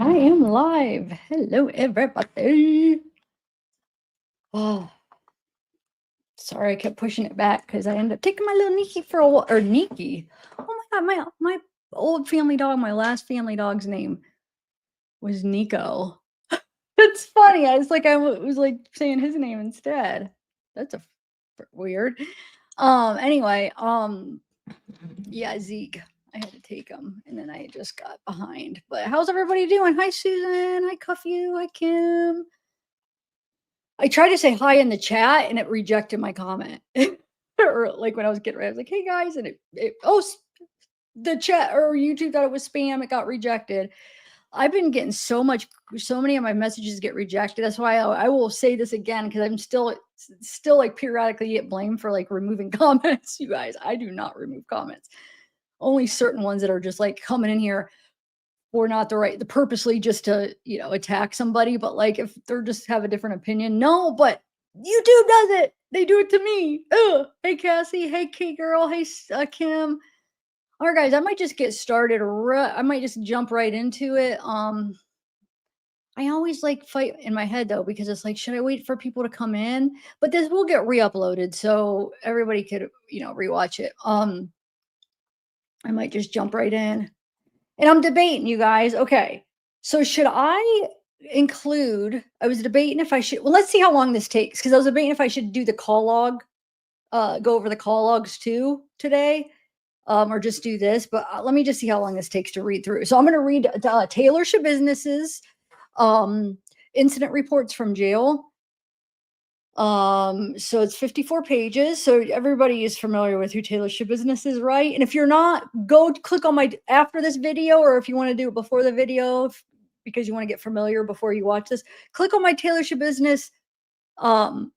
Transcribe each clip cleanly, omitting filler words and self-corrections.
I am live. Hello, everybody. Oh, sorry, I kept pushing it back because I ended up taking my little Nikki for a walk. Or Nikki. Oh my god, my old family dog, my last family dog's name was Nico. It's funny. I was like saying his name instead. That's weird. Anyway, yeah, Zeke. I had to take him, and then I just got behind. But how's everybody doing? Hi, Susan. Hi, Cuffy. Hi, Kim. I tried to say hi in the chat, and it rejected my comment. Or like when I was getting ready, I was like, "Hey guys," and the chat or YouTube thought it was spam. It got rejected. I've been getting so many of my messages get rejected. That's why I will say this again because I'm still like periodically get blamed for like removing comments. You guys, I do not remove comments. Only certain ones that are just like coming in here or not the purposely just to attack somebody. But like if they're just have a different opinion, no. But YouTube does it. They do it to me. Ugh. Hey Cassie. Hey K girl. Hey Kim. All right, guys, I might just get started. I might just jump right into it. I always like fight in my head though because it's like, should I wait for people to come in? But this will get re-uploaded, so everybody could rewatch it. I might just jump right in, and I'm debating, you guys. Okay, so should I include? I was debating if I should. Well, let's see how long this takes because I was debating if I should do the call log, go over the call logs too today or just do this. But let me just see how long this takes to read through. So I'm going to read Taylor Schabusiness's um, incident reports from jail. So it's 54 pages. So everybody is familiar with who Taylor Schabusiness is, right? And if you're not, go click on my after this video, or if you want to do it before the video because you want to get familiar before you watch this, click on my Taylor Schabusiness um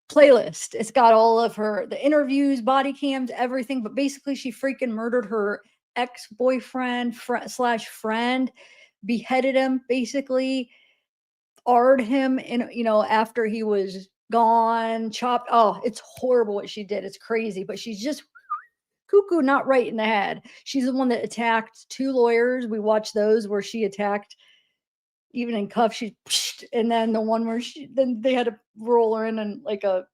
playlist. It's got all of the interviews, body cams, everything. But basically, she freaking murdered her ex-boyfriend slash friend, beheaded him, basically, R'd him in, after he was gone, chopped. Oh, it's horrible what she did. It's crazy, but she's just cuckoo, not right in the head. She's the one that attacked two lawyers. We watched those where she attacked, even in cuffs, and then the one where then they had to roll her in and like a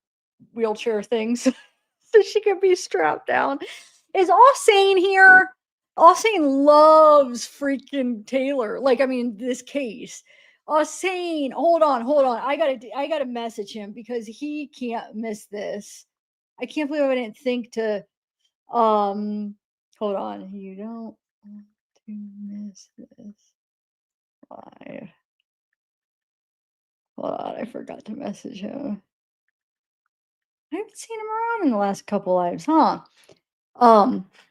wheelchair things so she could be strapped down. Is All Sane here? All Sane loves freaking Taylor. Like, I mean, this case. All Sane, hold on. I gotta message him because he can't miss this. I can't believe I didn't think to hold on. You don't want to miss this live. Hold on, I forgot to message him. I haven't seen him around in the last couple lives, huh?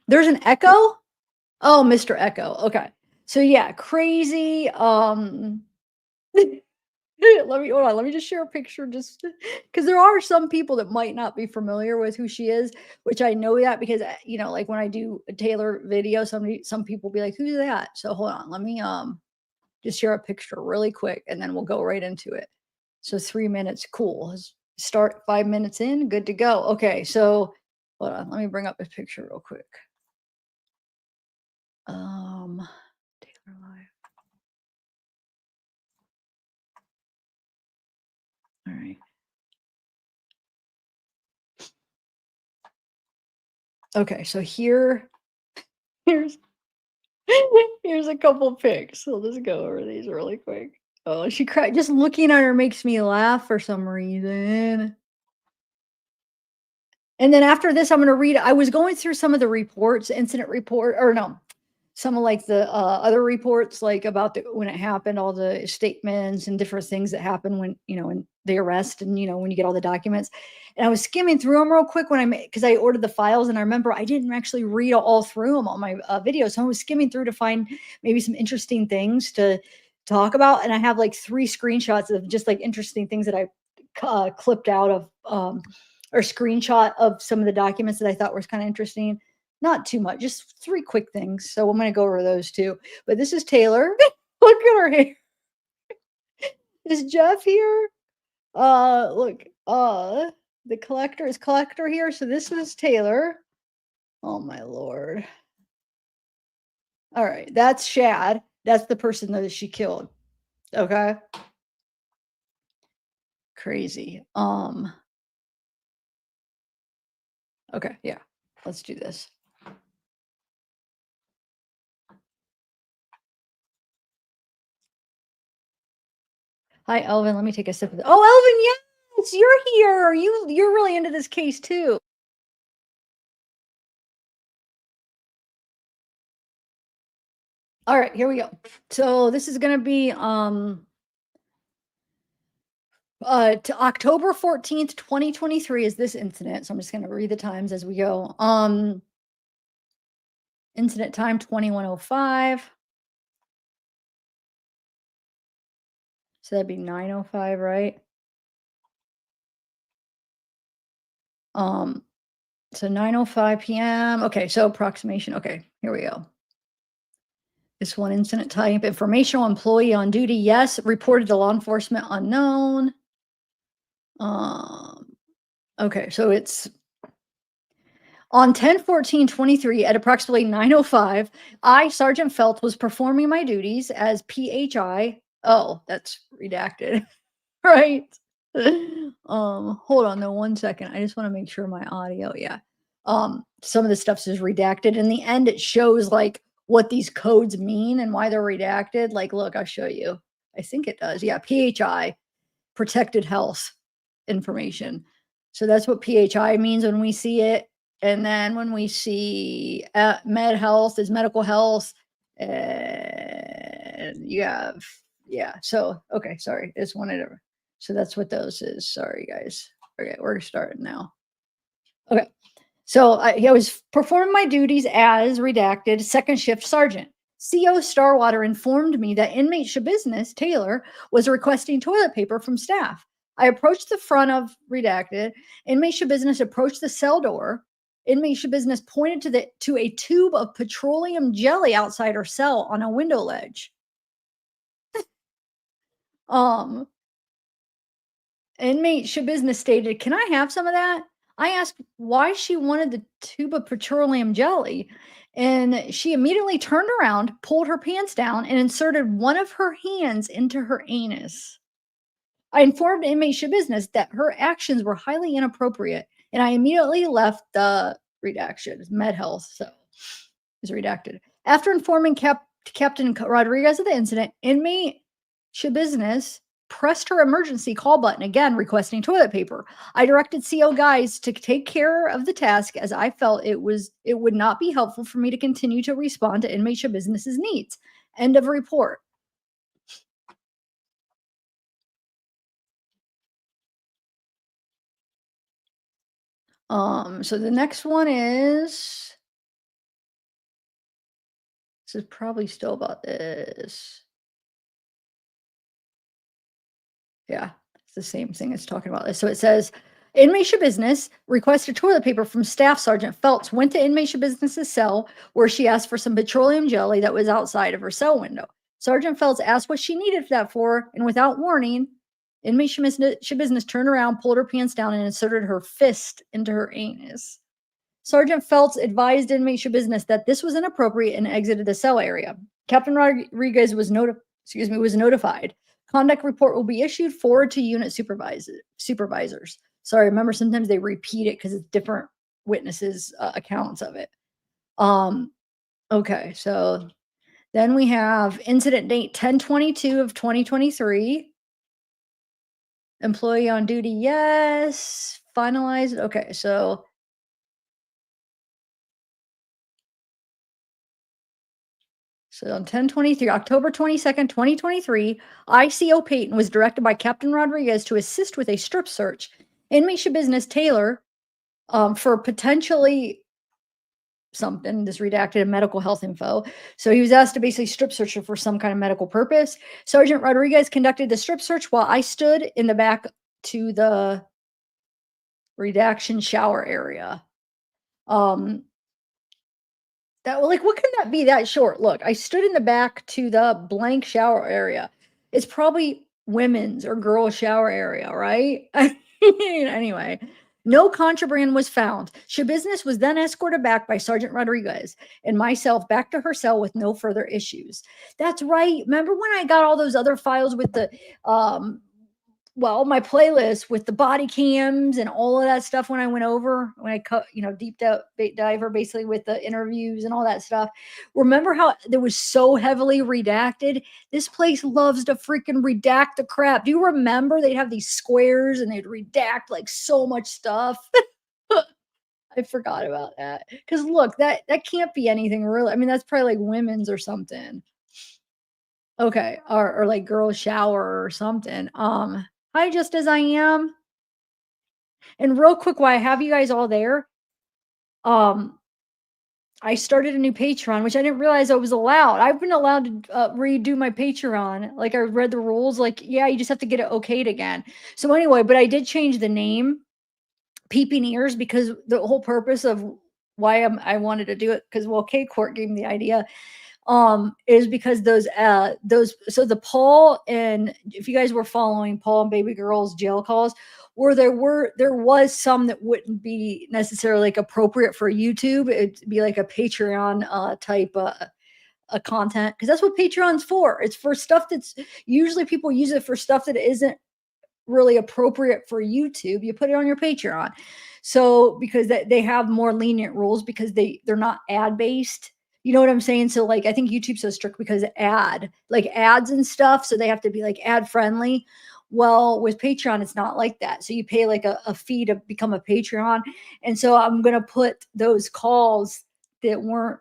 There's an echo. Oh, Mr. Echo. Okay. So yeah, crazy. Let me hold on. Let me just share a picture just because there are some people that might not be familiar with who she is, which I know that because like when I do a Taylor video, some people be like, "Who's that?" So hold on. Let me just share a picture really quick and then we'll go right into it. So 3 minutes, cool. Let's start 5 minutes in, good to go. Okay, so hold on. Let me bring up this picture real quick. Taylor Live. All right. Okay, so here's here's a couple pics. So let's go over these really quick. Oh, she cried. Just looking at her makes me laugh for some reason. And then after this, I'm going to read. I was going through some of the reports, incident report, or no, some of like the other reports, like about when it happened, all the statements and different things that happen when when they arrest and when you get all the documents. And I was skimming through them real quick when because I ordered the files, and I remember I didn't actually read all through them on my video, so I was skimming through to find maybe some interesting things to talk about. And I have like 3 screenshots of just like interesting things that I clipped out of or screenshot of some of the documents that I thought was kind of interesting. Not too much, just 3 quick things. So I'm going to go over those too. But this is Taylor. Look at her hair. Is Jeff here? Look, the collector here. So this is Taylor. Oh my Lord. All right. That's Shad. That's the person that she killed. Okay. Crazy. Okay, yeah. Let's do this. Hi, Elvin. Let me take a sip of the. Oh, Elvin, yes, you're here. You're really into this case too. All right, here we go. So this is gonna be to October 14th, 2023 is this incident. So I'm just gonna read the times as we go. Incident time 21:05. So that'd be 9:05, right? Um, so 9:05 p.m. Okay, so approximation. Okay, here we go. This one incident type, informational employee on duty, yes. Reported to law enforcement, unknown. Um, okay, so it's on 10/14/23 at approximately 9:05. I, Sergeant Felt, was performing my duties as PHI. Oh, that's redacted, right? Hold on though, 1 second. I just want to make sure my audio, yeah. Some of the stuff is redacted. In the end, it shows like what these codes mean and why they're redacted. Like, look, I'll show you. I think it does. Yeah, PHI, protected health information. So that's what PHI means when we see it. And then when we see med health is medical health. And you have, yeah. So, okay, sorry. Just wanted to, so that's what those is. Sorry, guys. Okay, we're starting now. Okay. So I was performing my duties as redacted second shift sergeant. CO Starwater informed me that inmate Schabusiness, Taylor, was requesting toilet paper from staff. I approached the front of redacted. Inmate Schabusiness approached the cell door. Inmate Schabusiness pointed to a tube of petroleum jelly outside her cell on a window ledge. Um, Inmate Schabusiness stated, "Can I have some of that?" I asked why she wanted the tube of petroleum jelly, and she immediately turned around, pulled her pants down, and inserted one of her hands into her anus. I informed inmate Schabusiness that her actions were highly inappropriate, and I immediately left the redaction. Med Health, so is redacted. After informing Captain Rodriguez of the incident, inmate Schabusiness pressed her emergency call button again, requesting toilet paper. I directed CO guys to take care of the task as I felt it would not be helpful for me to continue to respond to inmate Schabusiness's needs. End of report. So the next one is this is probably still about this. Yeah, it's the same thing as talking about this. So it says, inmate Schabusiness requested toilet paper from Staff Sergeant Phelps, went to inmate Schabusiness's cell where she asked for some petroleum jelly that was outside of her cell window. Sergeant Phelps asked what she needed that for, and without warning, inmate Schabusiness turned around, pulled her pants down, and inserted her fist into her anus. Sergeant Phelps advised inmate Schabusiness that this was inappropriate and exited the cell area. Captain Rodriguez was notified. Conduct report will be issued forward to unit supervisors. Sorry, remember sometimes they repeat it because it's different witnesses' accounts of it. Okay, so then we have incident date 10/22 of 2023. Employee on duty, yes. Finalized. Okay, so on 10/23, October 22nd, 2023, ICO Peyton was directed by Captain Rodriguez to assist with a strip search. Inmate Schabusiness Taylor, for potentially something, this redacted medical health info. So he was asked to basically strip search her for some kind of medical purpose. Sergeant Rodriguez conducted the strip search while I stood in the back to the redaction shower area. That like, what can that be that short? Look, I stood in the back to the blank shower area. It's probably women's or girl shower area, right? Anyway, No contraband was found. Schabusiness was then escorted back by Sergeant Rodriguez and myself back to her cell with no further issues. That's right. Remember when I got all those other files with the well, my playlist with the body cams and all of that stuff when I went over, when I cut, diver basically with the interviews and all that stuff. Remember how there was so heavily redacted? This place loves to freaking redact the crap. Do you remember they'd have these squares and they'd redact like so much stuff? I forgot about that. Because look, that can't be anything really. I mean, that's probably like women's or something. Okay, or like girl shower or something. Hi, just as I am. And real quick, while I have you guys all there, um, I started a new Patreon, which I didn't realize I was allowed. I've been allowed to redo my Patreon. Like I read the rules. Like, yeah, you just have to get it okayed again. So anyway, but I did change the name, Peeping Ears, because the whole purpose of why I wanted to do it, because well, K Court gave me the idea, is because those so the Paul, and if you guys were following Paul and baby girl's jail calls, where there was some that wouldn't be necessarily like appropriate for YouTube. It'd be like a Patreon type a content, because that's what Patreon's for. It's for stuff that's usually people use it for stuff that isn't really appropriate for YouTube. You put it on your Patreon. So because they have more lenient rules because they're not ad based. You know what I'm saying? So like I think YouTube's so strict because like ads and stuff. So they have to be like ad friendly. Well, with Patreon, it's not like that. So you pay like a fee to become a Patreon. And so I'm gonna put those calls that weren't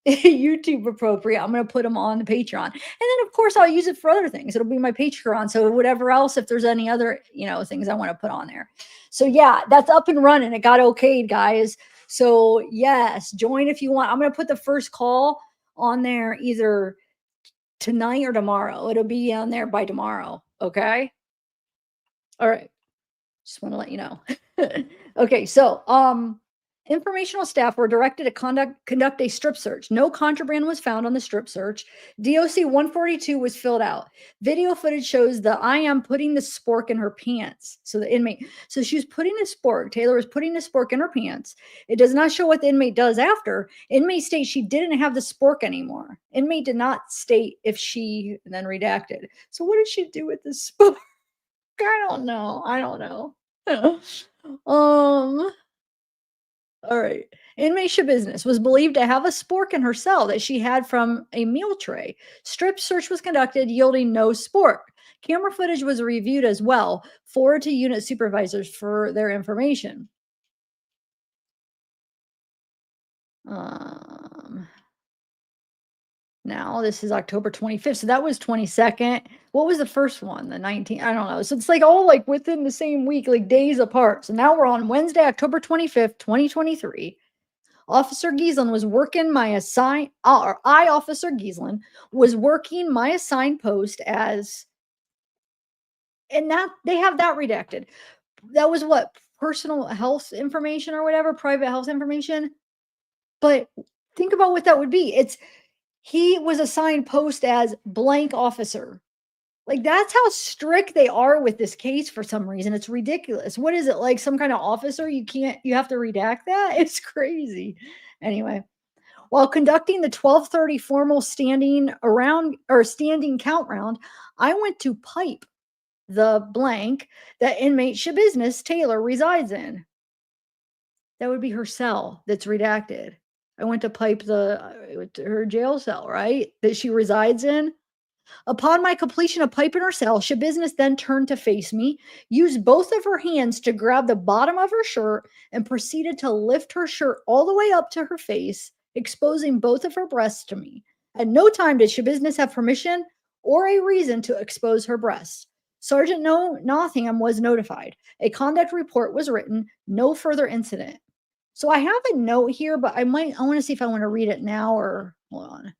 YouTube appropriate. I'm going to put them on the Patreon. And then of course I'll use it for other things. It'll be my Patreon. So whatever else, if there's any other, things I want to put on there. So yeah, that's up and running. It got okayed, guys. So yes, join if you want. I'm going to put the first call on there either tonight or tomorrow. It'll be on there by tomorrow. Okay. All right. Just want to let you know. Okay, so informational staff were directed to conduct a strip search. No contraband was found on the strip search. DOC 142 was filled out. Video footage shows the IM putting the spork in her pants. So the inmate, so she was putting the spork. Taylor was putting the spork in her pants. It does not show what the inmate does after. Inmate states she didn't have the spork anymore. Inmate did not state if she, and then redacted. So what did she do with the spork? I don't know. I don't know. All right. Inmate Schabusiness was believed to have a spork in her cell that she had from a meal tray. Strip search was conducted, yielding no spork. Camera footage was reviewed as well, forwarded to unit supervisors for their information. Now this is October 25th. So that was 22nd. What was the first one? The 19th? I don't know. So it's like all like within the same week, like days apart. So now we're on Wednesday, October 25th, 2023. Officer Gieslin was working my assign or I, Officer Gieslin, was working my assigned post as, and that they have that redacted. That was what, personal health information or whatever, private health information. But think about what that would be. He was assigned post as blank officer. Like that's how strict they are with this case for some reason. It's ridiculous. What is it, like some kind of officer? You have to redact that? It's crazy. Anyway, while conducting the 12:30 formal standing count round, I went to pipe the blank that inmate Schabusiness Taylor resides in. That would be her cell that's redacted. I went to pipe her jail cell, right? That she resides in. Upon my completion of piping her cell, Schabusiness then turned to face me, used both of her hands to grab the bottom of her shirt, and proceeded to lift her shirt all the way up to her face, exposing both of her breasts to me. At no time did Schabusiness have permission or a reason to expose her breasts. Sergeant Nothingham was notified. A conduct report was written. No further incident. So I have a note here, but I want to see if I want to read it now or hold on.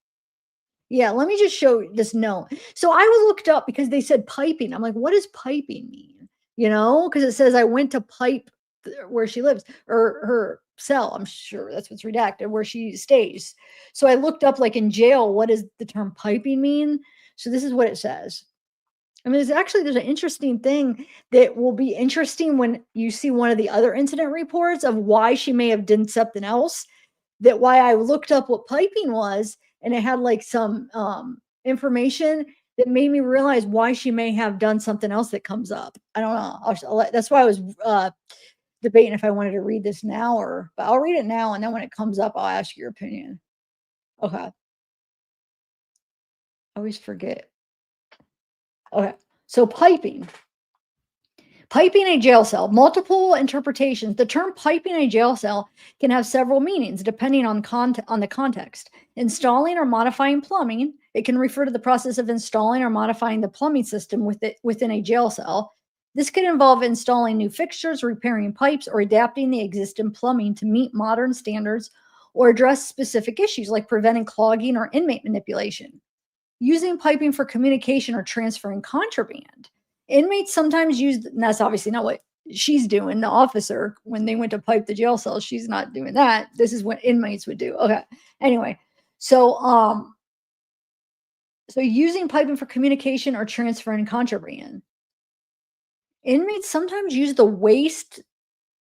Yeah, let me just show this note. So I was looked up because they said piping. I'm like, what does piping mean? Because it says I went to pipe where she lives or her cell. I'm sure that's what's redacted, where she stays. So I looked up, like in jail, what does the term piping mean? So this is what it says. I mean, there's an interesting thing that will be interesting when you see one of the other incident reports of why she may have done something else. That why I looked up what piping was, and it had like some information that made me realize why she may have done something else that comes up. I don't know. That's why I was debating if I wanted to read this now but I'll read it now, and then when it comes up, I'll ask your opinion. Okay. I always forget. Okay. So piping a jail cell, multiple interpretations. The term piping a jail cell can have several meanings depending on the context. Installing or modifying plumbing, it can refer to the process of installing or modifying the plumbing system within a jail cell. This could involve installing new fixtures, repairing pipes, or adapting the existing plumbing to meet modern standards or address specific issues like preventing clogging or inmate manipulation. Using piping for communication or transferring contraband. Inmates sometimes use, and that's obviously not what she's doing, the officer, when they went to pipe the jail cell, she's not doing that. This is what inmates would do. Okay. Anyway, so so using piping for communication or transferring contraband. Inmates sometimes use the waste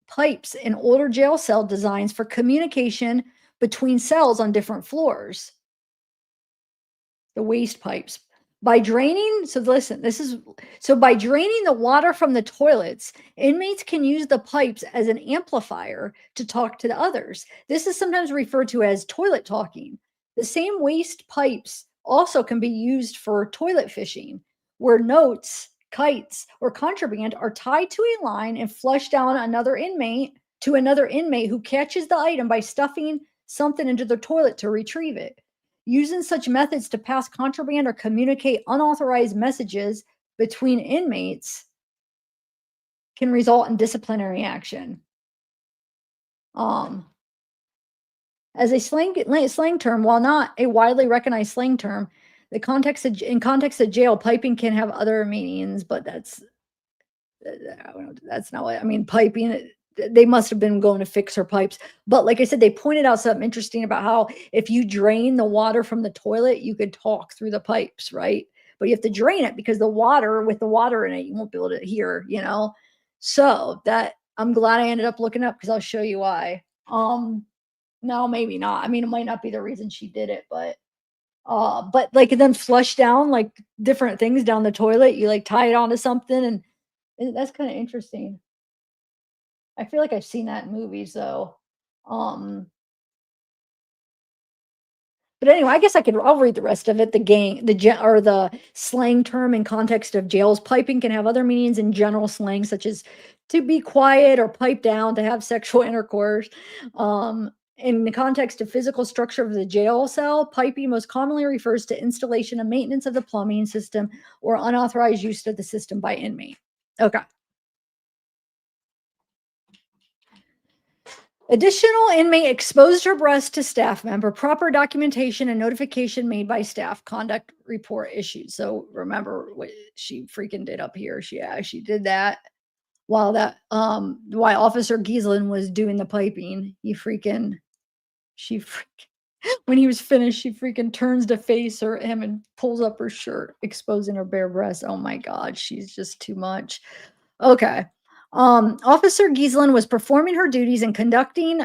pipes in older jail cell designs for communication between cells on different floors. The waste pipes. By draining, so listen, by draining the water from the toilets, inmates can use the pipes as an amplifier to talk to the others. This is sometimes referred to as toilet talking. The same waste pipes also can be used for toilet fishing, where notes, kites, or contraband are tied to a line and flushed down another inmate who catches the item by stuffing something into the toilet to retrieve it. Using such methods to pass contraband or communicate unauthorized messages between inmates can result in disciplinary action. As a slang term, while not a widely recognized slang term, in context of jail, piping can have other meanings, but that's not what I mean. Piping, they must have been going to fix her pipes. But like I said, they pointed out something interesting about how if you drain the water from the toilet, you could talk through the pipes, right? But you have to drain it because with the water in it, you won't be able to hear. So that I'm glad I ended up looking up because I'll show you why. No, maybe not. I mean, it might not be the reason she did it, but like then flush down like different things down the toilet. You like tie it onto something and that's kind of interesting. I feel like I've seen that in movies though. Um, but anyway, I guess I'll read the rest of it. The slang term in context of jails. Piping can have other meanings in general slang, such as to be quiet or pipe down, to have sexual intercourse. In the context of physical structure of the jail cell, piping most commonly refers to installation and maintenance of the plumbing system or unauthorized use of the system by inmate. Okay. Additional inmate exposed her breast to staff member, proper documentation and notification made by staff, conduct report issued. So remember what she freaking did up here. She did that while Officer Giesland was doing the piping. She freaking when he was finished, she freaking turns to face him and pulls up her shirt, exposing her bare breast. Oh my God, she's just too much. Okay. Officer Giesland was performing her duties and conducting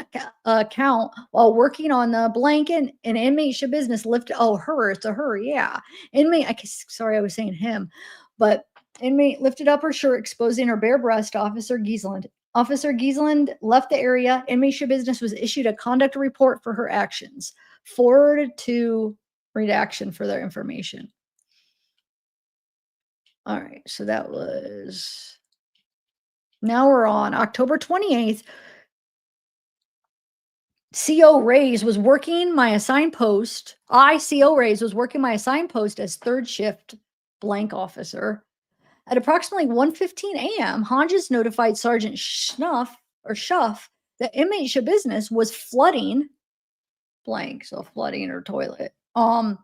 a count while working on the blanket and inmate Schabusiness lifted. Oh, it's a her, yeah. Sorry, I was saying him, but inmate lifted up her shirt, exposing her bare breast to Officer Giesland. Officer Giesland left the area. Inmate Schabusiness was issued a conduct report for her actions. Forward to redaction for their information. All right, so that was. Now we're on October 28th. CO Rays was working my assigned post. CO Rays was working my assigned post as third shift blank officer. At approximately 1:15 a.m., Hodges notified Sergeant Schuff that inmate Schabusiness was flooding blank, so flooding her toilet. Or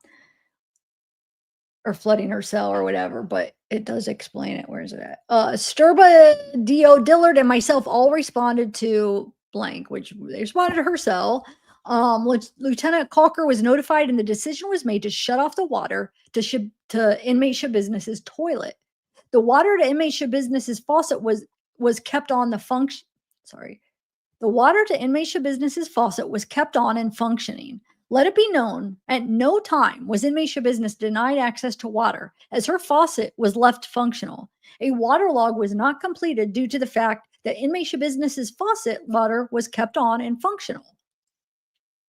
flooding her cell or whatever, but it does explain it. Where is it at? Sturba, Dio, Dillard, and myself all responded to blank, which they responded to her cell. Lieutenant Calker was notified, and the decision was made to shut off the water to inmate Schabusiness's toilet. The water to inmate Schabusiness's faucet was kept on the function. Sorry. The water to inmate Schabusiness's faucet was kept on and functioning. Let it be known, at no time was inmate Schabusiness denied access to water, as her faucet was left functional. A water log was not completed due to the fact that inmate Schabusiness's faucet water was kept on and functional.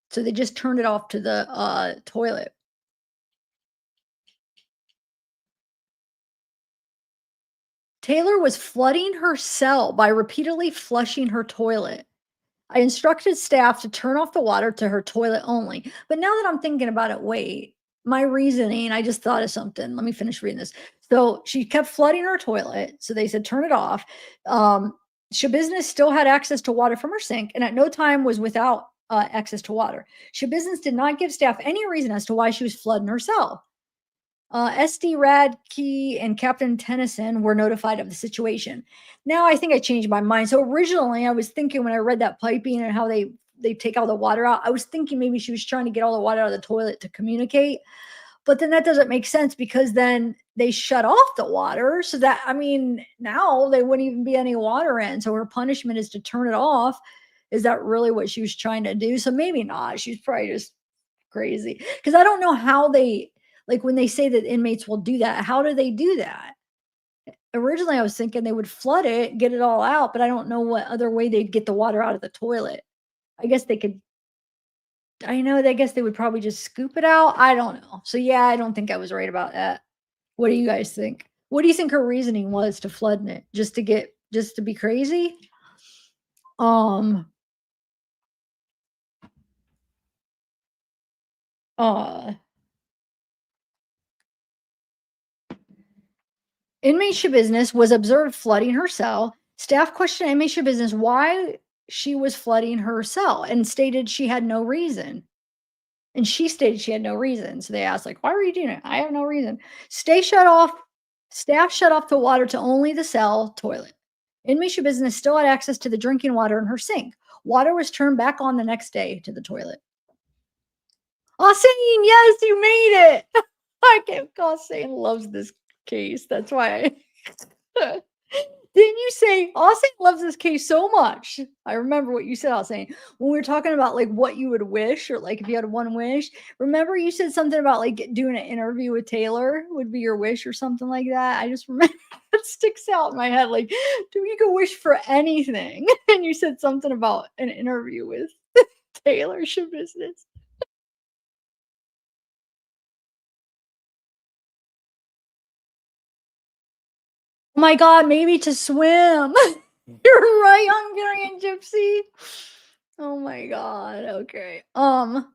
So they just turned it off to the toilet. Taylor was flooding her cell by repeatedly flushing her toilet. I instructed staff to turn off the water to her toilet only. But now that I'm thinking about it, wait, my reasoning, I just thought of something. Let me finish reading this. So she kept flooding her toilet. So they said, turn it off. Schabusiness still had access to water from her sink and at no time was without access to water. Schabusiness did not give staff any reason as to why she was flooding her cell. SD Radke and Captain Tennyson were notified of the situation. Now I think I changed my mind. So originally I was thinking when I read that piping and how they take all the water out, I was thinking maybe she was trying to get all the water out of the toilet to communicate. But then that doesn't make sense because then they shut off the water. So that, I mean, now there wouldn't even be any water in. So her punishment is to turn it off. Is that really what she was trying to do? So maybe not. She's probably just crazy. Because I don't know how they, like when they say that inmates will do that, how do they do that? Originally, I was thinking they would flood it, get it all out, but I don't know what other way they'd get the water out of the toilet. I guess they could, I know, I guess they would probably just scoop it out. I don't know. So yeah, I don't think I was right about that. What do you guys think? What do you think her reasoning was to flooding it? Just to be crazy? Um, uh, Inmate Schabusiness was observed flooding her cell. Staff questioned inmate Schabusiness why she was flooding her cell and stated she had no reason. And she stated she had no reason. So they asked, like, why were you doing it? I have no reason. Staff shut off the water to only the cell toilet. Inmate Schabusiness still had access to the drinking water in her sink. Water was turned back on the next day to the toilet. Austin, yes, you made it. I can't. Austin loves this case. That's why I didn't you say Austin loves this case so much? I remember what you said, Austin, when we were talking about like what you would wish, or like if you had one wish. Remember you said something about like doing an interview with Taylor would be your wish or something like that. I just remember it sticks out in my head. Like, do you could wish for anything? And you said something about an interview with Taylor Schabusiness. Oh my god, maybe to swim. You're right, Hungarian gypsy. Oh my god. Okay. All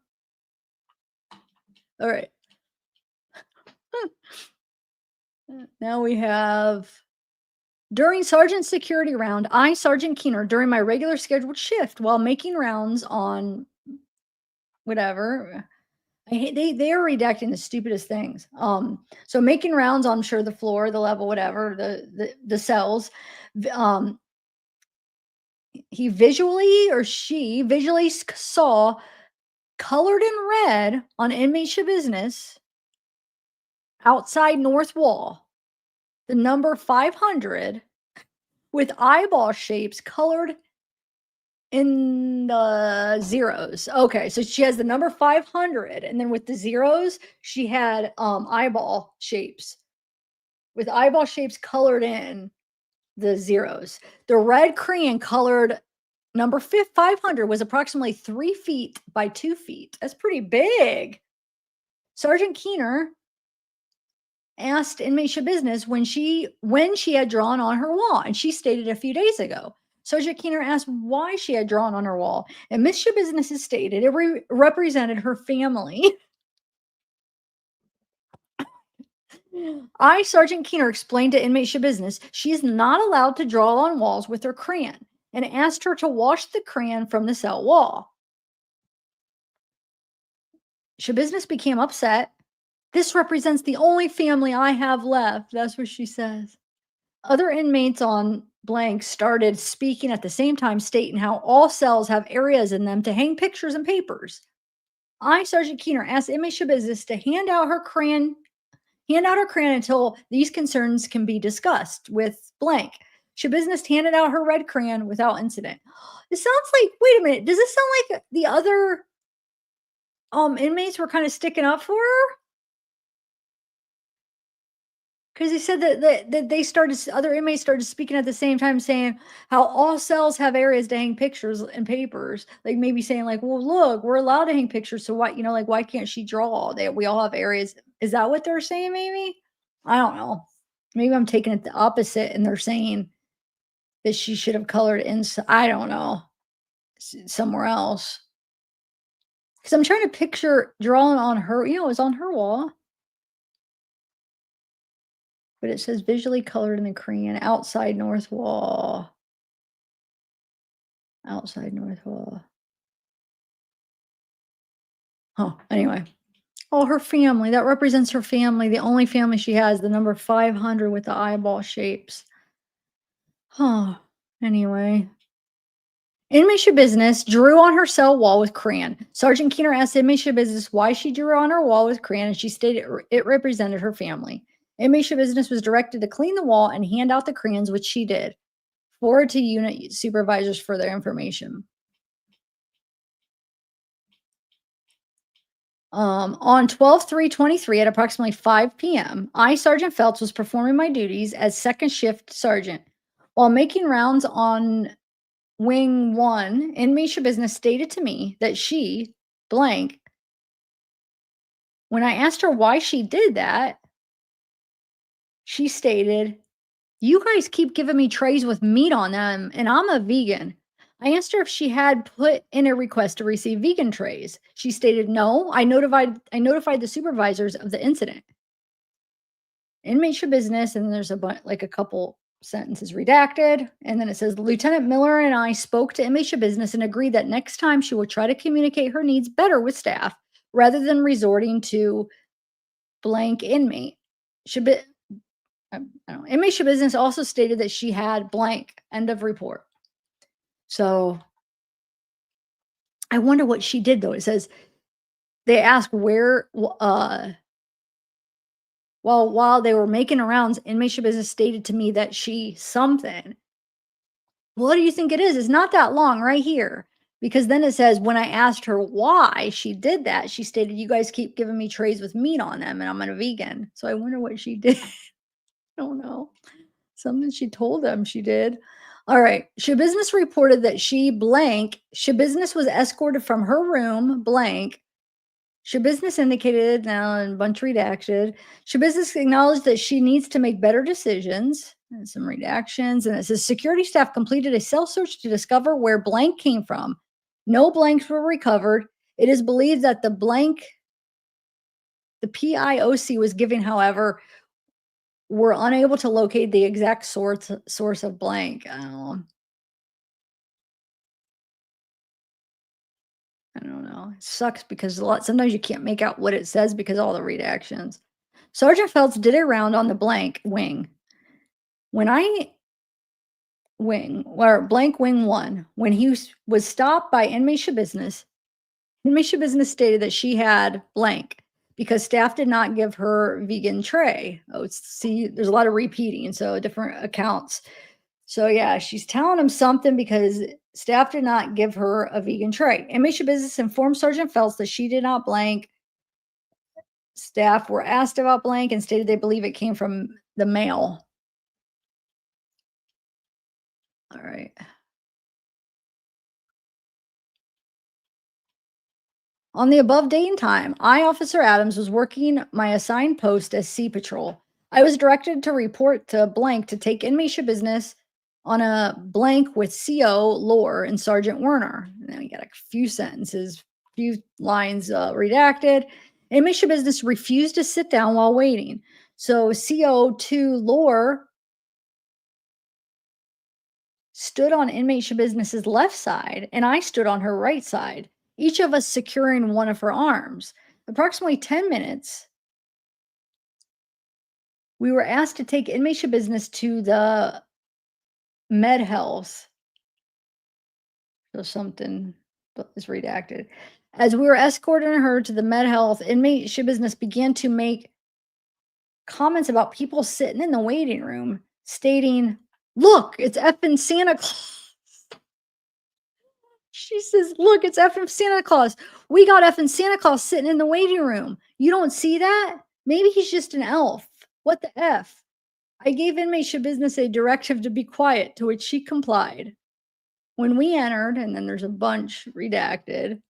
right. Now we have during Sergeant security round, I, Sergeant Keener, during my regular scheduled shift while making rounds on whatever. I hate they are redacting the stupidest things. So making rounds on sure the floor, the level, whatever, the cells. Um, he visually or she visually saw colored in red on inmate Schabusiness outside north wall the number 500 with eyeball shapes colored in the zeros. Okay, so she has the number 500 and then with the zeros she had eyeball shapes with eyeball shapes colored in the zeros. The red crayon colored number 500 was approximately 3 feet by 2 feet. That's pretty big. Sergeant Keener asked inmate Schabusiness when she had drawn on her wall, and she stated a few days ago. Sergeant Keener asked why she had drawn on her wall, and Miss Schabusiness has stated it represented her family. I, Sergeant Keener, explained to inmate Schabusiness she is not allowed to draw on walls with her crayon and asked her to wash the crayon from the cell wall. Schabusiness became upset. This represents the only family I have left. That's what she says. Other inmates on blank started speaking at the same time, stating how all cells have areas in them to hang pictures and papers. I, Sergeant Keener, asked inmate Schabusiness to hand out her crayon Hand out her crayon until these concerns can be discussed with blank. Schabusiness handed out her red crayon without incident. It sounds like, wait a minute, does this sound like the other inmates were kind of sticking up for her? Because he said that they started, other inmates started speaking at the same time, saying how all cells have areas to hang pictures and papers. Like maybe saying like, well, look, we're allowed to hang pictures, so why, like why can't she draw? That we all have areas. Is that what they're saying? Maybe I don't know. Maybe I'm taking it the opposite, and they're saying that she should have colored inside. I don't know, somewhere else. Because I'm trying to picture drawing on her. It's on her wall, but it says visually colored in the crayon outside north wall. Outside north wall. Oh, anyway. Oh, her family. That represents her family. The only family she has. The number 500 with the eyeball shapes. Huh. Anyway. Inmate Business drew on her cell wall with crayon. Sergeant Keener asked Inmate Business why she drew on her wall with crayon, and she stated it represented her family. Inmate Business was directed to clean the wall and hand out the crayons, which she did. Forward to unit supervisors for their information. On 12/3/23 at approximately 5 p.m., I, Sergeant Phelps, was performing my duties as second shift sergeant. While making rounds on Wing 1, Inmate Business stated to me that she, blank, when I asked her why she did that, she stated, "You guys keep giving me trays with meat on them, and I'm a vegan." I asked her if she had put in a request to receive vegan trays. She stated, "No, I notified the supervisors of the incident." Inmate Business, and then there's like a couple sentences redacted, and then it says Lieutenant Miller and I spoke to Inmate Business and agreed that next time she will try to communicate her needs better with staff rather than resorting to blank inmate. Shabi- I don't know. Inmate Business also stated that she had blank. End of report. So I wonder what she did though. It says they asked where while they were making rounds, Inmate Business stated to me that she something. What do you think it is? It's not that long right here. Because then it says, when I asked her why she did that, she stated, "You guys keep giving me trays with meat on them, and I'm a vegan." So I wonder what she did. I don't know. Something she told them she did. All right. Shabusiness reported that she blank. Shabusiness was escorted from her room blank. Shabusiness indicated now and bunch redacted. Shabusiness acknowledged that she needs to make better decisions and some redactions. And it says security staff completed a cell search to discover where blank came from. No blanks were recovered. It is believed that the blank the PIOC was given, however, were unable to locate the exact source of blank. I don't know. It sucks because sometimes you can't make out what it says because all the redactions. Sergeant Phelps did a round on the blank wing. When I wing or blank wing 1, when he was stopped by Inmate Business, Inmate Business stated that she had blank because staff did not give her vegan tray. Oh, see, there's a lot of repeating, so different accounts. So yeah, she's telling him something because staff did not give her a vegan tray. Inmate Business informed Sergeant Phelps that she did not blank. Staff were asked about blank and stated they believe it came from the mail. All right. On the above date and time, I, Officer Adams, was working my assigned post as Sea Patrol. I was directed to report to blank to take Inmate Business on a blank with CO Lore and Sergeant Werner. And then we got a few sentences, few lines redacted. Inmate Business refused to sit down while waiting. So CO2 Lore stood on Inmate Business's left side, and I stood on her right side, each of us securing one of her arms. Approximately 10 minutes, we were asked to take Inmate Business to the med health. So something is redacted. As we were escorting her to the med health, Inmate Business began to make comments about people sitting in the waiting room stating, "Look, it's effing Santa Claus." She says, "Look, it's effing Santa Claus. We got effing Santa Claus sitting in the waiting room. You don't see that? Maybe he's just an elf. What the F?" I gave inmate Schabusiness a directive to be quiet, to which she complied. When we entered, and then there's a bunch redacted,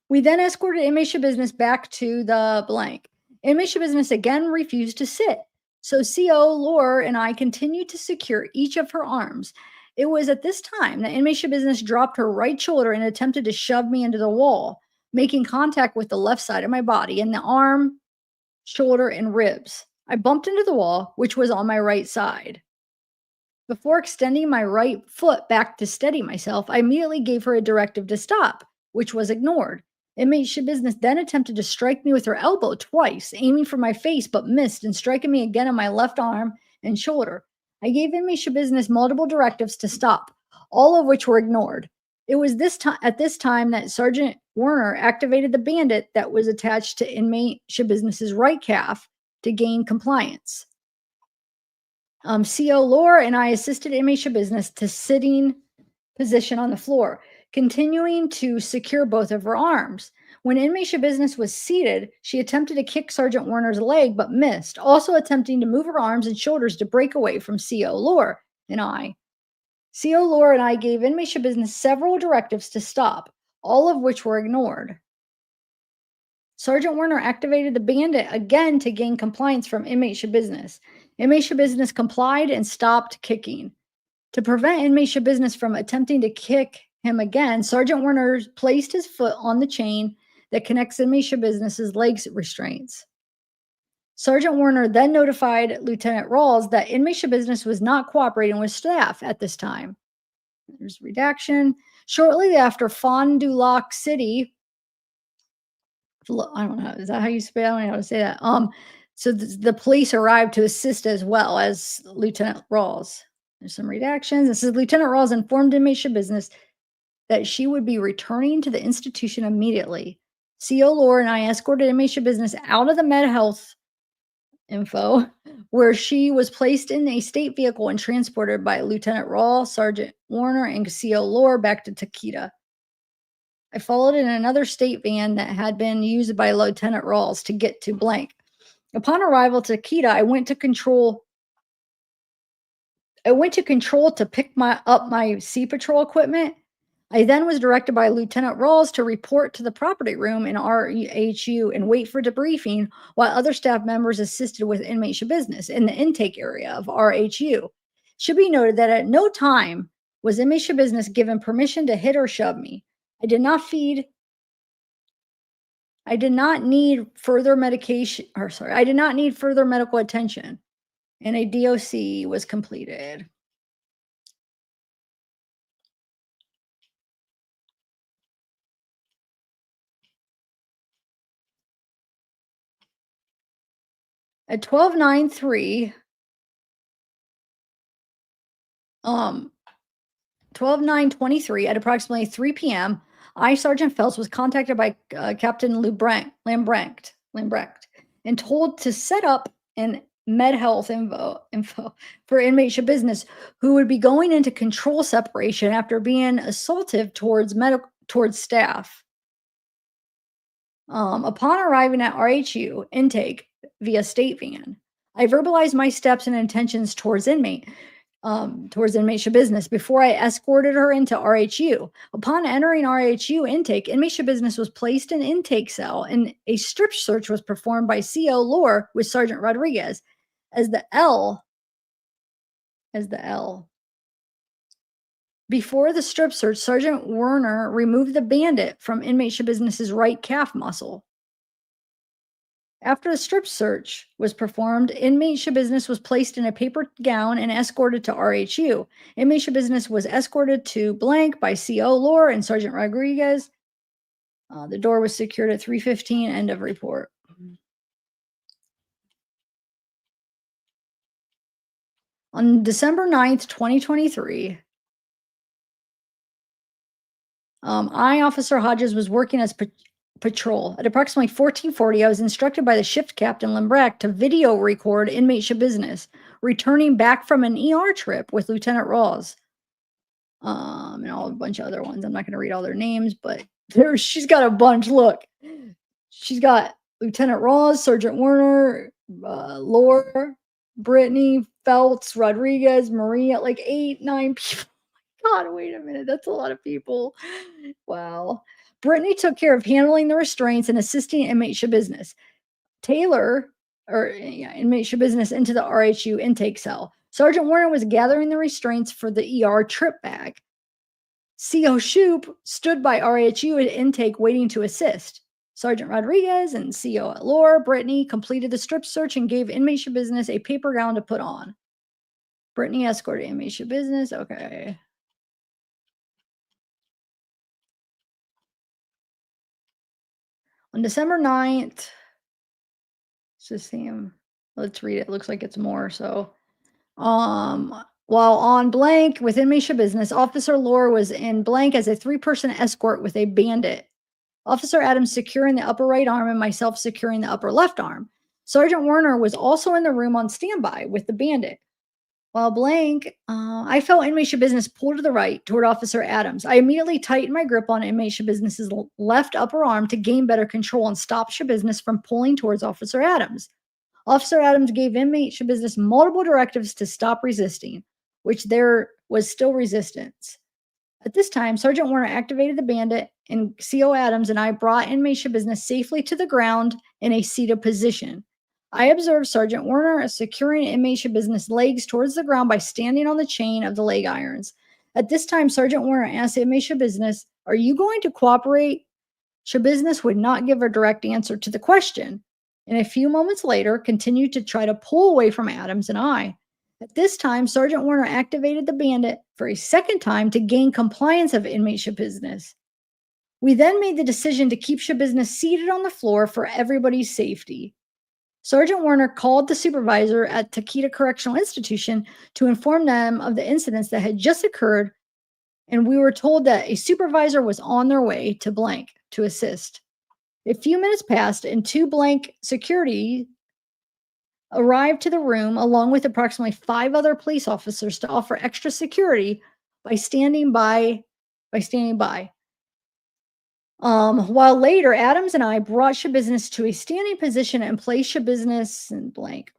we then escorted inmate Schabusiness back to the blank. Inmate Schabusiness again refused to sit. So CO Lore and I continued to secure each of her arms. It was at this time that inmate Schabusiness dropped her right shoulder and attempted to shove me into the wall, making contact with the left side of my body and the arm, shoulder, and ribs. I bumped into the wall, which was on my right side. Before extending my right foot back to steady myself, I immediately gave her a directive to stop, which was ignored. Inmate Schabusiness then attempted to strike me with her elbow twice, aiming for my face but missed and striking me again on my left arm and shoulder. I gave inmate Schabusiness multiple directives to stop, all of which were ignored. It was at this time that Sergeant Warner activated the bandit that was attached to inmate Schabusiness's right calf to gain compliance. CO Lore and I assisted inmate Schabusiness to sitting position on the floor, continuing to secure both of her arms. When inmate Schabusiness was seated, she attempted to kick Sergeant Warner's leg but missed, also attempting to move her arms and shoulders to break away from CO Lore and I. CO Lore and I gave inmate Schabusiness several directives to stop, all of which were ignored. Sergeant Warner activated the bandit again to gain compliance from inmate Schabusiness. Inmate Schabusiness complied and stopped kicking. To prevent inmate Schabusiness from attempting to kick him again, Sergeant Warner placed his foot on the chain that connects inmate Schabusiness's leg restraints. Sergeant Warner then notified Lieutenant Rawls that inmate Schabusiness was not cooperating with staff at this time. There's redaction. Shortly after Fond du Lac City, I don't know, is that how you spell? I don't know how to say that. So the police arrived to assist as well as Lieutenant Rawls. There's some redactions. This is Lieutenant Rawls informed inmate Schabusiness that she would be returning to the institution immediately. CO Lore and I escorted inmate Schabusiness out of the med health info, where she was placed in a state vehicle and transported by Lieutenant Rawls, Sergeant Warner, and CO Lore back to Takeda. I followed in another state van that had been used by Lieutenant Rawls to get to blank. Upon arrival to Takeda, I went to control to pick up my Sea Patrol equipment. I then was directed by Lieutenant Rawls to report to the property room in RHU and wait for debriefing while other staff members assisted with inmate Schabusiness in the intake area of RHU. Should be noted that at no time was inmate Schabusiness given permission to hit or shove me. I did not need further medical attention, and a DOC was completed. At 12/9/3, 12/9/23 at approximately 3 p.m., I, Sergeant Phelps, was contacted by Captain Lambrecht and told to set up an med health info for inmate Schabusiness, who would be going into control separation after being assaultive towards staff. Upon arriving at RHU intake via state van, I verbalized my steps and intentions towards inmate Schabusiness before I escorted her into RHU. Upon entering RHU intake, inmate Schabusiness was placed in intake cell and a strip search was performed by CO Lore with Sergeant Rodriguez as the L. Before the strip search, Sergeant Warner removed the bandit from inmate Schabusiness's right calf muscle. After the strip search was performed, inmate Schabusiness was placed in a paper gown and escorted to RHU. Inmate Schabusiness was escorted to blank by CO Lore and Sergeant Rodriguez. The door was secured at 3:15. End of report. On December 9th, 2023, I, Officer Hodges, was working as patrol. At approximately 1440, I was instructed by the shift captain Lembrecht to video record inmate Schabusiness returning back from an ER trip with Lieutenant Rawls. And a bunch of other ones. I'm not going to read all their names, but she's got a bunch. Look, she's got Lieutenant Rawls, Sergeant Warner, Laura, Brittany, Feltz, Rodriguez, Maria, like 8, 9 people. God, wait a minute. That's a lot of people. Wow. Brittany took care of handling the restraints and assisting inmate Schabusiness. Taylor, inmate Schabusiness into the RHU intake cell. Sergeant Warner was gathering the restraints for the ER trip bag. CO Shoop stood by RHU at intake waiting to assist. Sergeant Rodriguez and CO Laura Brittany completed the strip search and gave inmate Schabusiness a paper gown to put on. Brittany escorted inmate Schabusiness. Okay. On December 9th, it's the same. Let's read it. It looks like it's more. So, while on blank with inmate Schabusiness, Officer Laura was in blank as a 3-person escort with a bandit. Officer Adams securing the upper right arm and myself securing the upper left arm. Sergeant Warner was also in the room on standby with the bandit. While blank, I felt inmate Schabusiness pull to the right toward Officer Adams. I immediately tightened my grip on inmate Schabusiness's left upper arm to gain better control and stop Schabusiness from pulling towards Officer Adams. Officer Adams gave inmate Schabusiness multiple directives to stop resisting, which there was still resistance. At this time, Sergeant Warner activated the bandit, and CO Adams and I brought inmate Schabusiness safely to the ground in a seated position. I observed Sergeant Warner securing inmate Schabusiness' legs towards the ground by standing on the chain of the leg irons. At this time, Sergeant Warner asked inmate Schabusiness, "Are you going to cooperate?" Schabusiness would not give a direct answer to the question, and a few moments later continued to try to pull away from Adams and I. At this time, Sergeant Warner activated the bandit for a second time to gain compliance of inmate Schabusiness. We then made the decision to keep Schabusiness seated on the floor for everybody's safety. Sergeant Warner called the supervisor at Takeda Correctional Institution to inform them of the incidents that had just occurred, and we were told that a supervisor was on their way to blank to assist. A few minutes passed, and 2 blank security arrived to the room along with approximately 5 other police officers to offer extra security by standing by. While later, Adams and I brought Schabusiness to a standing position and placed Schabusiness in blank.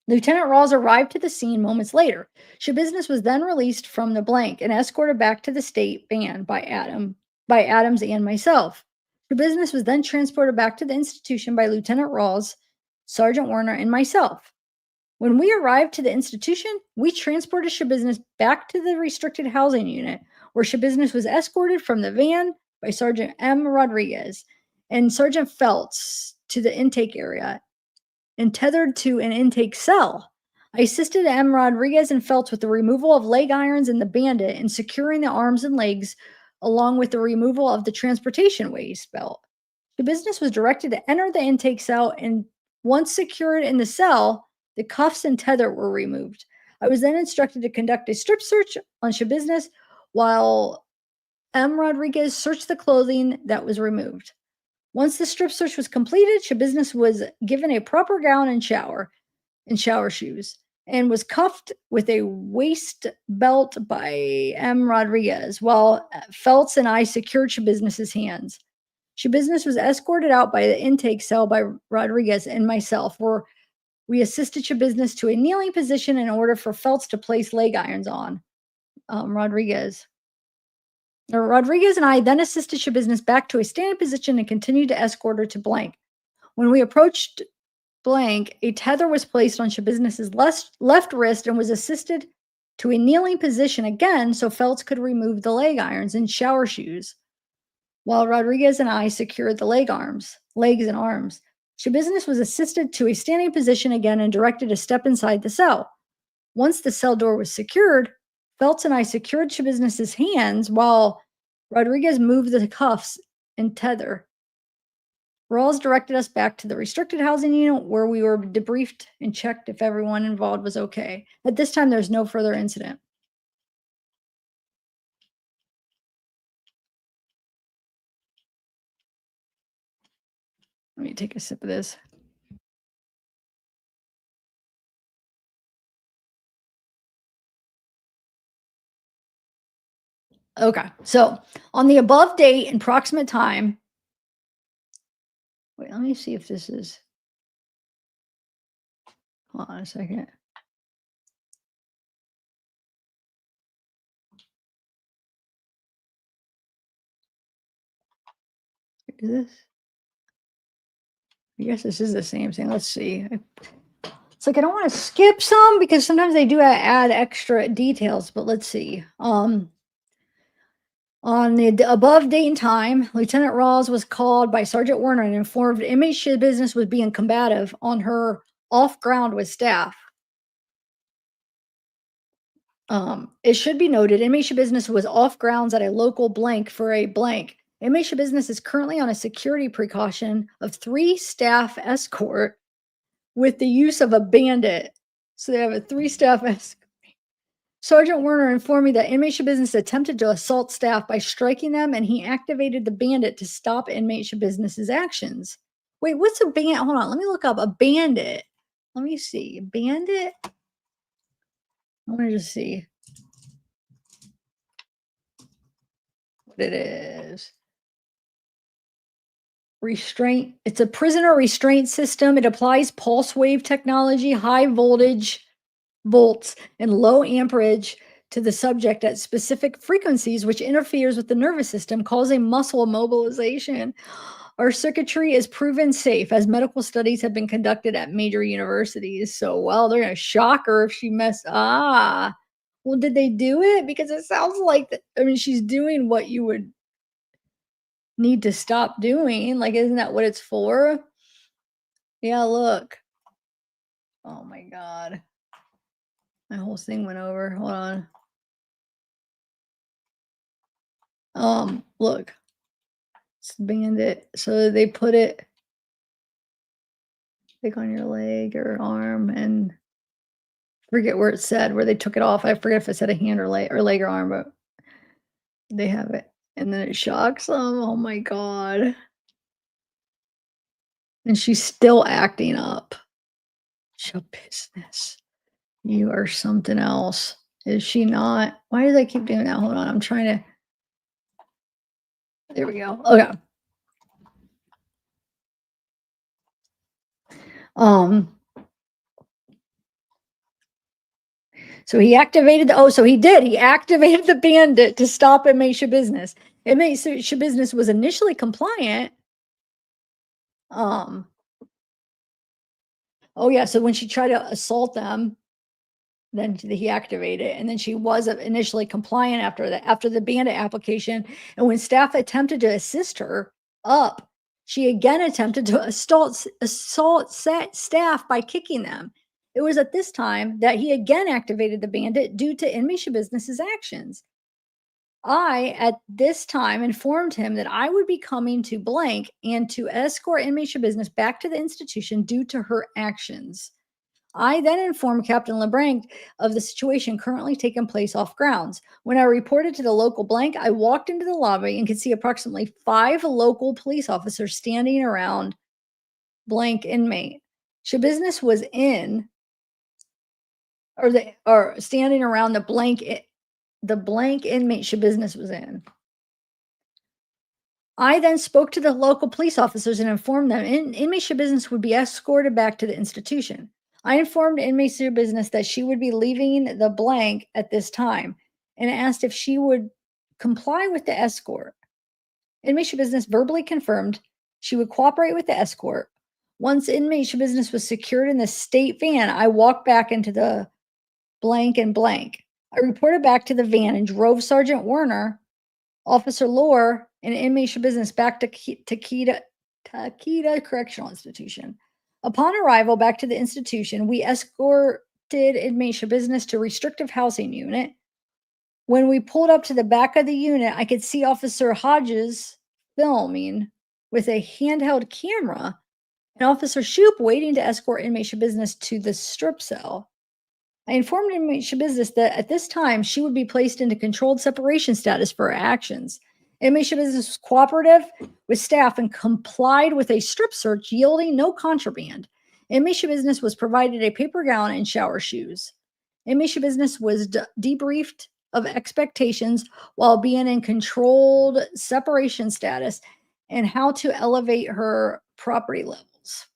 Lieutenant Rawls arrived to the scene moments later. Schabusiness was then released from the blank and escorted back to the state van by Adams and myself. Schabusiness was then transported back to the institution by Lieutenant Rawls, Sergeant Warner, and myself. When we arrived to the institution, we transported Schabusiness back to the restricted housing unit, where Schabusiness was escorted from the van by Sergeant M. Rodriguez and Sergeant Feltz to the intake area and tethered to an intake cell. I assisted M. Rodriguez and Feltz with the removal of leg irons in the bandit and securing the arms and legs, along with the removal of the transportation waist belt. Schabusiness was directed to enter the intake cell, and once secured in the cell, the cuffs and tether were removed. I was then instructed to conduct a strip search on Schabusiness while M. Rodriguez searched the clothing that was removed. Once the strip search was completed, Schabusiness was given a proper gown and shower shoes, and was cuffed with a waist belt by M. Rodriguez, while Feltz and I secured Schabusiness's hands. Schabusiness was escorted out by the intake cell by Rodriguez and myself, where we assisted Schabusiness to a kneeling position in order for Feltz to place leg irons on Rodriguez. Rodriguez and I then assisted Schabusiness back to a standing position and continued to escort her to blank. When we approached blank, a tether was placed on Schabusiness's left wrist and was assisted to a kneeling position again so Feltz could remove the leg irons and shower shoes, while Rodriguez and I secured the legs and arms. Schabusiness was assisted to a standing position again and directed to step inside the cell. Once the cell door was secured, Feltz and I secured Schabusiness's hands while Rodriguez moved the cuffs and tether. Rawls directed us back to the restricted housing unit, where we were debriefed and checked if everyone involved was okay. At this time, there's no further incident. Let me take a sip of this. Okay, so on the above date and proximate time, wait, let me see if this is, hold on a second. Is this? I guess this is the same thing. Let's see. It's like I don't want to skip some because sometimes they do add extra details, but let's see. On the above date and time, Lieutenant Rawls was called by Sergeant Warner and informed inmate Schabusiness was being combative on her off ground with staff. It should be noted, inmate Schabusiness was off grounds at a local blank for a blank. Inmate Schabusiness is currently on a security precaution of 3 staff escort with the use of a bandit. So they have a 3 staff escort. Sergeant Werner informed me that inmate Schabusiness attempted to assault staff by striking them, and he activated the bandit to stop inmate Schabusiness's actions. Wait, what's a bandit? Hold on, let me look up a bandit. Let me see. Bandit? I want to just see what it is. Restraint. It's a prisoner restraint system. It applies pulse wave technology, high voltage volts, and low amperage to the subject at specific frequencies, which interferes with the nervous system, causing muscle immobilization. Our circuitry is proven safe as medical studies have been conducted at major universities. So, well, they're going to shock her if she well, did they do it? Because it sounds like, I mean, she's doing what you would need to stop doing. Like, isn't that what it's for? Yeah, look. Oh my God. My whole thing went over. Hold on. Look. It's bandit. So they put it like on your leg or arm, and forget where it said, where they took it off. I forget if it said a hand or leg or arm, but they have it. And then it shocks them. Oh my God. And she's still acting up. Schabusiness. You are something else. Is she not? Why does I keep doing that? Hold on. I'm trying to. There we go. Okay. So he activated so he did. He activated the bandit to stop inmate Schabusiness. Inmate Schabusiness was initially compliant. Oh yeah, so when she tried to assault them, then he activated it, and then she was initially compliant after the bandit application. And when staff attempted to assist her up, she again attempted to assault staff by kicking them. It was at this time that he again activated the bandit due to inmate Schabusiness's actions. I, at this time, informed him that I would be coming to blank and to escort inmate Schabusiness back to the institution due to her actions. I then informed Captain LeBlanc of the situation currently taking place off grounds. When I reported to the local blank, I walked into the lobby and could see approximately 5 local police officers standing around blank inmate. Schabusiness was in, or standing around the blank inmate Schabusiness was in. I then spoke to the local police officers and informed them inmate Schabusiness would be escorted back to the institution. I informed inmate Schabusiness that she would be leaving the blank at this time and asked if she would comply with the escort. Inmate Schabusiness verbally confirmed she would cooperate with the escort. Once inmate Schabusiness was secured in the state van, I walked back into the blank and blank. I reported back to the van and drove Sergeant Werner, Officer Lohr, and inmate Schabusiness back to Takeda Correctional Institution. Upon arrival back to the institution, we escorted inmate Schabusiness to restrictive housing unit. When we pulled up to the back of the unit, I could see Officer Hodges filming with a handheld camera and Officer Shoup waiting to escort inmate Schabusiness to the strip cell. I informed inmate Schabusiness that at this time she would be placed into controlled separation status for her actions. Inmate Schabusiness was cooperative with staff and complied with a strip search, yielding no contraband. Inmate Schabusiness was provided a paper gown and shower shoes. Inmate Schabusiness was debriefed of expectations while being in controlled separation status and how to elevate her property levels.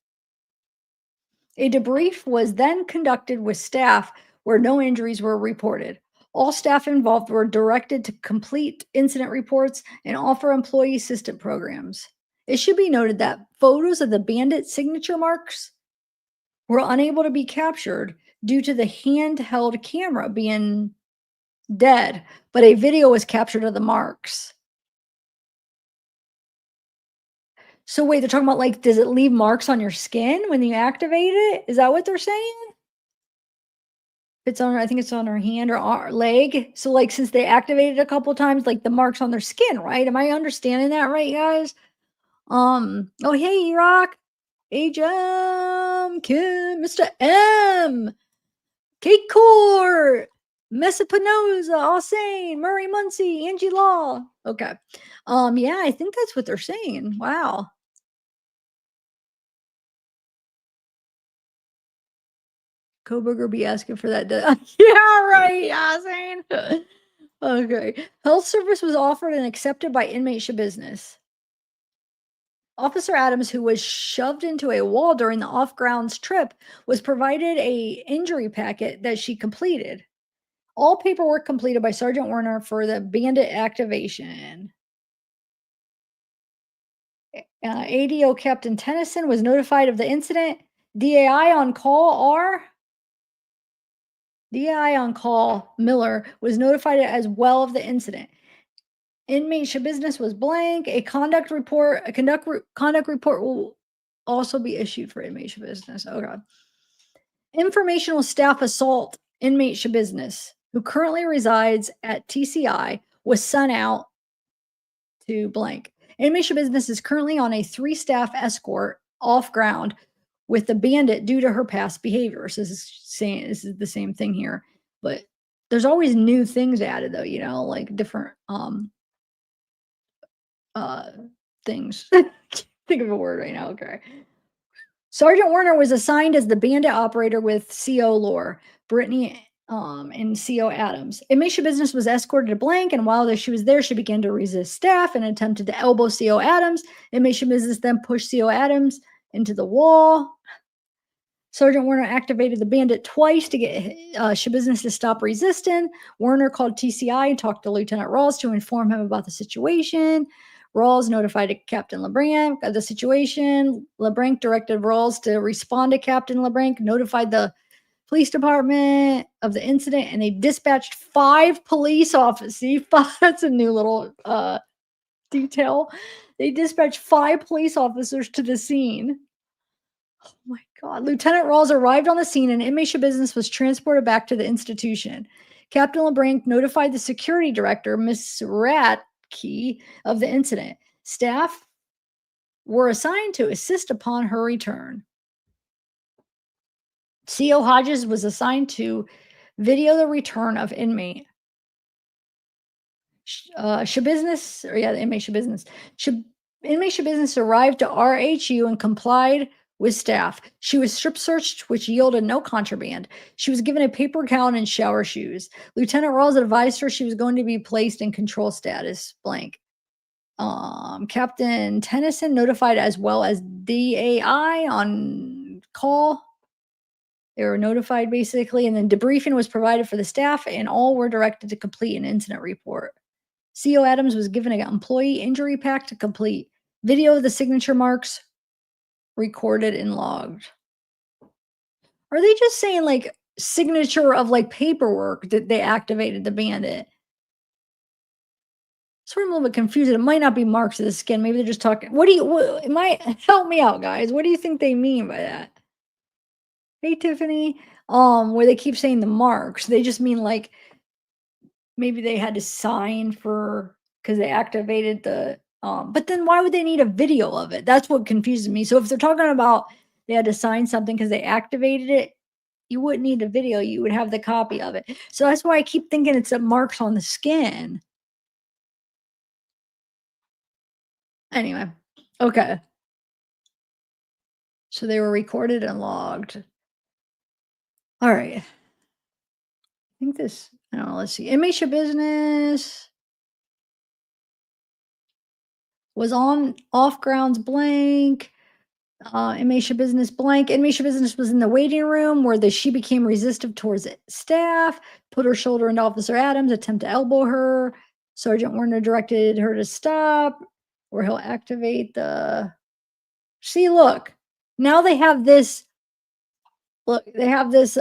A debrief was then conducted with staff where no injuries were reported. All staff involved were directed to complete incident reports and offer employee assistance programs. It should be noted that photos of the bandit signature marks were unable to be captured due to the handheld camera being dead, but a video was captured of the marks. So wait, they're talking about like, does it leave marks on your skin when you activate it? Is that what they're saying? It's on, I think it's on her hand or leg. So like, since they activated a couple times, like the marks on their skin, right? Am I understanding that right, guys? Oh hey, Rock, Ajum, Kim, Mr. M, Kate Court, Messapinoza, Alsane, Murray Muncie, Angie Law. Okay. Yeah, I think that's what they're saying. Wow. Coburger be asking for that. Yeah, right. Yeah, Alsane. Okay. Health service was offered and accepted by inmate Schabusiness. Officer Adams, who was shoved into a wall during the off-grounds trip, was provided a injury packet that she completed. All paperwork completed by Sergeant Werner for the bandit activation. ADO Captain Tennyson was notified of the incident. DAI on call Miller was notified as well of the incident. Inmate Schabusiness was blank. A conduct report will also be issued for inmate Schabusiness. Oh god. Informational staff assault inmate Schabusiness, who currently resides at TCI, was sent out to blank. Inmate Schabusiness is currently on a 3-staff escort off ground with the bandit due to her past behavior. So this is the same thing here, but there's always new things added though, like different things. Think of a word right now. Okay. Sergeant Werner was assigned as the bandit operator with CO Lore, Brittany, and CO Adams. Inmate Schabusiness was escorted to blank, and while she was there, she began to resist staff and attempted to elbow CO Adams. Inmate Schabusiness then pushed CO Adams into the wall. Sergeant Werner activated the bandit twice to get Schabusiness to stop resisting. Werner called TCI and talked to Lieutenant Rawls to inform him about the situation. Rawls notified Captain LeBranc of the situation. LeBranc directed Rawls to respond to Captain LeBranc, notified the police department of the incident, and they dispatched 5 police officers. See, that's a new little detail. They dispatched 5 police officers to the scene. Oh my God. Lieutenant Rawls arrived on the scene and inmate Schabusiness was transported back to the institution. Captain LeBranc notified the security director, Miss Ratke, of the incident. Staff were assigned to assist upon her return. CO Hodges was assigned to video the return of inmate. Schabusiness, or yeah, the inmate Schabusiness. Inmate Schabusiness arrived to RHU and complied with staff. She was strip searched, which yielded no contraband. She was given a paper gown and shower shoes. Lieutenant Rawls advised her she was going to be placed in control status blank. Captain Tennyson notified as well as DAI on call. They were notified basically, and then debriefing was provided for the staff, and all were directed to complete an incident report. CO Adams was given an employee injury pack to complete. Video of the signature marks recorded and logged. Are they just saying like signature of like paperwork that they activated the bandit? So I'm a little bit confused. It might not be marks of the skin. Maybe they're just talking. It might help me out, guys. What do you think they mean by that? Hey, Tiffany. Where they keep saying the marks, they just mean like maybe they had to sign for because they activated the but then why would they need a video of it? That's what confuses me. So if they're talking about they had to sign something because they activated it, you wouldn't need a video, you would have the copy of it. So that's why I keep thinking it's a marks on the skin. Anyway, okay. So they were recorded and logged. All right. I think this, I don't know, let's see. Inmate Schabusiness was on off grounds blank. Inmate Schabusiness blank. Inmate Schabusiness was in the waiting room where she became resistive towards staff, put her shoulder into Officer Adams, attempt to elbow her. Sergeant Warner directed her to stop, or he'll activate the. See, look, now they have this. Look, they have this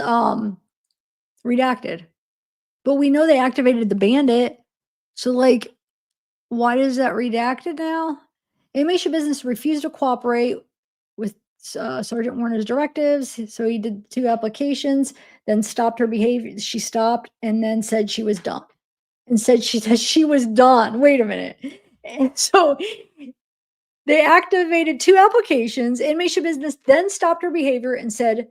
redacted, but we know they activated the bandit. So, like, why is that redacted now? Inmate Business refused to cooperate with Sergeant Warner's directives, so he did 2 applications, then stopped her behavior. She stopped and then said she was done. And said she was done. Wait a minute. And so they activated 2 applications. Inmate Business then stopped her behavior and said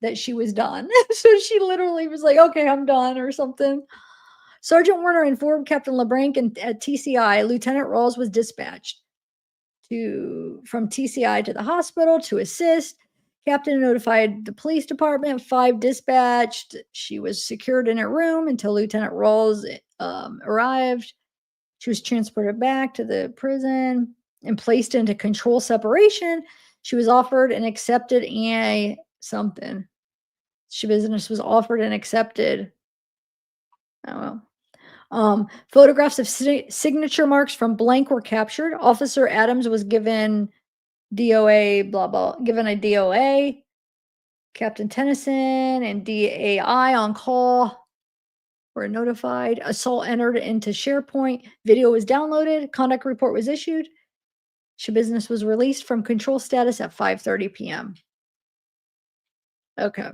that she was done. So she literally was like, "Okay, I'm done," or something. Sergeant Warner informed Captain LeBranc and at TCI, Lieutenant Rawls was dispatched from TCI to the hospital to assist. Captain notified the police department, 5 dispatched. She was secured in her room until Lieutenant Rawls arrived. She was transported back to the prison and placed into control separation. She was offered and accepted something. Business was offered and accepted. Oh well. Photographs of signature marks from blank were captured. Officer Adams was given DOA, blah, blah, given a DOA. Captain Tennyson and DAI on call were notified. Assault entered into SharePoint. Video was downloaded. Conduct report was issued. Business was released from control status at 5:30 p.m. Okay.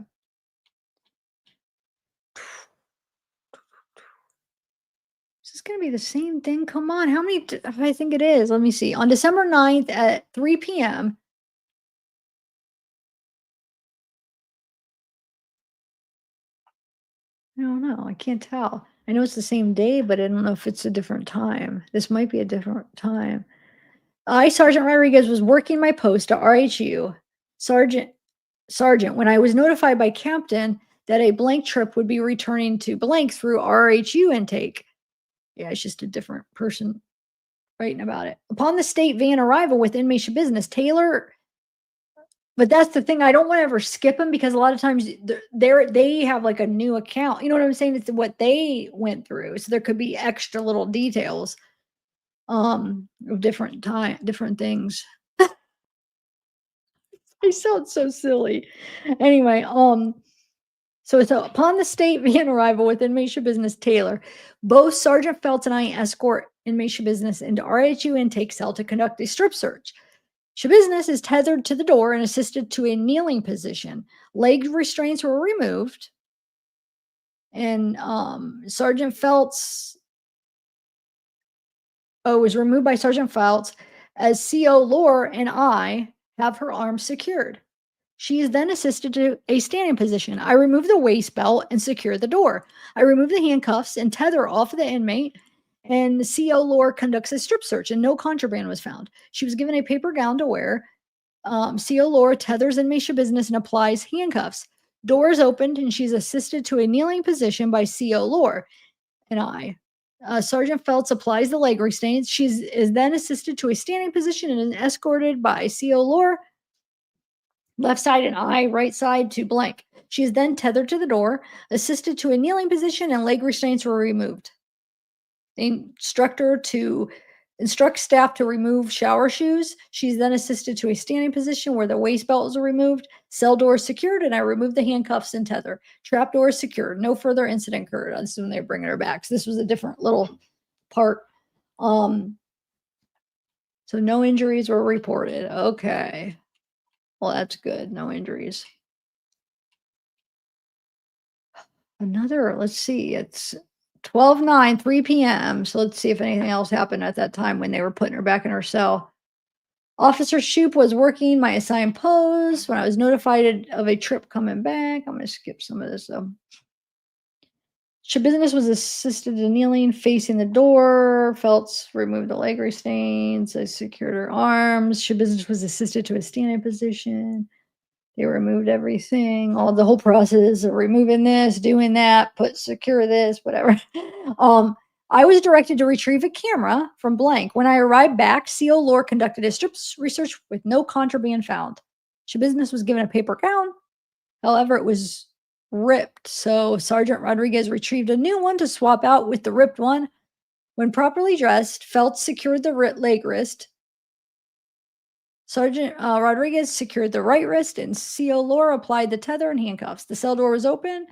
Is this going to be the same thing? Come on. How many? I think it is. Let me see. On December 9th at 3 p.m., I don't know. I can't tell. I know it's the same day, but I don't know if it's a different time. This might be a different time. I, Sergeant Rodriguez, was working my post at RHU. Sergeant, when I was notified by Captain that a blank trip would be returning to blank through RHU intake. Yeah, it's just a different person writing about it. Upon the state van arrival with inmate business, Taylor. But that's the thing. I don't want to ever skip them because a lot of times they have like a new account. You know what I'm saying? It's what they went through. So there could be extra little details of different things. I sound so silly. Anyway, so it's upon the state van arrival with inmate business Taylor, both Sergeant Feltz and I escort inmate business into RHU intake cell to conduct a strip search. Schabusiness is tethered to the door and assisted to a kneeling position. Leg restraints were removed. And Sergeant Feltz was removed by Sergeant Feltz as CO Lore and I have her arms secured. She is then assisted to a standing position. I remove the waist belt and secure the door. I remove the handcuffs and tether off the inmate. And the CO Lore conducts a strip search and no contraband was found. She was given a paper gown to wear. CO Lore tethers inmate business and applies handcuffs. Doors opened and she's assisted to a kneeling position by CO Lore and I. Sergeant Feltz applies the leg restraints. She is then assisted to a standing position and is escorted by CO Lore, left side, and I, right side, to blank. She is then tethered to the door, assisted to a kneeling position, and leg restraints were removed. The instruct staff to remove shower shoes. She's then assisted to a standing position where the waist belt is removed. Cell door is secured, and I remove the handcuffs and tether. Trap door is secured. No further incident occurred. I assume they're bringing her back. So this was a different little part. So no injuries were reported. Okay. Well, that's good. No injuries. Let's see. It's 12/9, 3 p.m. So let's see if anything else happened at that time when they were putting her back in her cell. Officer Shoup was working my assigned post when I was notified of a trip coming back. I'm going to skip some of this. Schabusiness was assisted to kneeling, facing the door. Phelps removed the leg restraints. They secured her arms. Schabusiness was assisted to a standing position. They removed everything, all the whole process of removing this, doing that, secure this, whatever. um, I was directed to retrieve a camera from blank. When I arrived back, CO Lore conducted a strip research with no contraband found. Schabusiness was given a paper gown. However, it was ripped, so Sergeant Rodriguez retrieved a new one to swap out with the ripped one. When properly dressed, Phelps secured the leg wrist. Sergeant Rodriguez secured the right wrist, and CO Laura applied the tether and handcuffs. The cell door was open,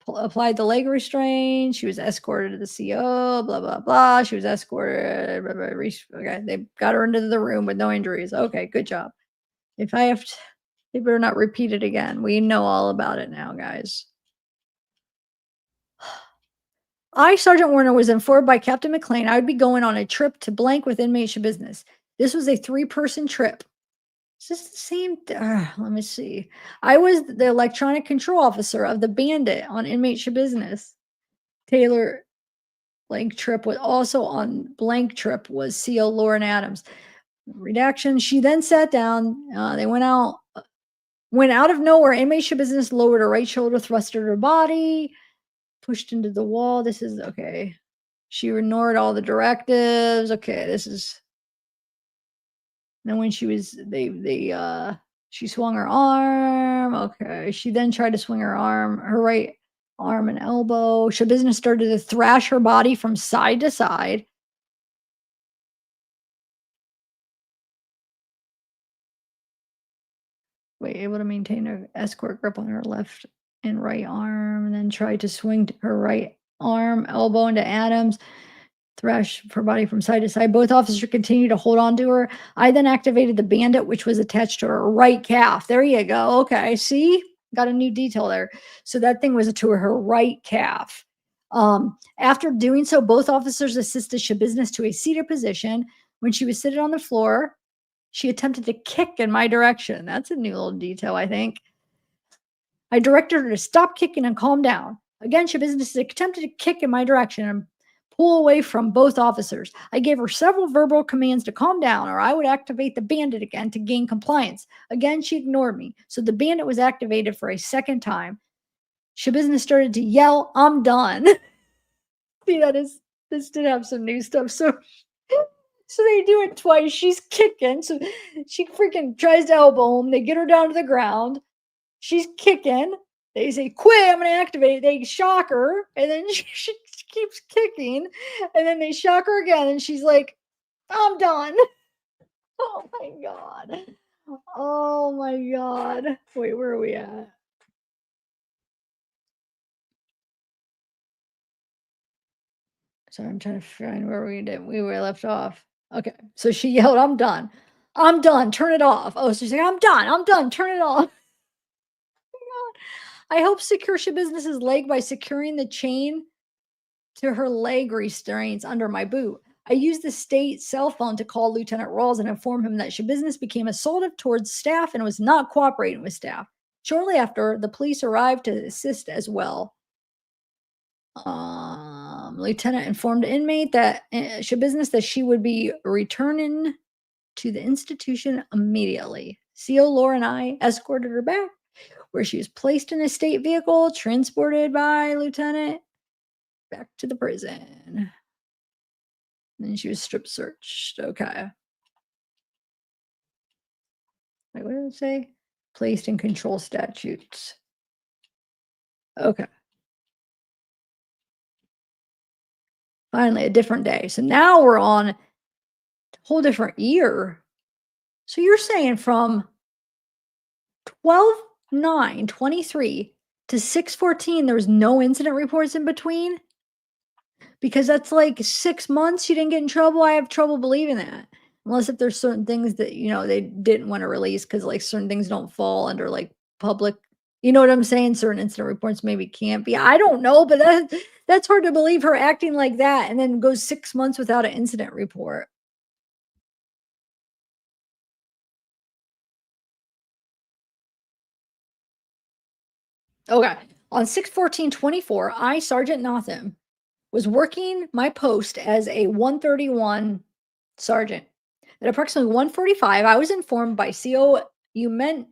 applied the leg restraint. She was escorted to the CO, blah, blah, blah. She was escorted. Blah, blah, okay, they got her into the room with no injuries. Okay, good job. If I have to, they better not repeat it again. We know all about it now, guys. I, Sergeant Warner, was informed by Captain McLean I would be going on a trip to blank with inmate business. This was a 3-person trip. Is this the same? Let me see. I was the electronic control officer of the Bandit on inmate business. Taylor blank trip was also on blank trip was CO Lauren Adams. Redaction. She then sat down. They went out. Went out of nowhere. Inmate business lowered her right shoulder, thrusted her body, pushed into the wall. This is okay. She ignored all the directives. Okay, this is. Then when she was, she swung her arm. Okay, she then tried to swing her right arm and elbow. Schabusiness started to thrash her body from side to side. Able to maintain her escort grip on her left and right arm, and then tried to swing her right arm, elbow into Adams. Thrash her body from side to side. Both officers continued to hold on to her. I then activated the bandit, which was attached to her right calf. There you go. Okay, see? Got a new detail there. So that thing was to her right calf. After doing so, both officers assisted Schabusiness to a seated position. When she was seated on the floor, she attempted to kick in my direction. That's a new little detail, I think. I directed her to stop kicking and calm down. Again, Schabusiness attempted to kick in my direction and pull away from both officers. I gave her several verbal commands to calm down, or I would activate the bandit again to gain compliance. Again, she ignored me, so the bandit was activated for a second time. Schabusiness started to yell, "I'm done." See, this did have some new stuff. So they do it twice. She's kicking, so she freaking tries to elbow him. They get her down to the ground. She's kicking. They say, "Quit, I'm going to activate it." They shock her, and then she keeps kicking, and then they shock her again, and she's like, "I'm done." Oh my God. Oh my God. Wait, where are we at? Sorry, I'm trying to find where we were left off. Okay, so she yelled, "I'm done. I'm done. Turn it off." Oh, so she's like, "I'm done. I'm done. Turn it off." I helped secure Schabusiness's leg by securing the chain to her leg restraints under my boot. I used the state cell phone to call Lieutenant Rawls and inform him that Schabusiness became assaultive towards staff and was not cooperating with staff. Shortly after, the police arrived to assist as well. Lieutenant informed inmate that Schabusiness that she would be returning to the institution immediately. CO Laura and I escorted her back, where she was placed in a state vehicle, transported by Lieutenant back to the prison. Then she was strip searched. Okay. Wait, what did it say? Placed in control statutes. Okay. Finally, a different day. So now we're on a whole different year. So you're saying from 12/9/23 to 6/14, there was no incident reports in between? Because that's like 6 months you didn't get in trouble. I have trouble believing that. Unless if there's certain things that, they didn't want to release because like certain things don't fall under like public, you know what I'm saying? Certain incident reports maybe can't be. I don't know, but that's hard to believe her acting like that and then goes 6 months without an incident report. Okay. On 6/14/24, I, Sergeant Notham, was working my post as a 131 sergeant. At approximately 1:45, I was informed by CO Umentum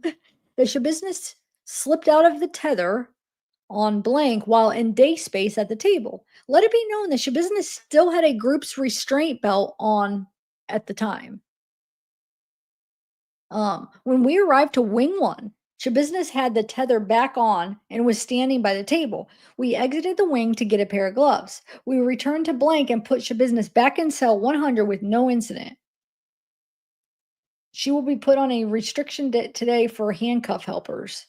that Schabusiness slipped out of the tether on blank while in day space at the table. Let it be known that Schabusiness still had a group's restraint belt on at the time. When we arrived to Wing 1, Schabusiness had the tether back on and was standing by the table. We exited the wing to get a pair of gloves. We returned to blank and put Schabusiness back in cell 100 with no incident. She will be put on a restriction today for handcuff helpers.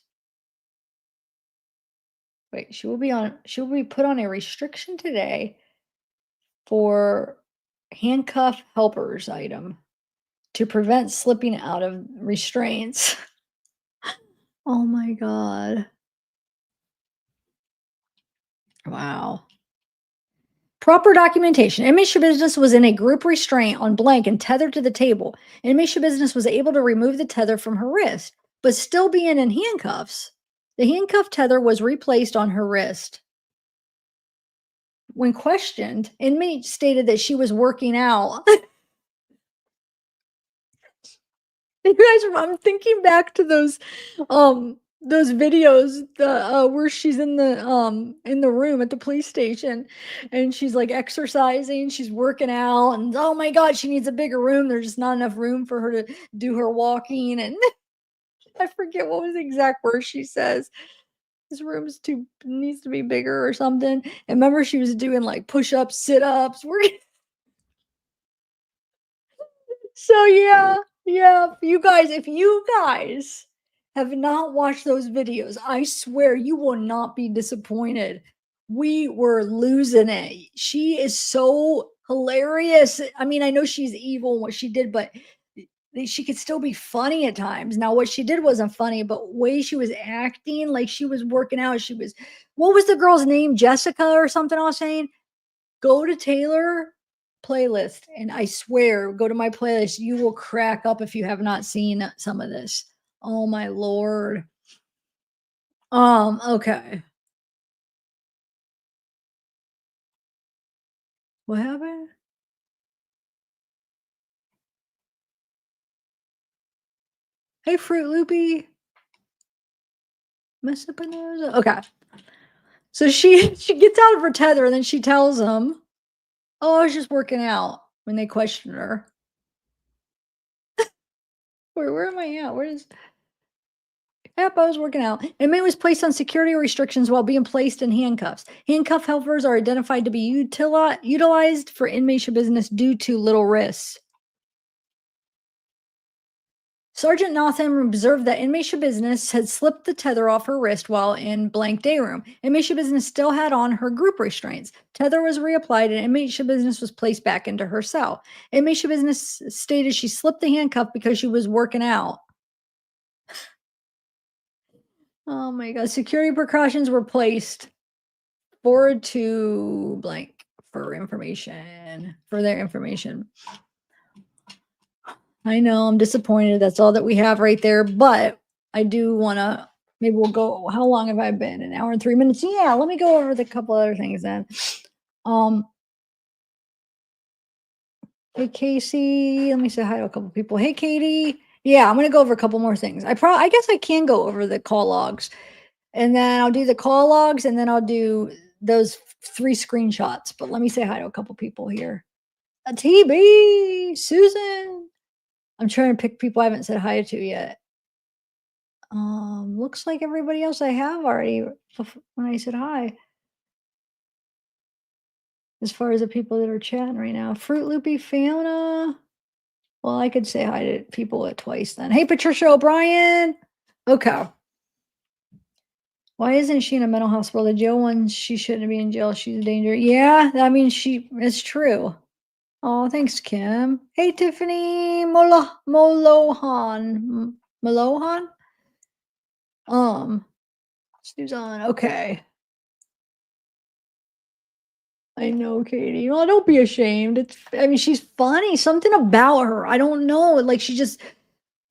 Wait, she will be put on a restriction today for handcuff helpers item to prevent slipping out of restraints. Oh my god. Wow. Proper documentation. Inmate Schabusiness was in a group restraint on blank and tethered to the table. Inmate Schabusiness was able to remove the tether from her wrist, but still being in handcuffs. The handcuff tether was replaced on her wrist. When questioned, inmate stated that she was working out. You guys, I'm thinking back to those videos, the where she's in the room at the police station, and she's like exercising, she's working out, and oh my god, she needs a bigger room. There's just not enough room for her to do her walking, and I forget what was the exact word she says. This room's too needs to be bigger or something. And remember, she was doing like push-ups, sit-ups, working. So yeah, if you guys have not watched those videos, I swear you will not be disappointed. We were losing it. She is so hilarious. I mean, I know she's evil in what she did, but she could still be funny at times. Now, what she did wasn't funny, but way she was acting, like she was working out. What was the girl's name? Jessica or something? I was saying. Go to Taylor playlist, and I swear, go to my playlist. You will crack up if you have not seen some of this. Oh my lord. Okay. What happened? Hey, Fruit Loopy. Mess up a nose. Okay. So she gets out of her tether and then she tells him, "Oh, I was just working out." When they question her, where am I at? Where is? Yep, I was working out. Inmate was placed on security restrictions while being placed in handcuffs. Handcuff helpers are identified to be utilized for inmate business due to little risks. Sergeant Notham observed that inmate business had slipped the tether off her wrist while in blank day room. Inmate business still had on her group restraints. Tether was reapplied and inmate business was placed back into her cell. Inmate business stated she slipped the handcuff because she was working out. Oh my god. Security precautions were placed. Forward to blank for their information. I know I'm disappointed. That's all that we have right there, but I do want to, maybe we'll go, how long have I been? An hour and 3 minutes. Yeah, let me go over the couple other things then. Um, Hey Casey, let me say hi to a couple people. Hey Katie. Yeah, I'm gonna go over a couple more things. I guess I can go over the call logs. And then I'll do the call logs and then I'll do those 3 screenshots. But let me say hi to a couple people here. A TB, Susan. I'm trying to pick people I haven't said hi to yet. Looks like everybody else I have already when I said hi. As far as the people that are chatting right now. Fruit Loopy Fiona. Well, I could say hi to people at twice then. Hey, Patricia O'Brien. Okay. Why isn't she in a mental hospital? The jail one, she shouldn't be in jail. She's a danger. Yeah, I mean, it's true. Oh, thanks, Kim. Hey, Tiffany Molohan. Molohan? Susan. Okay. I know, Katie. Oh, don't be ashamed. I mean, she's funny. Something about her. I don't know. Like, she just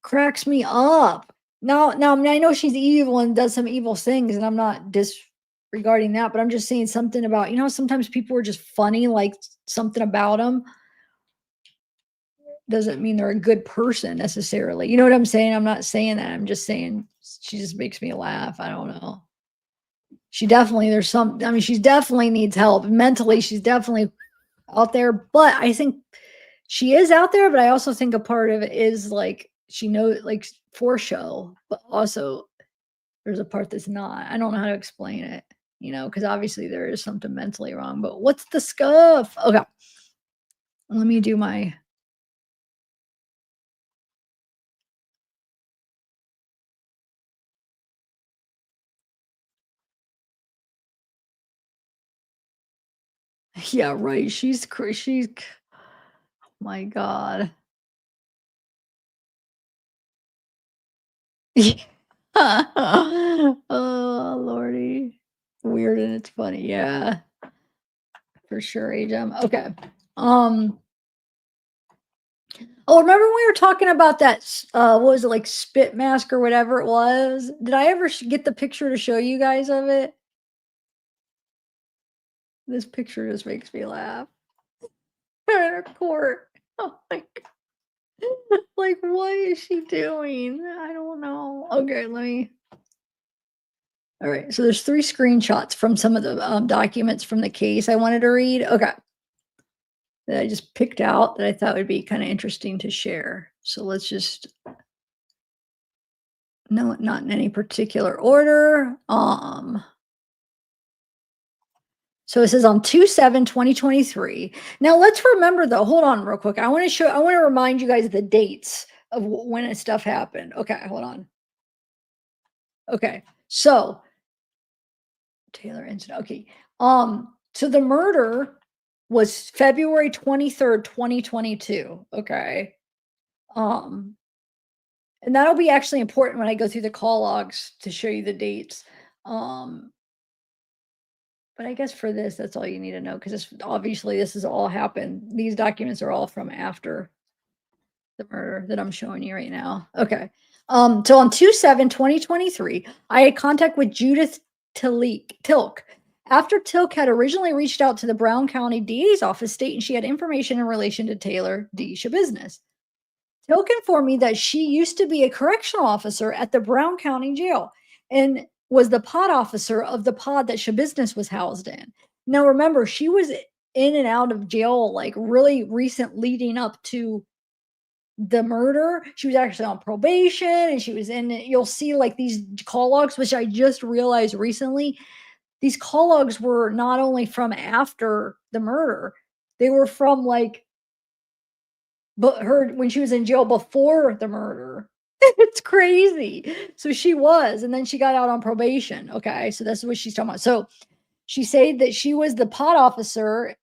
cracks me up. now, I mean, I know she's evil and does some evil things, and I'm not disregarding that, but I'm just saying something about, sometimes people are just funny, like something about them doesn't mean they're a good person necessarily. You know what I'm saying? I'm not saying that. I'm just saying she just makes me laugh. I don't know. She definitely, there's some, I mean, she definitely needs help. Mentally, she's definitely out there, but I think she is out there, but I also think a part of it is like she knows, like, for show, but also there's a part that's not. I don't know how to explain it, because obviously there is something mentally wrong. But what's the scuff? Okay, let me do my. Yeah, right. My God. Oh lordy, weird and it's funny. Yeah, for sure, Ajum. Okay. Um. Oh, remember when we were talking about that, what was it, like, spit mask or whatever it was? Did I ever get the picture to show you guys of it? This picture just makes me laugh. They're in a court. Oh my god. Like, what is she doing? I don't know. Okay, let me. All right, so there's 3 screenshots from some of the, documents from the case I wanted to read. Okay, that I just picked out that I thought would be kinda interesting to share. So let's just, no, not in any particular order. So it says on 2/7/2023. Now let's remember though, hold on real quick. I want to remind you guys of the dates of when this stuff happened. Okay, hold on. Okay. So Taylor incident. Okay. So the murder was February 23rd, 2022. Okay. Um, and that'll be actually important when I go through the call logs to show you the dates. Um, but I guess for this, that's all you need to know because obviously this has all happened. These documents are all from after the murder that I'm showing you right now. Okay. So on 2/7/2023, I had contact with Judith Tilk. After Tilk had originally reached out to the Brown County DA's office stating she had information in relation to Taylor D. Schabusiness. Tilk informed me that she used to be a correctional officer at the Brown County Jail and was the pod officer of the pod that Schabusiness was housed in. Now, remember, she was in and out of jail like really recent leading up to the murder. She was actually on probation and she was in it. You'll see like these call logs, which I just realized recently. These call logs were not only from after the murder, they were from like but her when she was in jail before the murder. It's crazy. So she was, and then she got out on probation. Okay. So that's what she's talking about. So she said that she was the pod officer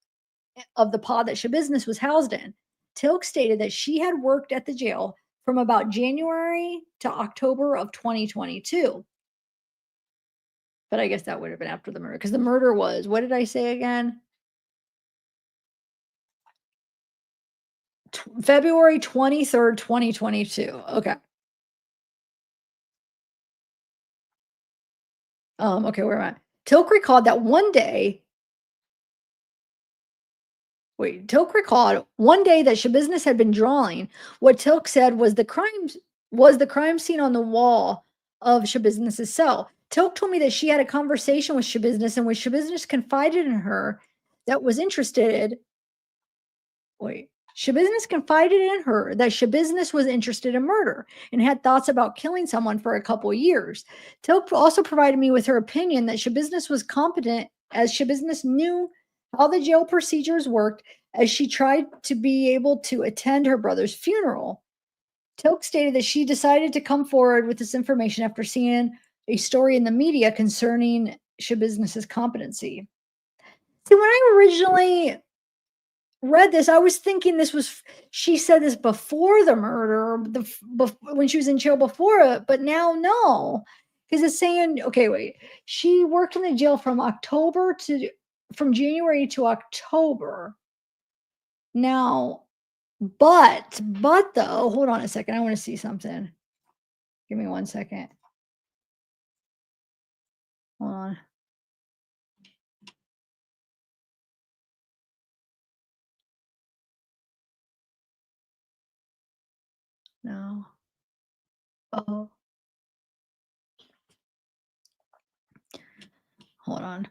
of the pod that Schabusiness was housed in. Tilk stated that she had worked at the jail from about January to October of 2022. But I guess that would have been after the murder because the murder was, what did I say again? February 23rd, 2022. Okay. Okay, where am I? Tilk recalled that one day, Tilk recalled one day that Schabusiness had been drawing what Tilk said was the crime scene on the wall of Schabusiness's cell. Tilk told me that she had a conversation with Schabusiness in which Schabusiness confided in her that was interested. Wait. Schabusiness confided in her that Schabusiness was interested in murder and had thoughts about killing someone for a couple years. Tilk also provided me with her opinion that Schabusiness was competent as Schabusiness knew how the jail procedures worked as she tried to be able to attend her brother's funeral. Tilk stated that she decided to come forward with this information after seeing a story in the media concerning Schabusiness's competency. See, when I originally read this, I was thinking this was she said this before the murder, when she was in jail before it, but now no, because it's saying, okay, wait, she worked in the jail from January to October. Now, but though, hold on a second, I want to see something. Give me 1 second. Hold on. No. Oh, hold on.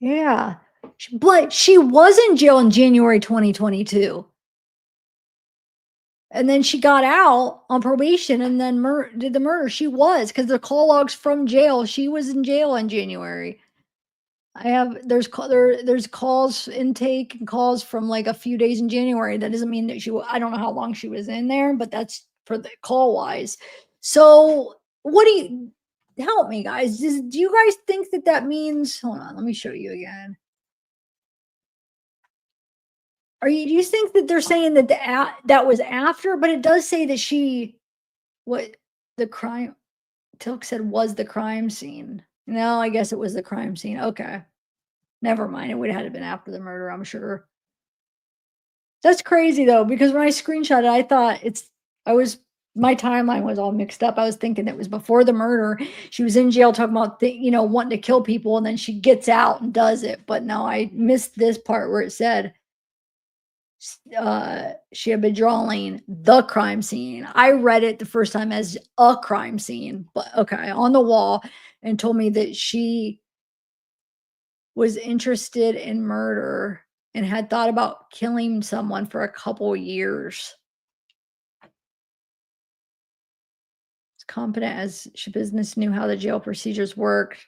Yeah. But she was in jail in January 2022. And then she got out on probation and then did the murder. She was, because the call logs from jail, she was in jail in January. I have there's calls intake and calls from like a few days in January. That doesn't mean that I don't know how long she was in there, but that's for the call wise. So what do you help me, guys? Do you guys think that that means? Hold on, let me show you again. Do you think that they're saying that that was after? But it does say that what the crime Tilk said was the crime scene. No, I guess it was the crime scene. Okay, never mind. It would have had to been after the murder, I'm sure. That's crazy though, because when I screenshot it, I thought my timeline was all mixed up. I was thinking it was before the murder. She was in jail talking about wanting to kill people, and then she gets out and does it. But no, I missed this part where it said she had been drawing the crime scene. I read it the first time as a crime scene, but okay, on the wall, and told me that she was interested in murder and had thought about killing someone for a couple years. As competent as Schabusiness knew how the jail procedures worked.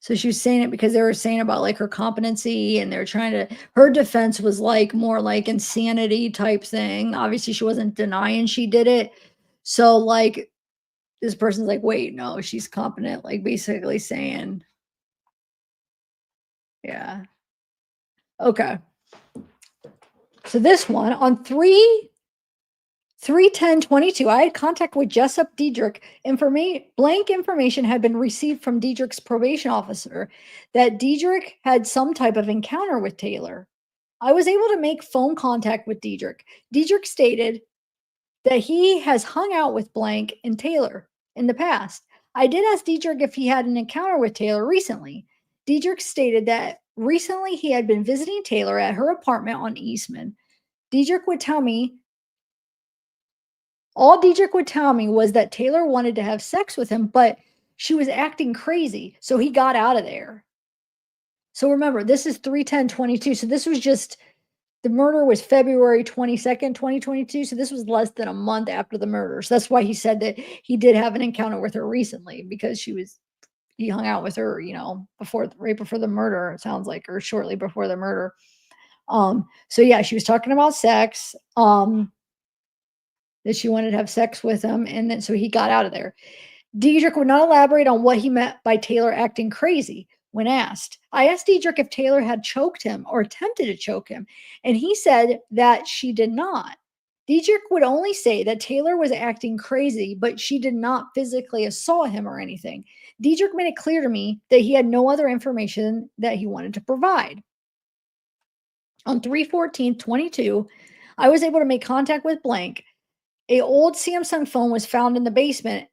So she was saying it because they were saying about like her competency, and they're trying to, her defense was like more like insanity type thing. Obviously, she wasn't denying she did it. So like this person's like, wait, no, she's competent, like basically saying, yeah. Okay. So this one on 3/10/22, I had contact with Jessup Diedrich. Blank information had been received from Diedrich's probation officer that Diedrich had some type of encounter with Taylor. I was able to make phone contact with Diedrich. Diedrich stated that he has hung out with Blank and Taylor in the past. I did ask Diedrich if he had an encounter with Taylor recently. Diedrich stated that recently he had been visiting Taylor at her apartment on Eastman. Diedrich would tell me All Diedrich would tell me was that Taylor wanted to have sex with him, but she was acting crazy. So he got out of there. So remember, this is 3/10/22. So this was just, the murder was February 22nd, 2022. So this was less than a month after the murder. So that's why he said that he did have an encounter with her recently, because he hung out with her, right before the murder, it sounds like, or shortly before the murder. So yeah, she was talking about sex. That she wanted to have sex with him, and then so he got out of there. Diedrich would not elaborate on what he meant by Taylor acting crazy when asked. I asked Diedrich if Taylor had choked him or attempted to choke him, and he said that she did not. Diedrich would only say that Taylor was acting crazy, but she did not physically assault him or anything. Diedrich made it clear to me that he had no other information that he wanted to provide. On 3/14/22, I was able to make contact with Blank. A old Samsung phone was found in the basement,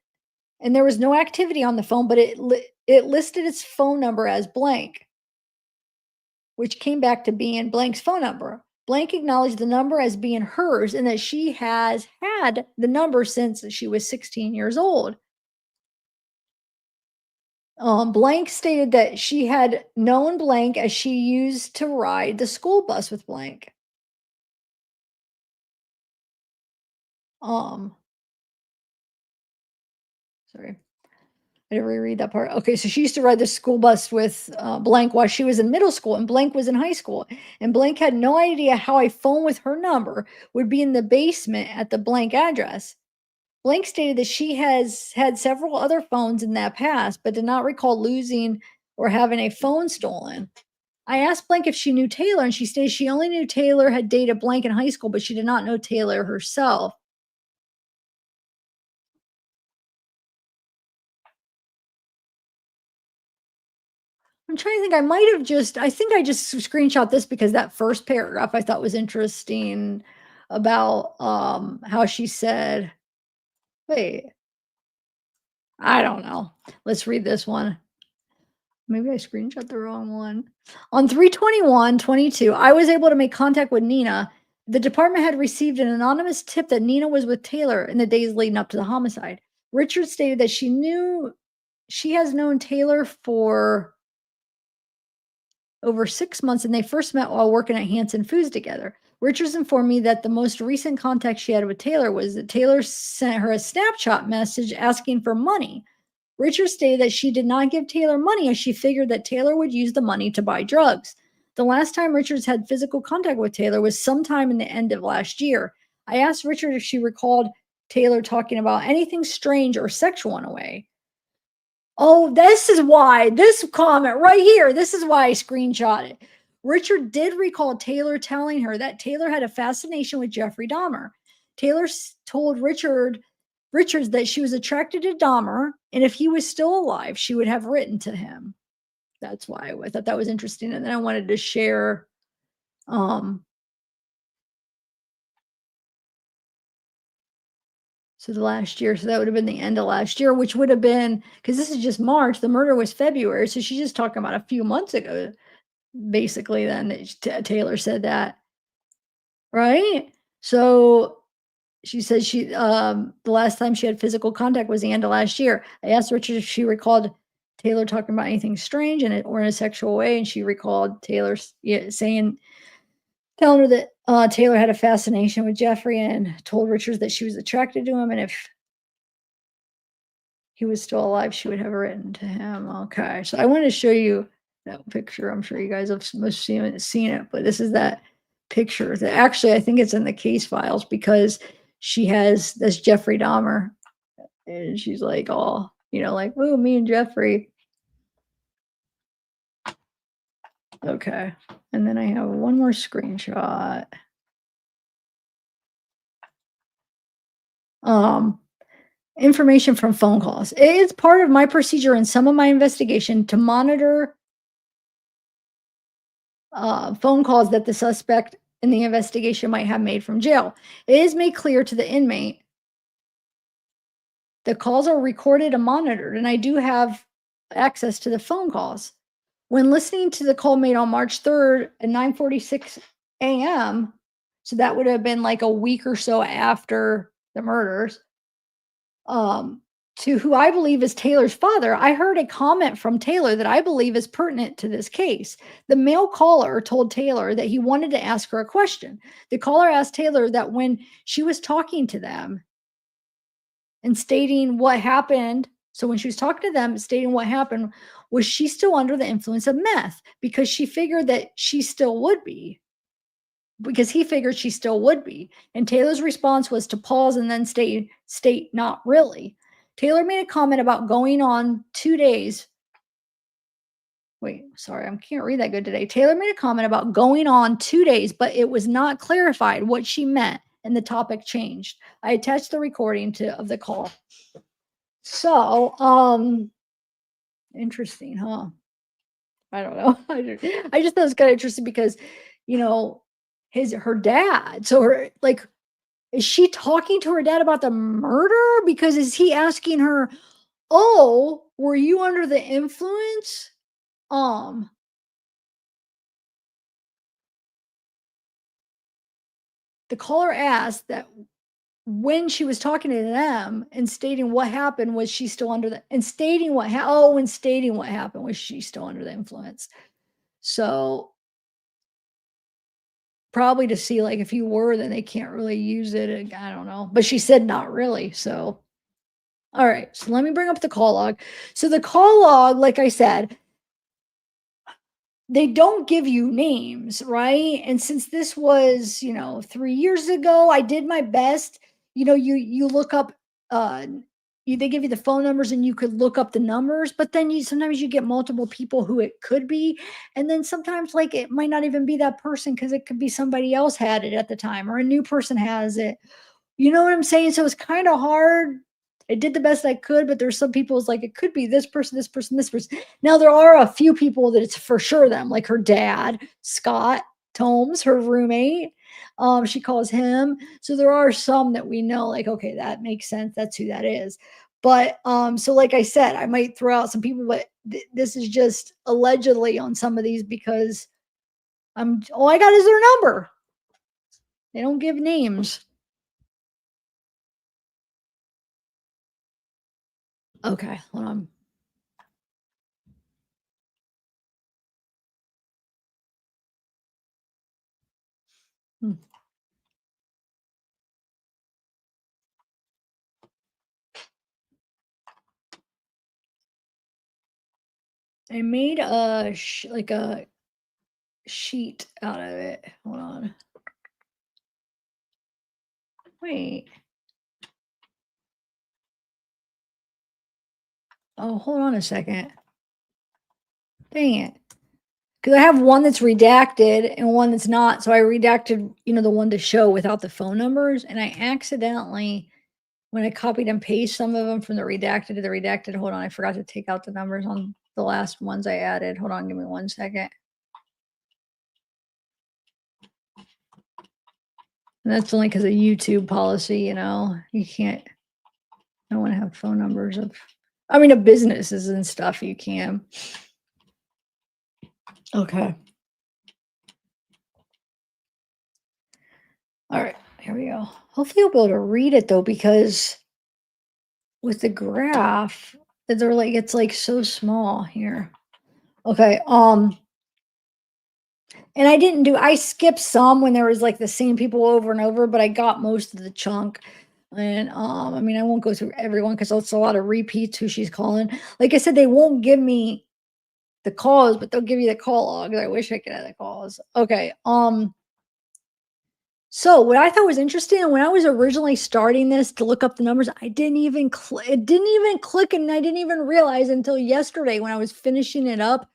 and there was no activity on the phone, but it listed its phone number as blank, which came back to being Blank's phone number. Blank acknowledged the number as being hers, and that she has had the number since she was 16 years old. Blank stated that she had known Blank as she used to ride the school bus with Blank. Um, Sorry. I didn't reread that part. Okay, so she used to ride the school bus with Blank while she was in middle school, and Blank was in high school. And Blank had no idea how a phone with her number would be in the basement at the Blank address. Blank stated that she has had several other phones in that past, but did not recall losing or having a phone stolen. I asked Blank if she knew Taylor, and she stated she only knew Taylor had dated Blank in high school, but she did not know Taylor herself. I'm trying to think. I think I just screenshot this because that first paragraph I thought was interesting. about how she said, wait, I don't know. Let's read this one. Maybe I screenshot the wrong one. On 3/21/22, I was able to make contact with Nina. The department had received an anonymous tip that Nina was with Taylor in the days leading up to the homicide. Richard stated that she has known Taylor for over 6 months and they first met while working at Hanson Foods together. Richards informed me that the most recent contact she had with Taylor was that Taylor sent her a Snapchat message asking for money. Richards stated that she did not give Taylor money as she figured that Taylor would use the money to buy drugs. The last time Richards had physical contact with Taylor was sometime in the end of last year. I asked Richard if she recalled Taylor talking about anything strange or sexual in a way. Oh, this is why this comment right here, this is why I screenshot it. Richard did recall Taylor telling her that Taylor had a fascination with Jeffrey Dahmer. Taylor told Richards that she was attracted to Dahmer, and if he was still alive, she would have written to him. That's why I thought that was interesting. And then I wanted to share so the last year, so that would have been the end of last year, which would have been because this is just March. The murder was February, so she's just talking about a few months ago, basically. Then Taylor said that, right? So she said the last time she had physical contact was the end of last year. I asked Richard if she recalled Taylor talking about anything strange or in a sexual way, and she recalled Taylor telling her that Taylor had a fascination with Jeffrey and told Richards that she was attracted to him, and if he was still alive, she would have written to him. Okay, so I want to show you that picture. I'm sure you guys have most seen it, but this is that picture. That actually, I think it's in the case files because she has this Jeffrey Dahmer, and she's like, "Oh, like, oh, me and Jeffrey." Okay, and then I have one more screenshot. Information from phone calls. It is part of my procedure in some of my investigation to monitor phone calls that the suspect in the investigation might have made from jail. It is made clear to the inmate the calls are recorded and monitored, and I do have access to the phone calls. When listening to the call made on March 3rd at 9:46 a.m., so that would have been like a week or so after the murders, to who I believe is Taylor's father, I heard a comment from Taylor that I believe is pertinent to this case. The male caller told Taylor that he wanted to ask her a question. The caller asked Taylor that when she was talking to them and stating what happened, so when she was talking to them, stating what happened, was she still under the influence of meth? Because she figured that she still would be. Because he figured she still would be. And Taylor's response was to pause and then state not really. Taylor made a comment about going on 2 days. Wait, sorry, I can't read that good today. Taylor made a comment about going on 2 days, but it was not clarified what she meant and the topic changed. I attached the recording of the call. So, interesting, huh? I don't know. I just thought it was kind of interesting because, her dad. So is she talking to her dad about the murder? Because is he asking her, "Oh, were you under the influence?" Um, the caller asked that when she was talking to them and stating what happened, was she still under the and stating what and stating what happened, was she still under the influence? So probably to see like if you were, then they can't really use it. I don't know. But she said not really. So all right. So let me bring up the call log. So the call log, like I said, they don't give you names, right? And since this was, 3 years ago, I did my best. You look up they give you the phone numbers and you could look up the numbers, but then sometimes you get multiple people who it could be. And then sometimes like it might not even be that person because it could be somebody else had it at the time or a new person has it. You know what I'm saying? So it's kind of hard. I did the best I could, but there's some people it's like it could be this person, this person, this person. Now there are a few people that it's for sure them, like her dad, Scott Tomes, her roommate. She calls him. So there are some that we know, like, okay, that makes sense. That's who that is. But so like I said, I might throw out some people, but this is just allegedly on some of these because all I got is their number. They don't give names. Okay, hold on. Hmm. I made like a sheet out of it. Hold on. Wait. Oh, hold on a second. Dang it. Because I have one that's redacted and one that's not. So I redacted, the one to show without the phone numbers. And I accidentally, when I copied and pasted some of them from the redacted to the redacted, hold on, I forgot to take out the numbers on the last ones I added. Hold on, give me 1 second. And that's only because of YouTube policy, you can't, I don't want to have phone numbers of businesses and stuff. You can. Okay. All right. Here we go. Hopefully you'll be able to read it though, because with the graph, they're like, it's like so small here. Okay. And I skipped some when there was like the same people over and over, but I got most of the chunk. And I won't go through everyone because it's a lot of repeats who she's calling. Like I said, they won't give me the calls, but they'll give you the call logs. I wish I could have the calls. Okay. So what I thought was interesting, when I was originally starting this to look up the numbers, I didn't even it didn't even click, and I didn't even realize until yesterday when I was finishing it up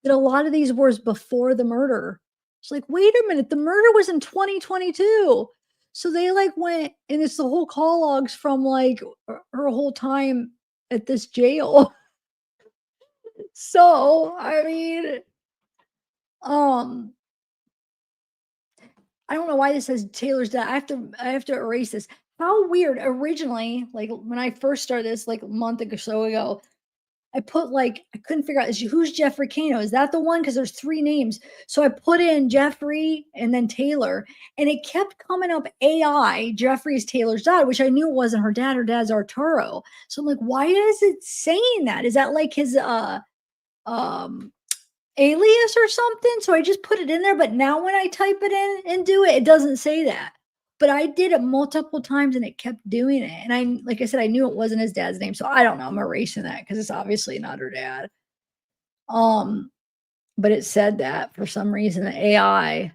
that a lot of these were before the murder. It's like, wait a minute, the murder was in 2022. So they like went, and it's the whole call logs from like her whole time at this jail. So um, I don't know why this says Taylor's dad. I have to erase this. How weird. Originally, like when I first started this, like a month or so ago, I put like I couldn't figure out who's Jeffrey Kano. Is that the one? Because there's three names. So I put in Jeffrey and then Taylor, and it kept coming up AI. Jeffrey's Taylor's dad, which I knew it wasn't her dad. Her dad's Arturo. So I'm like, why is it saying that? Is that like his um alias or something? So I just put it in there, but now when I type it in and do it, it doesn't say that. But I did it multiple times and it kept doing it. And like I said, I knew it wasn't his dad's name. So I don't know. I'm erasing that because it's obviously not her dad. Um, but it said that for some reason, the AI.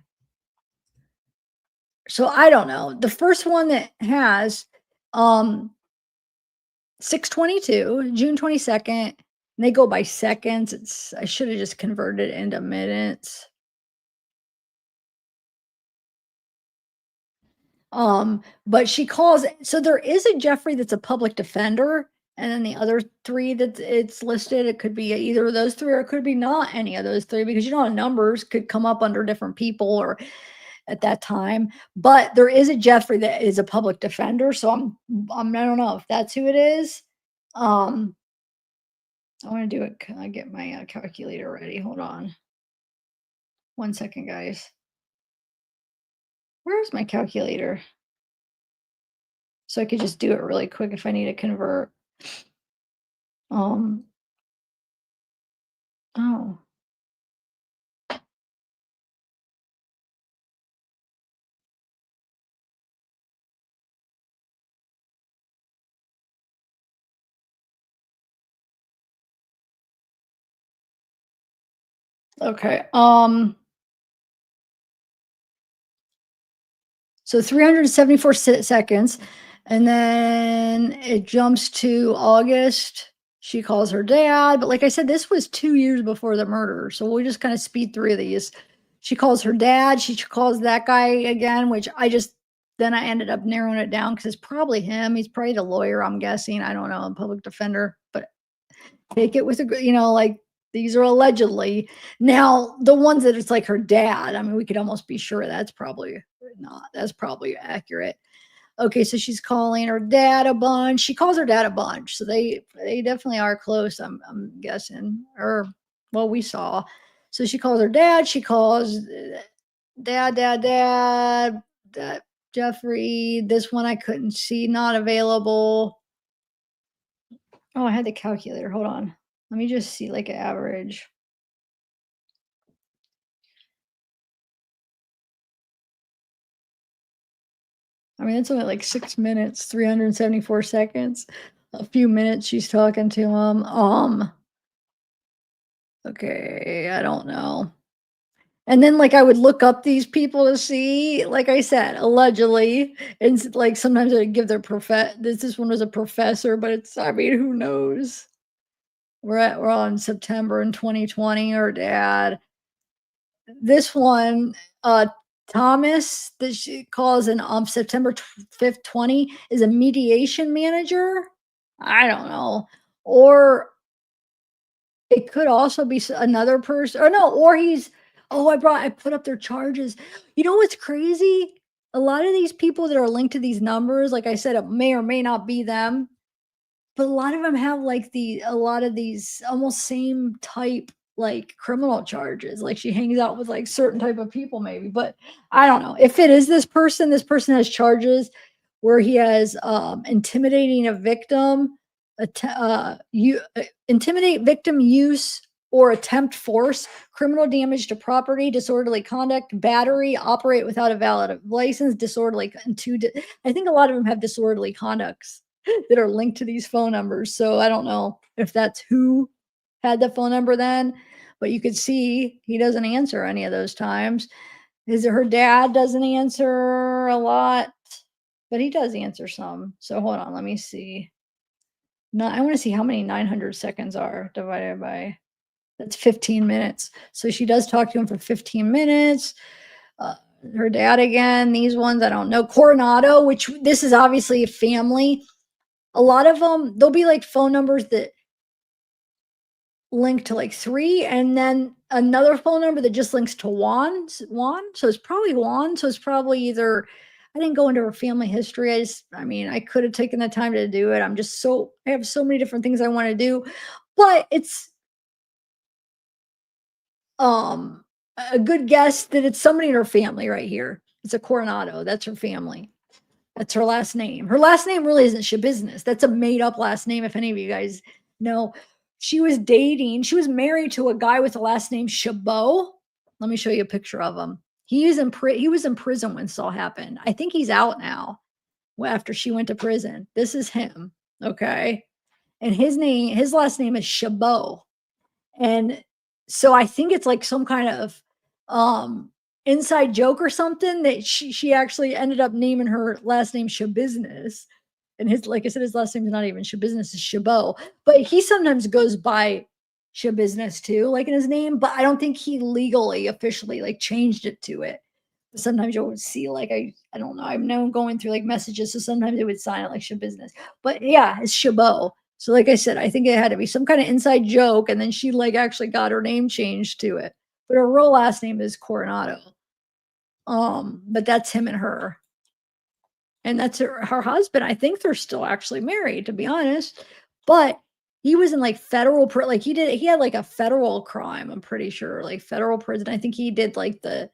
So I don't know. The first one that has um 622, June 22nd, and they go by seconds. I should have just converted it into minutes. But she calls so there is a Jeffrey that's a public defender, and then the other three that it's listed, it could be either of those three, or it could be not any of those three, because numbers could come up under different people or at that time. But there is a Jeffrey that is a public defender, so I don't know if that's who it is. Um, I want to do it. Can I get my calculator ready? Hold on 1 second, guys. Where's my calculator? So I could just do it really quick if I need to convert. Um, oh, okay. So 374 seconds, and then it jumps to August. She calls her dad, but like I said, this was 2 years before the murder, so we'll just kind of speed through these. She calls her dad. She calls that guy again, which I ended up narrowing it down because it's probably him. He's probably the lawyer, I'm guessing. I don't know, a public defender, but take it with like these are allegedly. Now, the ones that it's like her dad, we could almost be sure that's probably not. That's probably accurate. Okay, so she's calling her dad a bunch. She calls her dad a bunch, so they definitely are close. I'm guessing, or well, we saw. So she calls her dad. She calls dad. That Jeffrey. This one I couldn't see, not available. Oh, I had the calculator. Hold on. Let me just see like an average. I mean, it's only like 6 minutes, 374 seconds. A few minutes she's talking to him. Okay, I don't know. And then, like, I would look up these people to see, like I said, allegedly, and like sometimes I would give their this one was a professor, but it's I mean, who knows? We're on September in 2020. Her dad, this one, Thomas, that she calls in September 5th, 20, is a mediation manager. I don't know, or it could also be another person or no, or he's oh, I put up their charges. You know what's crazy? A lot of these people that are linked to these numbers, like I said, it may or may not be them, but a lot of them have like a lot of these almost same type like criminal charges. Like she hangs out with like certain type of people maybe, but I don't know. If it is this person has charges where he has intimidating a victim, intimidate victim use or attempt force, criminal damage to property, disorderly conduct, battery, operate without a valid license, disorderly I think a lot of them have disorderly conducts that are linked to these phone numbers. So I don't know if that's who had the phone number then, but you could see he doesn't answer any of those times. Is it her dad doesn't answer a lot, but he does answer some. So hold on, let me see. No, I want to see how many 900 seconds are divided by that's 15 minutes. So she does talk to him for 15 minutes. Uh, Her dad again, these ones I don't know. Coronado, which this is obviously a family. A lot of them, there'll be like phone numbers that link to like three, and then another phone number that just links to Juan. So it's probably Juan. So it's probably either I didn't go into her family history. I mean, I could have taken the time to do it. I have so many different things I want to do, but it's um a good guess that it's somebody in her family right here. It's a Coronado. That's her family. That's her last name. Her last name really isn't Schabusiness. That's a made up last name. If any of you guys know, she was married to a guy with the last name Chabot. Let me show you a picture of him. He was in prison when this all happened. I think he's out now after she went to prison. This is him. Okay. And his last name is Chabot. And so I think it's like some kind of inside joke or something that she actually ended up naming her last name Schabusiness. And his like I said, his last name's not even Schabusiness, it's Chabot. But he sometimes goes by Schabusiness too, like in his name, but I don't think he legally officially like changed it to it. Sometimes you'll see like I don't know, I've known going through like messages, so sometimes they would sign it like Schabusiness. But yeah, it's Chabot. So like I said, I think it had to be some kind of inside joke, and then she like actually got her name changed to it. But her real last name is Coronado. But that's him and her. And that's her husband. I think they're still actually married, to be honest. But he was in like like he had like a federal crime, I'm pretty sure, like federal prison. I think he did like the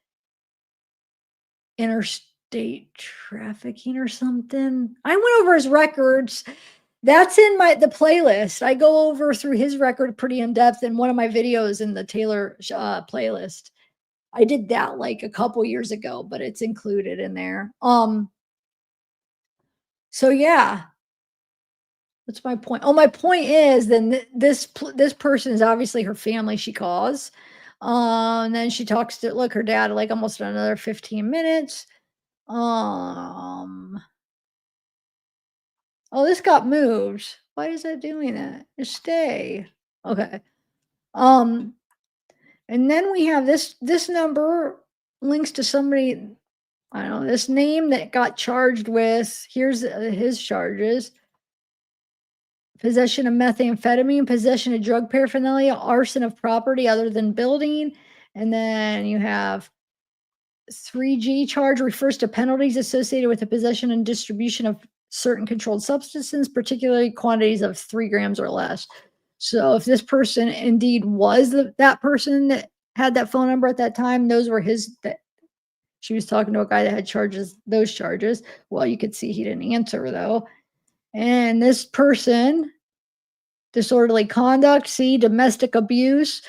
interstate trafficking or something. I went over his records. That's in the playlist. I go over through his record pretty in depth in one of my videos in the Taylor playlist. I did that like a couple years ago, but it's included in there. So yeah, what's my point? Oh, my point is then this person is obviously her family she calls. And then she talks to her dad like almost another 15 minutes. Um oh, this got moved. Why is that doing that? Just stay. Okay. Um and then we have this number links to somebody I don't know, this name that got charged with here's his charges. Possession of methamphetamine, possession of drug paraphernalia, arson of property other than building, and then you have 3G charge refers to penalties associated with the possession and distribution of certain controlled substances, particularly quantities of 3 grams or less. So if this person indeed was that person that had that phone number at that time, those were his that she was talking to a guy that had those charges. Well, you could see he didn't answer though. And this person, disorderly conduct, see, domestic abuse,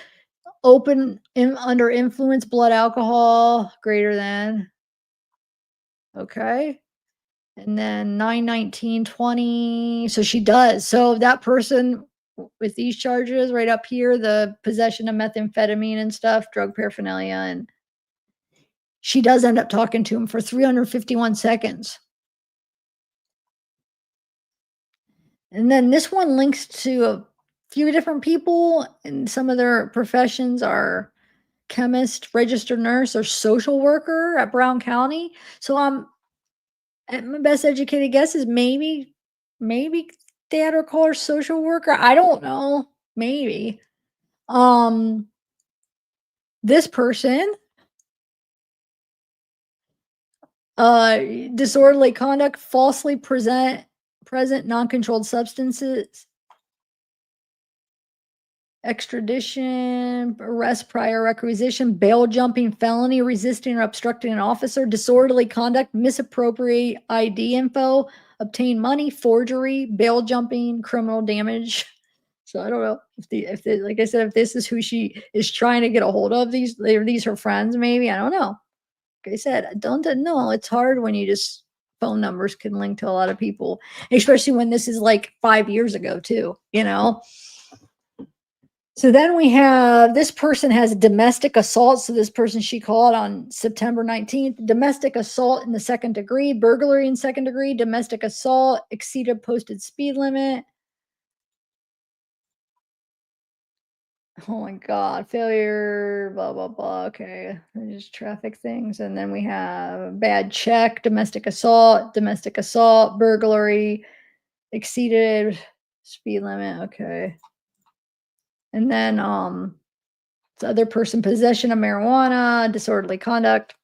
under influence, blood alcohol, greater than. Okay. And then 9/19/20. So she does. So that person with these charges right up here, the possession of methamphetamine and stuff, drug paraphernalia, and she does end up talking to him for 351 seconds. And then this one links to a few different people, and some of their professions are chemist, registered nurse, or social worker at Brown County. So my best educated guess is maybe they had her call her social worker. I don't know. Maybe. Um, this person, uh, disorderly conduct, falsely present non-controlled substances, extradition, arrest, prior requisition, bail jumping, felony, resisting or obstructing an officer, disorderly conduct, misappropriate ID info, obtain money, forgery, bail jumping, criminal damage. So I don't know if they, like I said, if this is who she is trying to get a hold of, these her friends, maybe. I don't know. Like I said, I don't know. It's hard when you just phone numbers can link to a lot of people, especially when this is like 5 years ago too, you know. So then we have this person has domestic assault. So this person she called on September 19th, domestic assault in the second degree, burglary in second degree, domestic assault, exceeded posted speed limit. Oh my God, failure, blah, blah, blah. Okay, just traffic things. And then we have bad check, domestic assault, burglary, exceeded speed limit. Okay. And then the other person, possession of marijuana, disorderly conduct.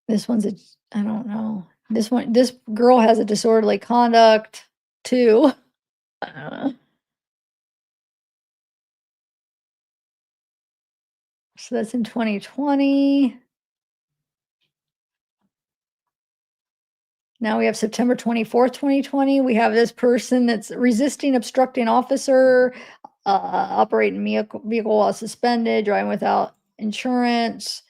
This one's I don't know. This girl has a disorderly conduct too. So that's in 2020. Now we have September 24th, 2020. We have this person that's resisting, obstructing officer, operating vehicle while suspended, driving without insurance,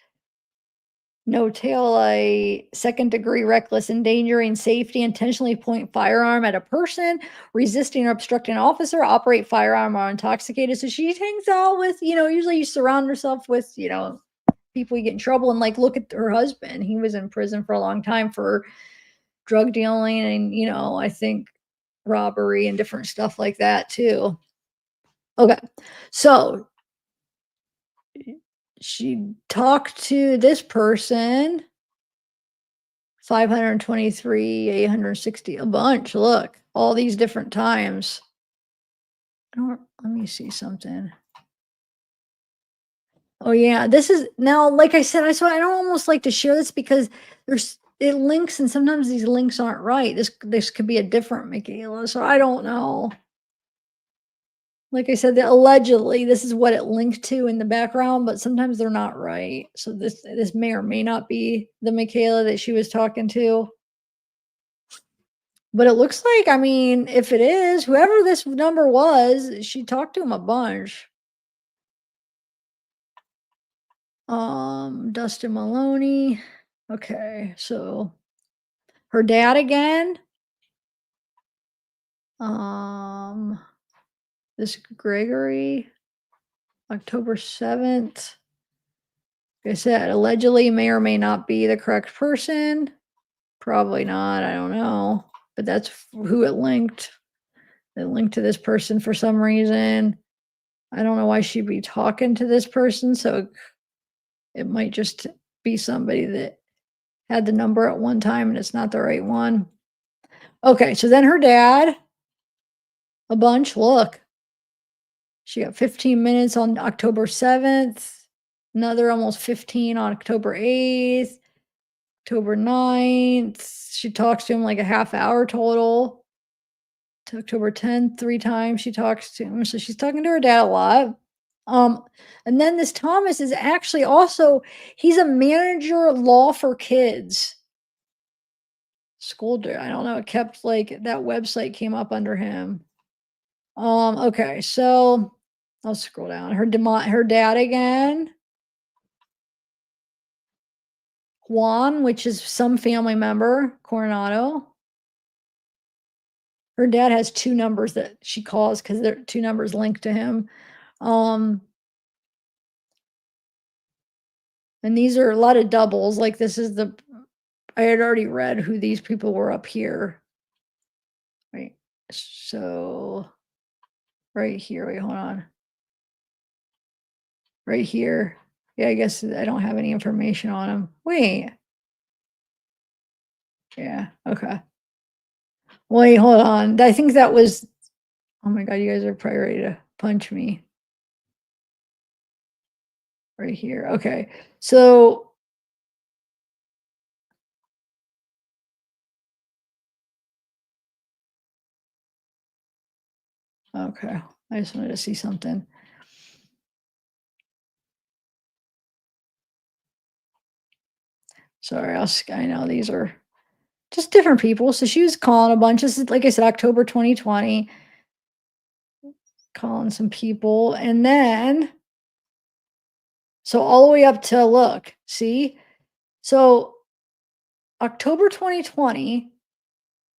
no tail light, second degree reckless endangering safety, intentionally point firearm at a person, resisting or obstructing an officer, operate firearm or intoxicated. So she hangs out with, usually you surround herself with, people you get in trouble. And like, look at her husband. He was in prison for a long time for drug dealing and, I think robbery and different stuff like that too. Okay. So she talked to this person 523, 860, a bunch. Look, all these different times. Let me see something. Oh yeah, this is now, like I said, I don't almost like to share this because it links and sometimes these links aren't right. This could be a different Michaela, so I don't know. Like I said, allegedly this is what it linked to in the background, but sometimes they're not right. So this may or may not be the Michaela that she was talking to. But it looks like, I mean, if it is, whoever this number was, she talked to him a bunch. Dustin Maloney. Okay, so her dad again. This Gregory, October 7th. Like I said, allegedly may or may not be the correct person. Probably not. I don't know. But that's who it linked. It linked to this person for some reason. I don't know why she'd be talking to this person. So it might just be somebody that had the number at one time and it's not the right one. Okay, so then her dad, a bunch. Look, She got 15 minutes on October 7th, another almost 15 on October 8th, October 9th. She talks to him like a half hour total. To October 10th, 3 times she talks to him, so she's talking to her dad a lot. Um, and then this Thomas is actually also he's a manager at law for kids. School day, I don't know, it kept like that website came up under him. Okay, so I'll scroll down. Her dad again, Juan, which is some family member, Coronado. Her dad has 2 numbers that she calls because 'cause they're 2 numbers linked to him. Um, and these are a lot of doubles, like, this is the I had already read who these people were up here. Right. So, right here, wait, hold on. Right here. Yeah, I guess I don't have any information on them. Wait. Yeah, okay. Wait, hold on. I think that was oh my god, you guys are probably ready to punch me. Right here. Okay. So, okay. I just wanted to see something. Sorry, I know these are just different people. So she was calling a bunch. This is, like I said, October 2020, calling some people. And then, so all the way up to look, see? So October 2020.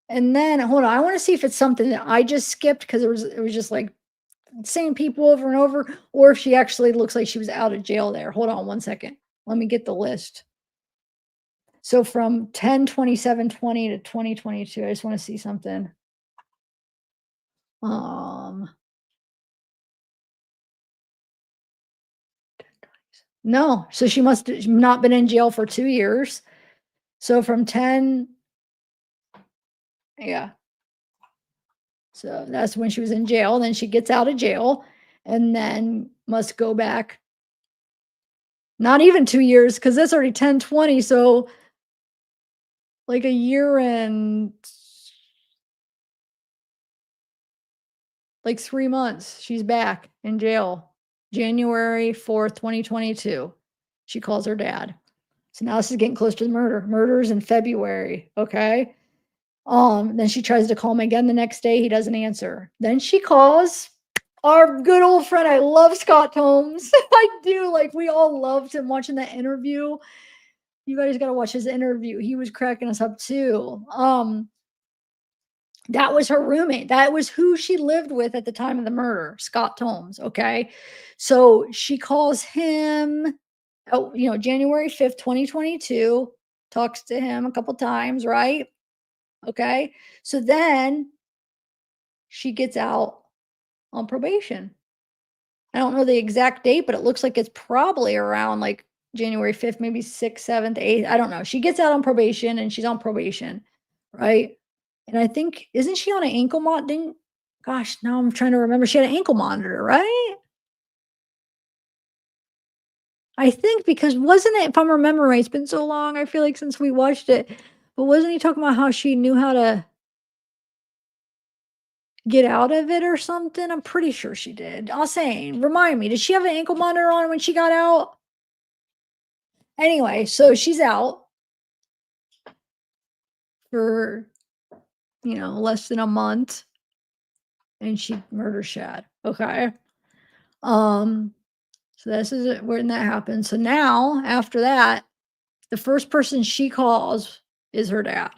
And then, hold on, I want to see if it's something that I just skipped because it was just like same people over and over, or if she actually looks like she was out of jail there. Hold on one second. Let me get the list. So from 10/27/20 to 2022, I just want to see something. Um, no, so she must have not been in jail for 2 years. So from 10, yeah. So that's when she was in jail. Then she gets out of jail and then must go back not even 2 years because that's already 10/20. So like a year and like 3 months, she's back in jail. January 4th, 2022. She calls her dad. So now this is getting close to the murder. Murder's in February, okay? Then she tries to call him again the next day, he doesn't answer. Then she calls our good old friend. I love Scott Holmes. I do, like, we all loved him watching that interview. You guys gotta watch his interview. He was cracking us up too. That was her roommate. That was who she lived with at the time of the murder, Scott Holmes. Okay. So she calls him, oh, January 5th, 2022, talks to him a couple times, right? Okay. So then she gets out on probation. I don't know the exact date, but it looks like it's probably around like January 5th, maybe 6th, 7th, 8th. I don't know. She gets out on probation and she's on probation, right? And I think, isn't she on an ankle didn't gosh, now I'm trying to remember. She had an ankle monitor, right? I think because wasn't it, if I'm remembering right, it's been so long, I feel like since we watched it, but wasn't he talking about how she knew how to get out of it or something? I'm pretty sure she did. I'll say, remind me, did she have an ankle monitor on when she got out? Anyway, so she's out for, less than a month and she murders Shad. Okay. Um, so this is it when that happens. So now after that, the first person she calls is her dad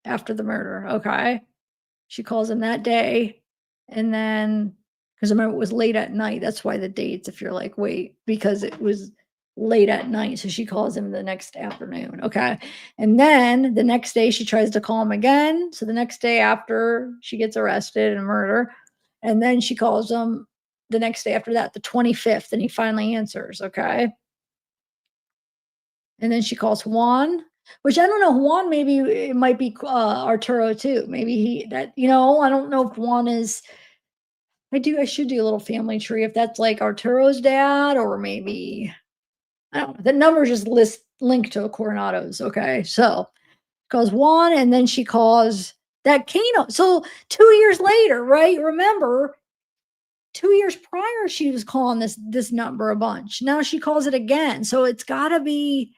after the murder. Okay. She calls him that day. And then, because I remember it was late at night. That's why the dates, if you're like, wait, because it was late at night. So she calls him the next afternoon. Okay. And then the next day she tries to call him again. So the next day after she gets arrested and murder. And then she calls him the next day after that, the 25th, and he finally answers. Okay. And then she calls Juan, which I don't know. Juan, maybe it might be Arturo too. Maybe I don't know if Juan is I should do a little family tree if that's like Arturo's dad or maybe I don't know. The numbers just link to Coronado's. Okay. So calls Juan and then she calls that Kano. So 2 years later, right? Remember, 2 years prior, she was calling this number a bunch. Now she calls it again. So it's gotta be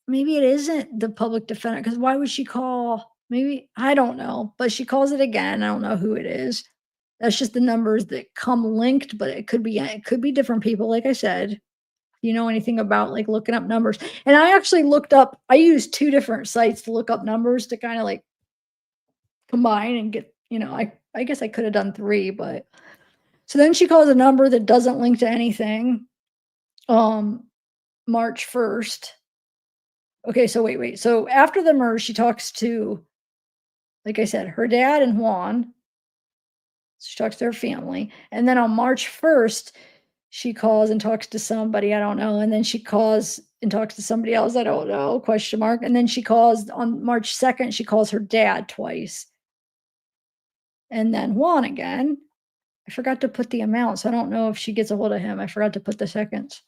maybe it isn't the public defender, because why would she call maybe I don't know, but she calls it again. I don't know who it is. That's just the numbers that come linked, but it could be different people, like I said. You know anything about like looking up numbers. And I actually looked up, I used two different sites to look up numbers to kind of like combine and get, I guess I could have done three, but so then she calls a number that doesn't link to anything. Um, March 1st. Okay, so wait. So after the merge, she talks to, like I said, her dad and Juan. She talks to her family. And then on March 1st, she calls and talks to somebody, I don't know, and then she calls and talks to somebody else, I don't know, question mark, and then she calls on March 2nd, she calls her dad twice. And then Juan again. I forgot to put the amount, so I don't know if she gets a hold of him. I forgot to put the seconds.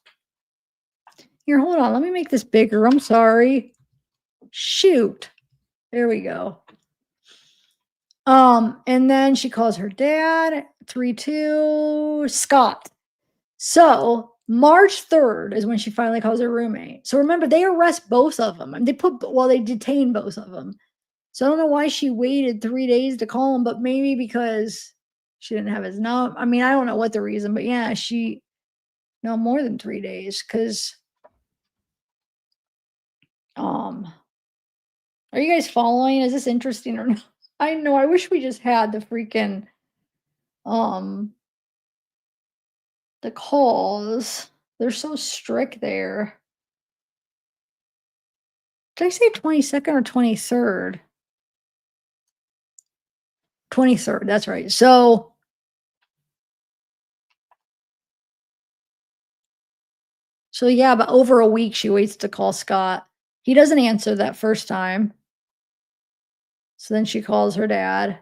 Here, hold on, let me make this bigger. I'm sorry. Shoot. There we go. And then she calls her dad, 3-2, Scott. So March 3rd is when she finally calls her roommate. So remember, they arrest both of them. And they detain both of them. So I don't know why she waited 3 days to call him, but maybe because she didn't have his number. I mean, I don't know what the reason, but yeah, no, more than 3 days. Cause are you guys following? Is this interesting or not? I know, I wish we just had the freaking um the calls. They're so strict there. Did I say 22nd or 23rd? 23rd, that's right. So yeah, but over a week she waits to call Scott. He doesn't answer that first time. So then she calls her dad.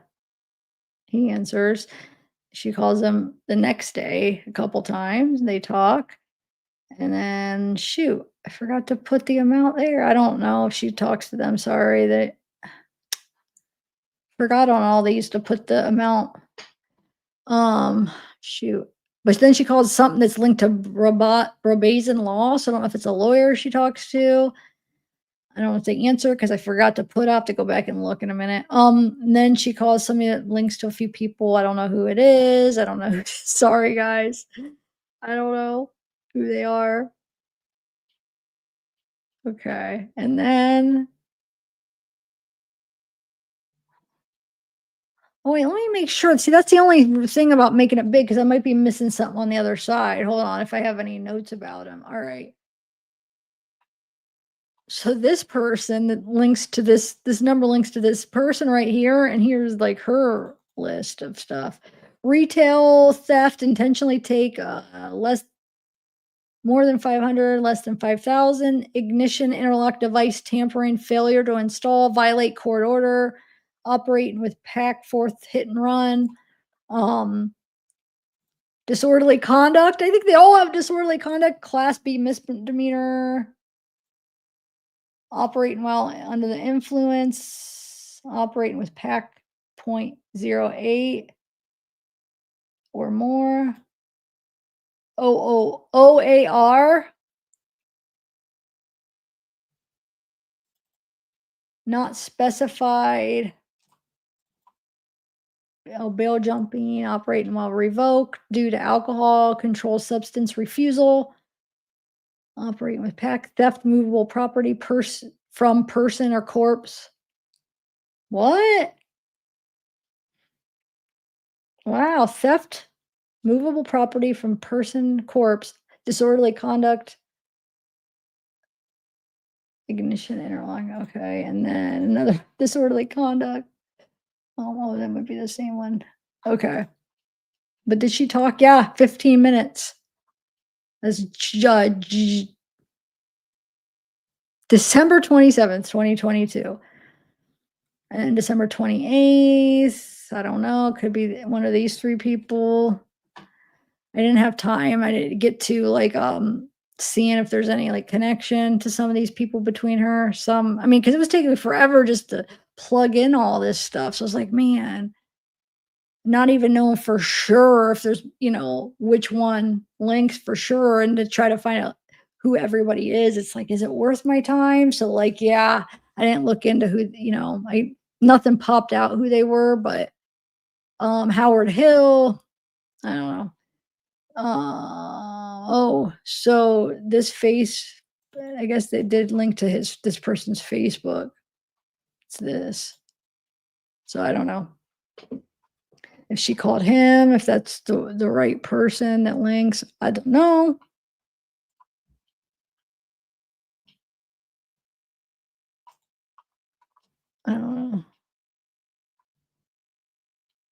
He answers. She calls him the next day a couple times. They talk. And then shoot, I forgot to put the amount there. I don't know if she talks to them. Sorry, they forgot on all these to put the amount. Shoot. But then she calls something that's linked to Brabazon law. So I don't know if it's a lawyer she talks to. I don't know if they answer because I forgot to put up to go back and look in a minute. And then she calls somebody that links to a few people. I don't know who it is. I don't know. Sorry, guys. I don't know who they are. Okay. And then, oh, wait, let me make sure. See, that's the only thing about making it big because I might be missing something on the other side. Hold on. If I have any notes about him. All right. So this person that links to this number links to this person right here, and here's like her list of stuff. Retail theft, intentionally take less more than 500, less than 5,000, ignition interlock device tampering, failure to install, violate court order, operating with pack, fourth hit and run, disorderly conduct. I think they all have disorderly conduct, class B misdemeanor, operating while under the influence, operating with pack 0.08 or more. OAR, not specified. Bail jumping, operating while revoked due to alcohol, controlled substance refusal, operating with pack, theft, movable property, from person or corpse. What? Wow, theft, movable property from person, corpse, disorderly conduct, ignition interlock. Okay, and then another disorderly conduct. Oh, that would be the same one. Okay. But did she talk? Yeah, 15 minutes. As judge. December 27th, 2022. And December 28th, I don't know, could be one of these 3 people. I didn't have time. I didn't get to like seeing if there's any like connection to some of these people between her. Some, I mean, because it was taking me forever just to plug in all this stuff. So I was like, man, not even knowing for sure if there's, which one links for sure and to try to find out who everybody is. It's like, is it worth my time? So like, yeah, I didn't look into who, I nothing popped out who they were, but Howard Hill, I don't know. Oh, so I guess they did link to this person's Facebook. It's this. So I don't know if she called him, if that's the right person that links. I don't know. I don't know.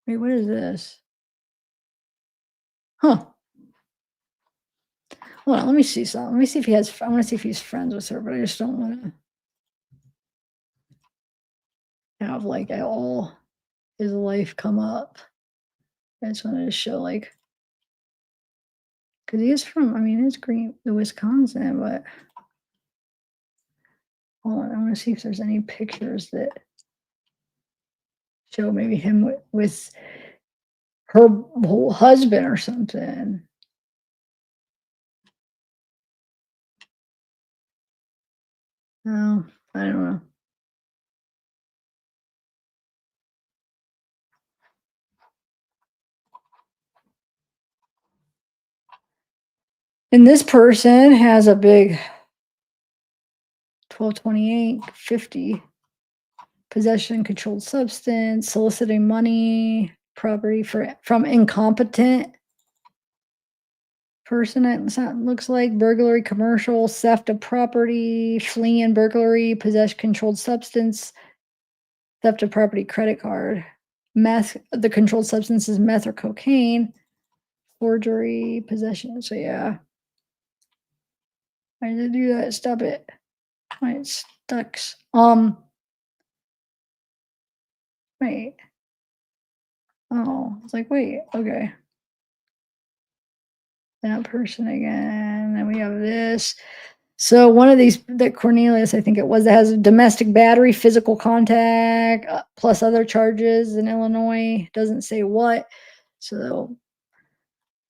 Wait, what is this? Huh. Hold on, let me see something. Let me see if he has. I want to see if he's friends with her, but I just don't want to have like all his life come up. I just wanted to show like because he is from. I mean, it's Green, the Wisconsin, but hold on. I want to see if there's any pictures that show maybe him with her whole husband or something. No, I don't know. And this person has a big 1228 50 possession, controlled substance, soliciting money, property from incompetent person. It looks like burglary, commercial, theft of property, fleeing, burglary, possession, controlled substance, theft of property, credit card, meth. The controlled substance is meth or cocaine, forgery, possession. So yeah, I did do that. Stop it. My stucks. Wait. Oh, it's like, wait, okay. That person again. Then we have this. So one of these that Cornelius, I think it was, that has a domestic battery, physical contact, plus other charges in Illinois. Doesn't say what. So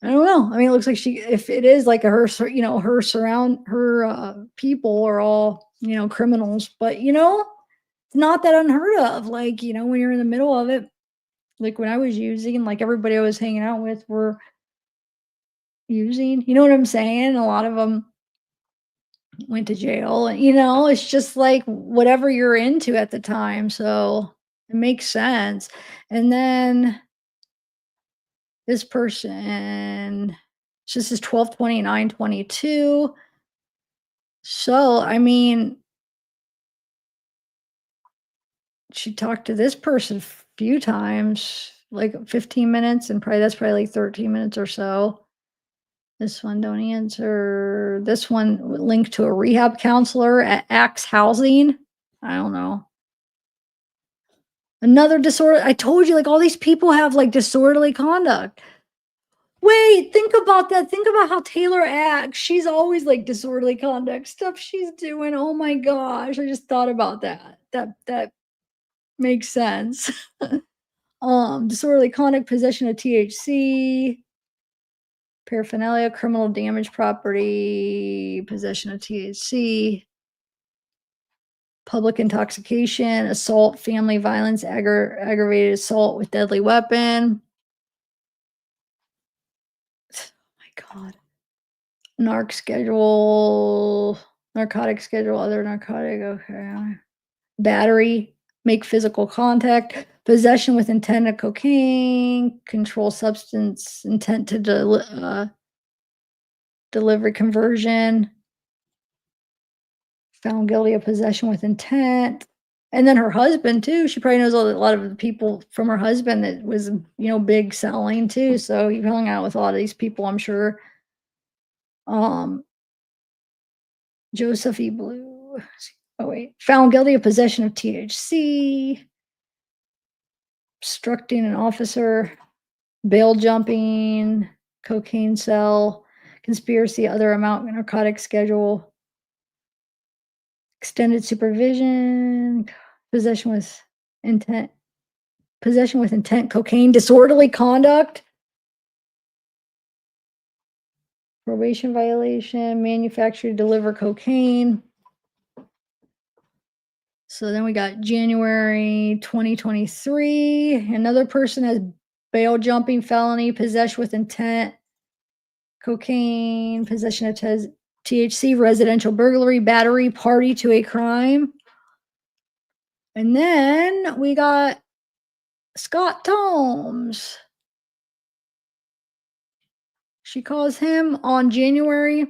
I don't know. I mean, it looks like if it is like her people are all, criminals, but it's not that unheard of. Like, when you're in the middle of it, like when I was using, like everybody I was hanging out with were using, you know what I'm saying? A lot of them went to jail, and it's just like whatever you're into at the time. So it makes sense. And then this person, this is 12/29/22. So, I mean, she talked to this person a few times, like 15 minutes, and that's probably like 13 minutes or so. This one, don't answer. This one linked to a rehab counselor at Axe Housing. I don't know. Another disorder. I told you, like all these people have like disorderly conduct. Wait, think about that. Think about how Taylor acts. She's always like disorderly conduct stuff she's doing. Oh my gosh. I just thought about that. That makes sense. Disorderly conduct, possession of THC, paraphernalia, criminal damage property, possession of THC, public intoxication, assault, family violence, aggravated assault with deadly weapon. Oh my God. Narcotic schedule, other narcotic, okay. Battery, make physical contact, possession with intent of cocaine, control substance, intent to delivery conversion, found guilty of possession with intent. And then her husband too. She probably knows a lot of the people from her husband that was, big selling too. So he hung out with a lot of these people, I'm sure. Um, Joseph E. Blue. Oh wait, found guilty of possession of THC. obstructing an officer, bail jumping, cocaine cell, conspiracy, other amount, narcotic schedule, extended supervision, possession with intent, possession with intent, cocaine, disorderly conduct, probation violation, manufacture, deliver cocaine. So then we got January 2023. Another person has bail jumping felony, possession with intent, cocaine, possession of THC, residential burglary, battery, party to a crime. And then we got Scott Tomes. She calls him on January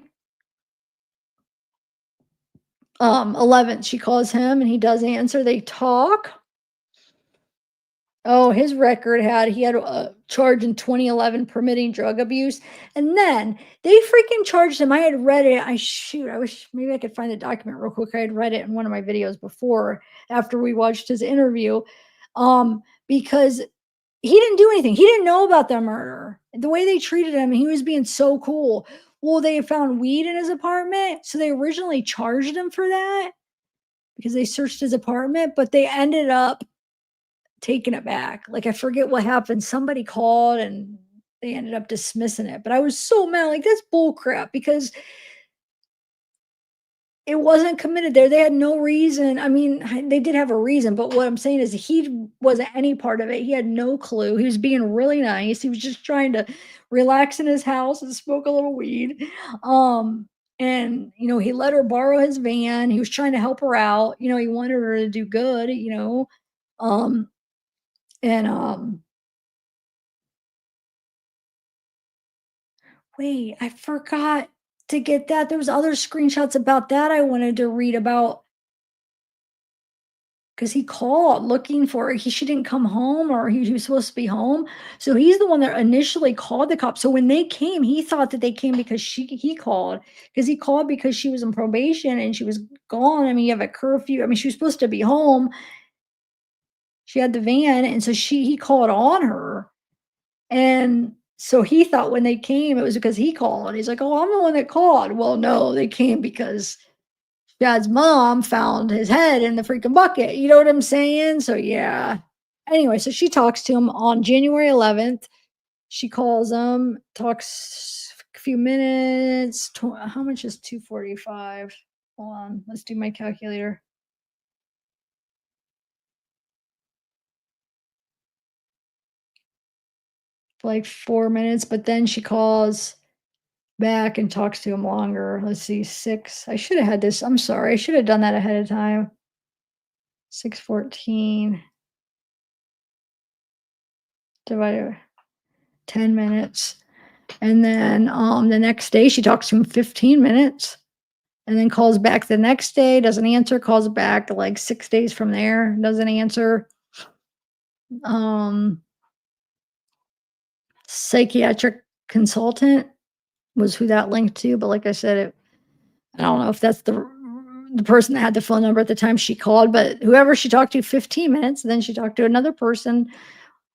11th. She calls him and he does answer. They talk. Oh, his record he had a charge in 2011 permitting drug abuse. And then they freaking charged him. I had read it. I wish maybe I could find the document real quick. I had read it in one of my videos before after we watched his interview. Because he didn't do anything. He didn't know about the murder. The way they treated him, he was being so cool. Well, they found weed in his apartment. So they originally charged him for that because they searched his apartment, but they ended up taking it back. Like, I forget what happened. Somebody called and they ended up dismissing it. But I was so mad, like, that's bull crap because it wasn't committed there. They had no reason. I mean, they did have a reason, but what I'm saying is he wasn't any part of it. He had no clue. He was being really nice. He was just trying to relax in his house and smoke a little weed. Um, and he let her borrow his van. He was trying to help her out. He wanted her to do good. Um, and wait, I forgot to get that. There was other screenshots about that I wanted to read about. Because he called looking for she didn't come home or he was supposed to be home. So he's the one that initially called the cops. So when they came, he thought that they came because he called because he called because she was in probation and she was gone. I mean, you have a curfew. I mean, she was supposed to be home. She had the van, and so he called on her. And so he thought when they came, it was because he called. He's like, "Oh, I'm the one that called." Well, no, they came because Dad's mom found his head in the freaking bucket. You know what I'm saying? So yeah. Anyway, so she talks to him on January 11th. She calls him, talks a few minutes. How much is 245? Hold on, let's do my calculator. Like 4 minutes, but then she calls back and talks to him longer. Let's see, six. I should have had this. I'm sorry. I should have done that ahead of time. 614 divided by 10 minutes. And then the next day she talks to him 15 minutes and then calls back the next day, doesn't answer, calls back like 6 days from there, doesn't answer. Um, Psychiatric consultant was who that linked to, but like I said, I don't know if that's the person that had the phone number at the time she called, but whoever she talked to 15 minutes, then she talked to another person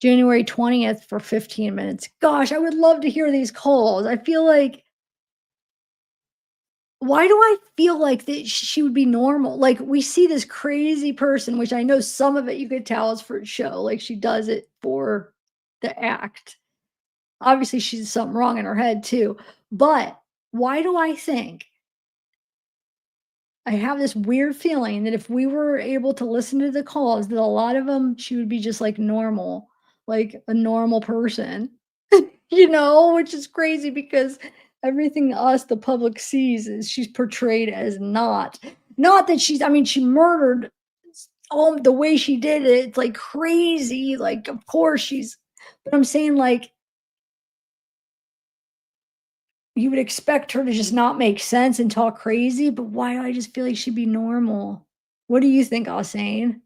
January 20th for 15 minutes. Gosh, I would love to hear these calls. I feel like why do I feel like that she would be normal? Like, we see this crazy person, which I know some of it you could tell is for show, like, she does it for the act. Obviously, she's something wrong in her head too, but why do I think I have this weird feeling that if we were able to listen to the calls, that a lot of them she would be just, like, normal, like a normal person. Which is crazy because everything us, the public sees is she's portrayed as not that I mean, she murdered the way she did it, it's like crazy. Like, of course but I'm saying, like, you would expect her to just not make sense and talk crazy, but why do I just feel like she'd be normal? What do you think, Ausane?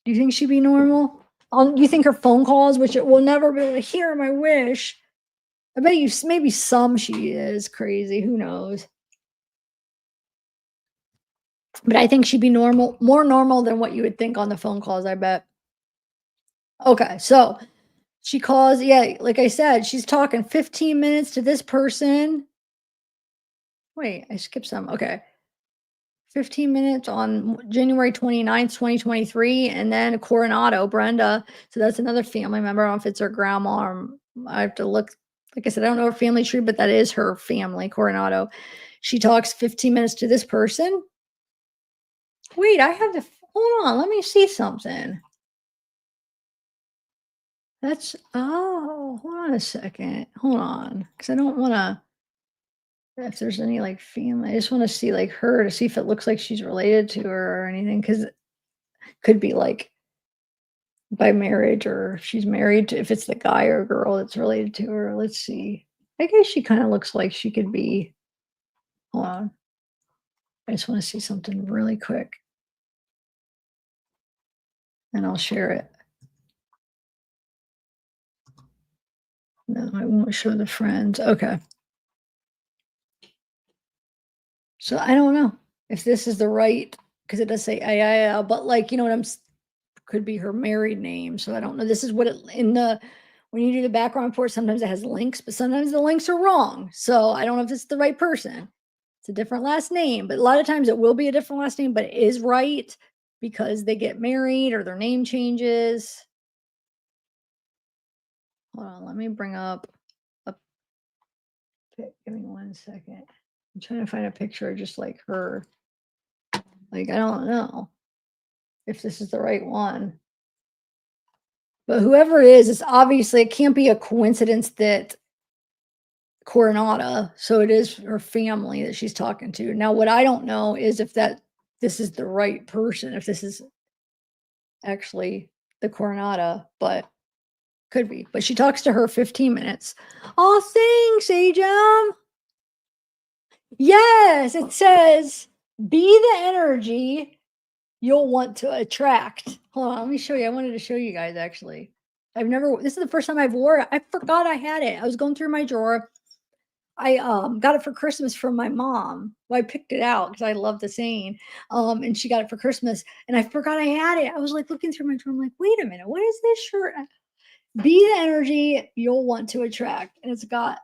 Do you think she'd be normal? You think her phone calls, which it will never be able to hear my wish, I bet you maybe some she is crazy, who knows? But I think she'd be normal more normal than what you would think on the phone calls, I bet. Okay, so she calls, yeah, like I said, she's talking 15 minutes to this person. Wait, I skipped some. Okay. 15 minutes on January 29th, 2023, and then Coronado, Brenda. So that's another family member. I don't know if it's her grandma or I have to look. Like I said, I don't know her family tree, but that is her family, Coronado. She talks 15 minutes to this person. Wait, I have the, hold on, let me see something. That's, oh, hold on a second. Hold on. Because I don't want to, if there's any like family, I just want to see like her to see if it looks like she's related to her or anything. Because it could be like by marriage or if she's married to, if it's the guy or girl that's related to her. Let's see. I guess she kind of looks like she could be, hold on. I just want to see something really quick and I'll share it. No, I won't show the friends. Okay. So I don't know if this is the right, because it does say AIL, but like, you know what could be her married name. So I don't know. This is what it in the, when you do the background report, sometimes it has links, but sometimes the links are wrong. So I don't know if it's the right person. It's a different last name, but a lot of times it will be a different last name, but it is right because they get married or their name changes. Hold on, let me bring up a give me 1 second. I'm trying to find a picture of just like her. Like, I don't know if this is the right one. But whoever it is, it's obviously, it can't be a coincidence that Coronata, so it is her family that she's talking to. Now, what I don't know is if this is the right person, if this is actually the Coronata, but could be. But she talks to her 15 minutes. Oh, thanks, Ajam. Yes, it says, be the energy you'll want to attract. Hold on, let me show you. I wanted to show you guys actually. I've never, this is the first time I've wore it. I forgot I had it. I was going through my drawer. I got it for Christmas from my mom. Well, I picked it out because I love the saying. And she got it for Christmas and I forgot I had it. I was like looking through my drawer. I'm like, wait a minute, what is this shirt? Be the energy you'll want to attract. And it's got,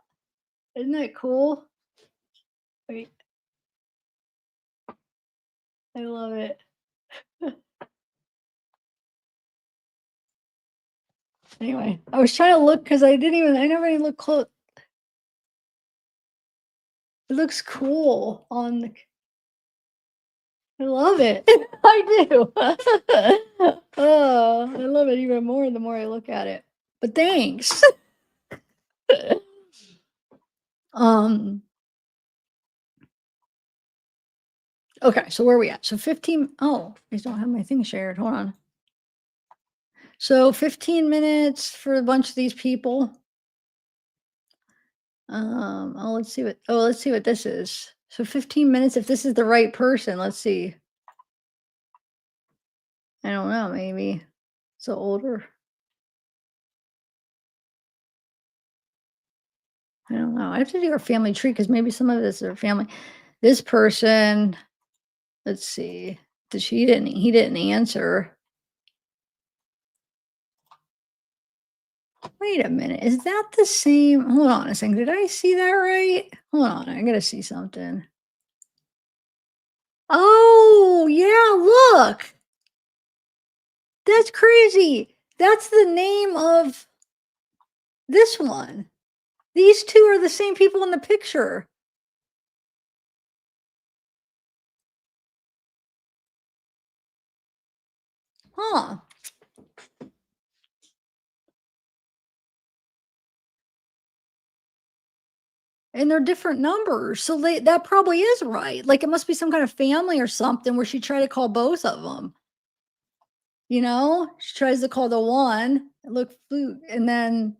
isn't it cool? Wait, I love it. Anyway, I was trying to look because I never even looked close. It looks cool on the, I love it. I do. Oh, I love it even more the more I look at it. But thanks. Um, okay, so where are we at? So 15, oh, I don't have my thing shared. Hold on. So 15 minutes for a bunch of these people. Let's see what this is. So 15 minutes, if this is the right person, let's see. I don't know, maybe. So older. I don't know. I have to do our family tree because maybe some of this is our family. This person, let's see. He didn't answer. Wait a minute. Is that the same? Hold on a second. Did I see that right? Hold on. I gotta see something. Oh, yeah, look. That's crazy. That's the name of this one. These two are the same people in the picture. Huh. And they're different numbers. So that probably is right. Like it must be some kind of family or something where she tried to call both of them. You know, she tries to call the one, look, and then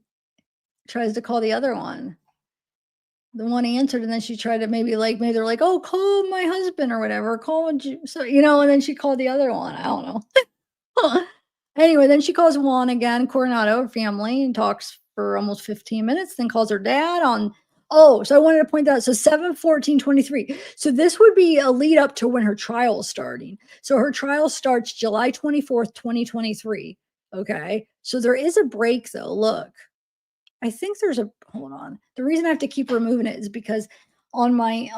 tries to call the other one. The one answered, and then she tried to maybe they're like, oh, call my husband or whatever. So and then she called the other one. I don't know. Anyway, then she calls Juan again, Coronado, her family, and talks for almost 15 minutes, then calls her dad on. Oh, so I wanted to point that out. So 7/14/23. So this would be a lead up to when her trial is starting. So her trial starts July 24th, 2023. Okay. So there is a break though. Look, I think there's a hold on. The reason I have to keep removing it is because on my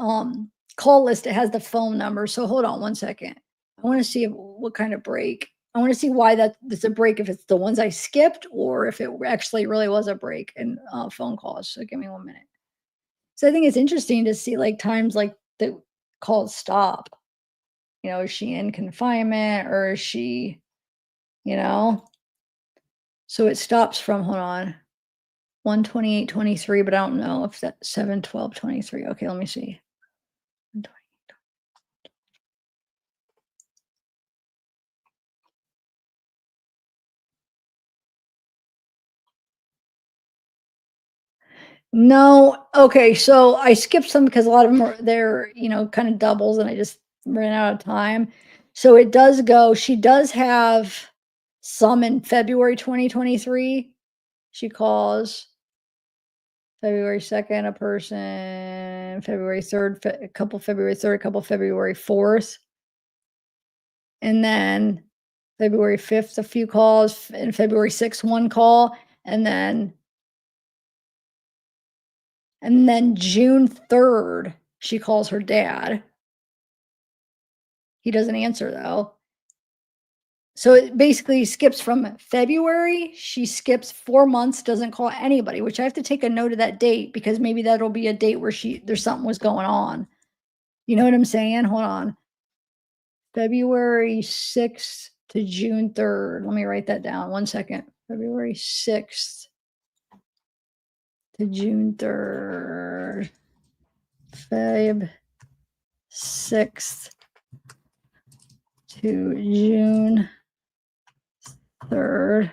call list it has the phone number. So hold on one second. I want to see what kind of break. I want to see why that's a break, if it's the ones I skipped or if it actually really was a break in phone calls. So give me 1 minute. So I think it's interesting to see like times like the calls stop. Is she in confinement or is she, you know? So it stops from, hold on, 128:23, but I don't know if that's 7/12/23. Okay, let me see. 120. No, okay, so I skipped some because a lot of them are they're, kind of doubles and I just ran out of time. So it does go, she does have some in February 2023. She calls February 2nd, a person, February 3rd, a couple February 3rd, a couple February 4th, and then February 5th, a few calls, and February 6th, one call, and then June 3rd, she calls her dad. He doesn't answer though. So it basically skips from February, she skips 4 months, doesn't call anybody, which I have to take a note of that date because maybe that'll be a date where there's something was going on. You know what I'm saying? Hold on. February 6th to June 3rd. Let me write that down. 1 second. February 6th to June 3rd. Feb 6th to June 3rd.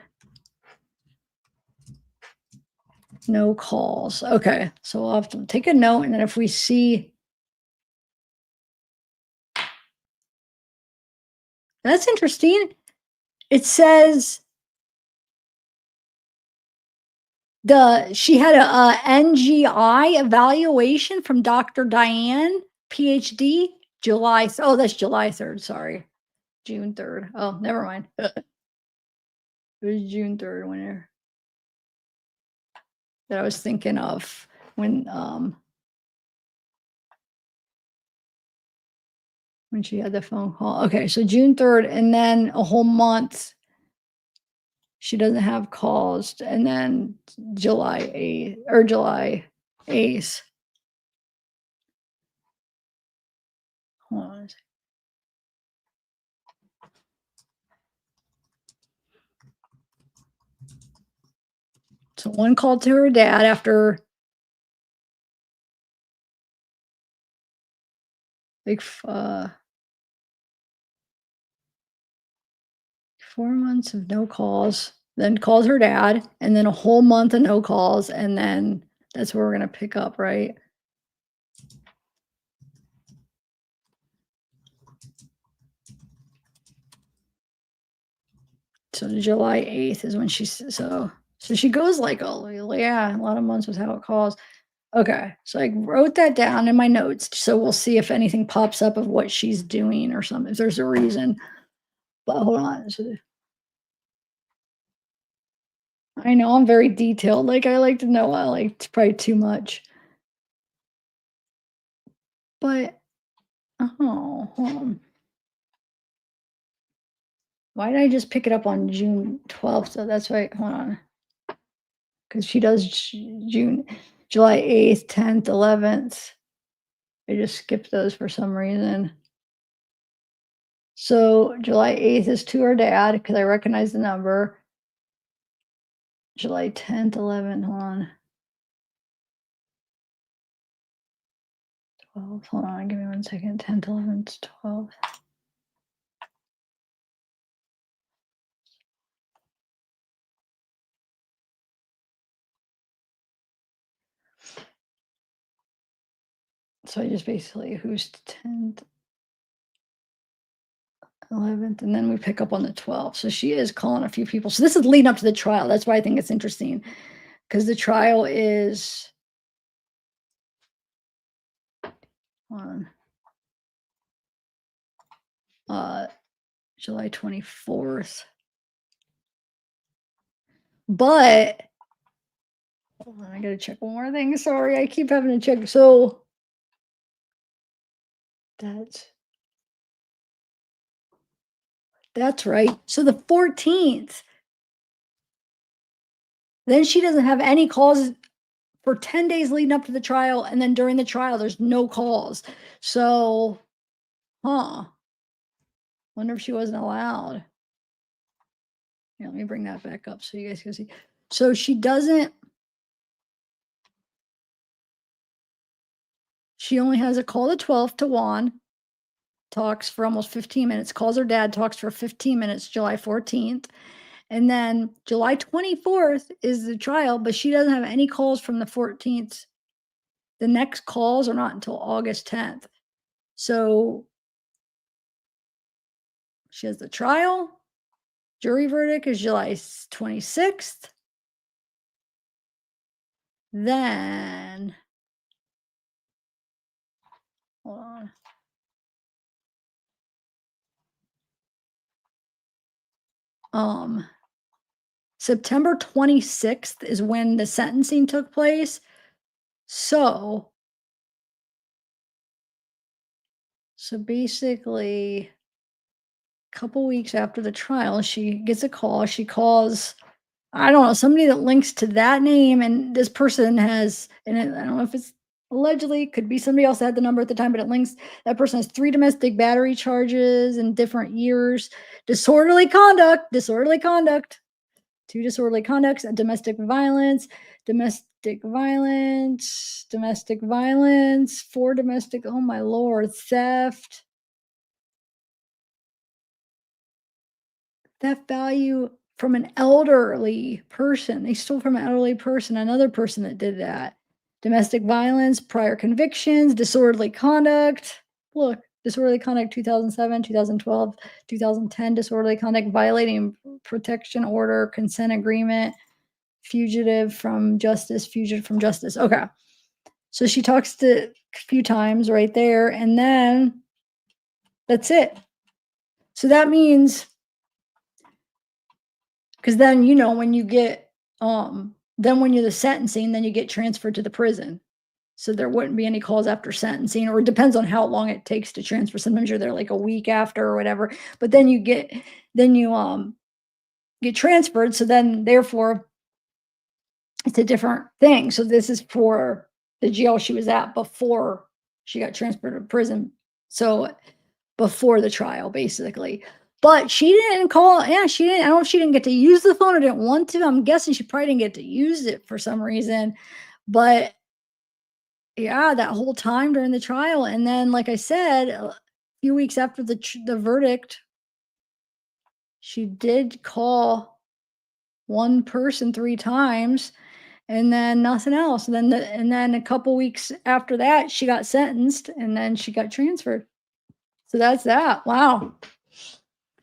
No calls. Okay. So we'll have to take a note. And then if we see, that's interesting. It says she had a NGI evaluation from Dr. Diane, PhD, July. Oh, that's July 3rd. Sorry. June 3rd. Oh, never mind. It was June 3rd that I was thinking of when she had the phone call. Okay, so June 3rd, and then a whole month she doesn't have calls, and then July 8th or July 8th. Hold on a second. So one called to her dad after like 4 months of no calls, then calls her dad, and then a whole month of no calls, and then that's where we're gonna pick up, right? So July 8th is when so she goes like, oh yeah, a lot of months without calls. Okay, so I wrote that down in my notes. So we'll see if anything pops up of what she's doing or something, if there's a reason. But hold on. I know I'm very detailed. Like I like to know, like probably too much. But oh, hold on. Why did I just pick it up on June 12th? So that's why. Hold on, because she does June, July 8th, 10th, 11th. I just skipped those for some reason. So July 8th is to her dad because I recognize the number. July 10th, 11th, hold on. 12, hold on, give me 1 second. 10th, 11th, 12th. So I just basically who's 10th, 11th, and then we pick up on the 12th. So she is calling a few people. So this is leading up to the trial. That's why I think it's interesting because the trial is on July 24th. But hold on, I gotta check one more thing. Sorry, I keep having to check. So that's that's right. So the 14th, then she doesn't have any calls for 10 days leading up to the trial, and then during the trial, there's no calls. So, huh? Wonder if she wasn't allowed. Yeah, let me bring that back up so you guys can see. So she doesn't. She only has a call the 12th to Juan, talks for almost 15 minutes, calls her dad, talks for 15 minutes, July 14th. And then July 24th is the trial, but she doesn't have any calls from the 14th. The next calls are not until August 10th. So she has the trial. Jury verdict is July 26th. Then, hold on. September 26th is when the sentencing took place. So basically, a couple weeks after the trial, she gets a call. She calls, I don't know, somebody that links to that name, and this person has, and I don't know if it's allegedly, could be somebody else that had the number at the time, but it links that person has 3 domestic battery charges in different years, disorderly conduct, 2 disorderly conducts, domestic violence, 4 domestic, oh my lord, theft value from an elderly person. They stole from an elderly person, another person that did that. Domestic violence, prior convictions, disorderly conduct. Look, disorderly conduct 2007, 2012, 2010, disorderly conduct, violating protection order, consent agreement, fugitive from justice. Okay. So she talks to a few times right there, and then that's it. So that means, because then, when you get, then when you're the sentencing, then you get transferred to the prison. So there wouldn't be any calls after sentencing, or it depends on how long it takes to transfer. Sometimes you're there like a week after or whatever, but then you get transferred. So then therefore it's a different thing. So this is for the jail she was at before she got transferred to prison. So before the trial, basically. But she didn't call. Yeah, she didn't. I don't know if she didn't get to use the phone or didn't want to. I'm guessing she probably didn't get to use it for some reason. But yeah, that whole time during the trial. And then, like I said, a few weeks after the verdict, she did call one person 3 times, and then nothing else. And then a couple weeks after that, she got sentenced, and then she got transferred. So that's that. Wow.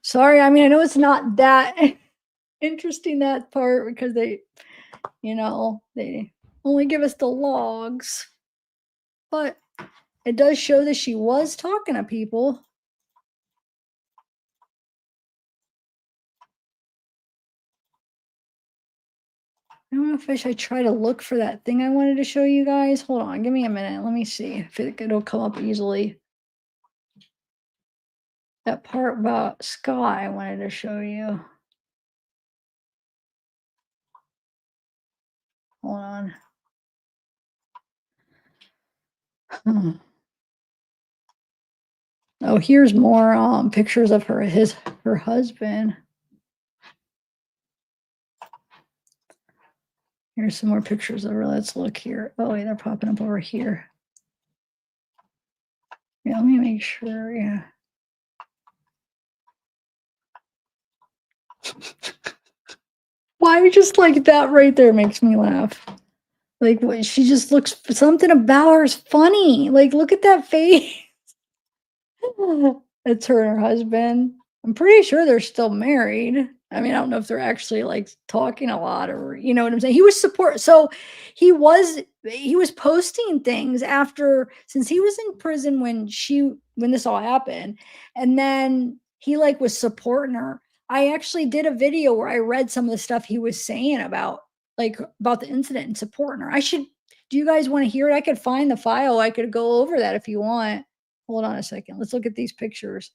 Sorry, I mean, I know it's not that interesting, that part, because they only give us the logs, but it does show that she was talking to people. I don't know if I should try to look for that thing I wanted to show you guys. Hold on, give me a minute. Let me see if it'll come up easily. That part about Scott I wanted to show you. Hold on. Hmm. Oh, here's more pictures of her husband. Here's some more pictures of her. Let's look here. Oh, wait, they're popping up over here. Yeah, let me make sure. Yeah. Why just like that right there makes me laugh. Like, she just looks, something about her is funny. Like, look at that face. It's her and her husband. I'm pretty sure they're still married. I mean, I don't know if they're actually like talking a lot, or you know what I'm saying. He was he was posting things after, since he was in prison when this all happened, and then he like was supporting her. I actually did a video where I read some of the stuff he was saying about, like, about the incident and supporting her. I should Do you guys wanna hear it? I could find the file, I could go over that if you want. Hold on a second, let's look at these pictures.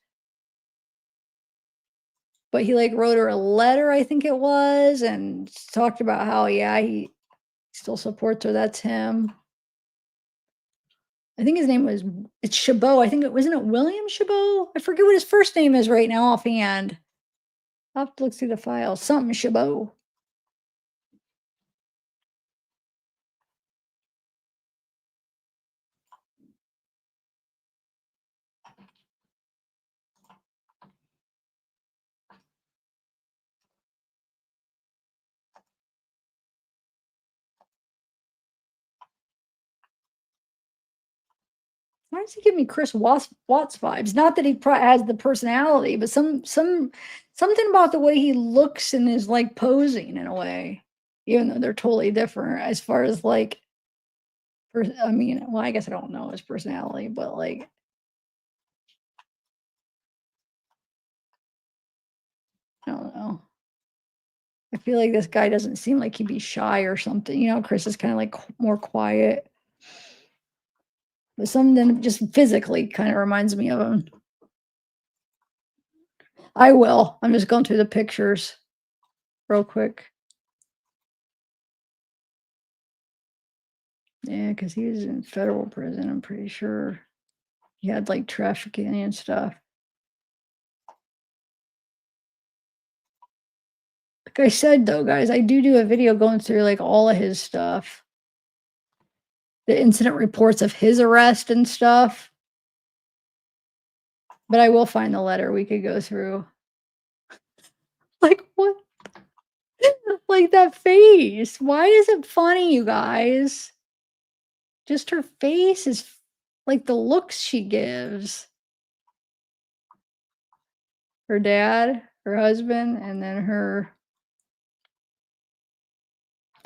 But he, like, wrote her a letter, I think it was, and talked about how, yeah, he still supports her, that's him. I think his name was it's Chabot, I think it wasn't it William Chabot? I forget what his first name is right now offhand. I'll have to look through the file, something Chabot. Why does he give me Chris Watts vibes? Not that he has the personality, but something about the way he looks and is, like, posing in a way, even though they're totally different as far as, like, I mean, well, I guess I don't know his personality, but, like, I don't know. I feel like this guy doesn't seem like he'd be shy or something, Chris is kinda, like, more quiet, but something just physically kinda reminds me of him. I will. I'm just going through the pictures real quick. Yeah, because he was in federal prison, I'm pretty sure. He had, like, trafficking and stuff. Like I said, though, guys, I do a video going through, like, all of his stuff, the incident reports of his arrest and stuff, but I will find the letter we could go through. Like, what? Like, that face. Why is it funny, you guys? Just her face is like, the looks she gives. Her dad, her husband, and then her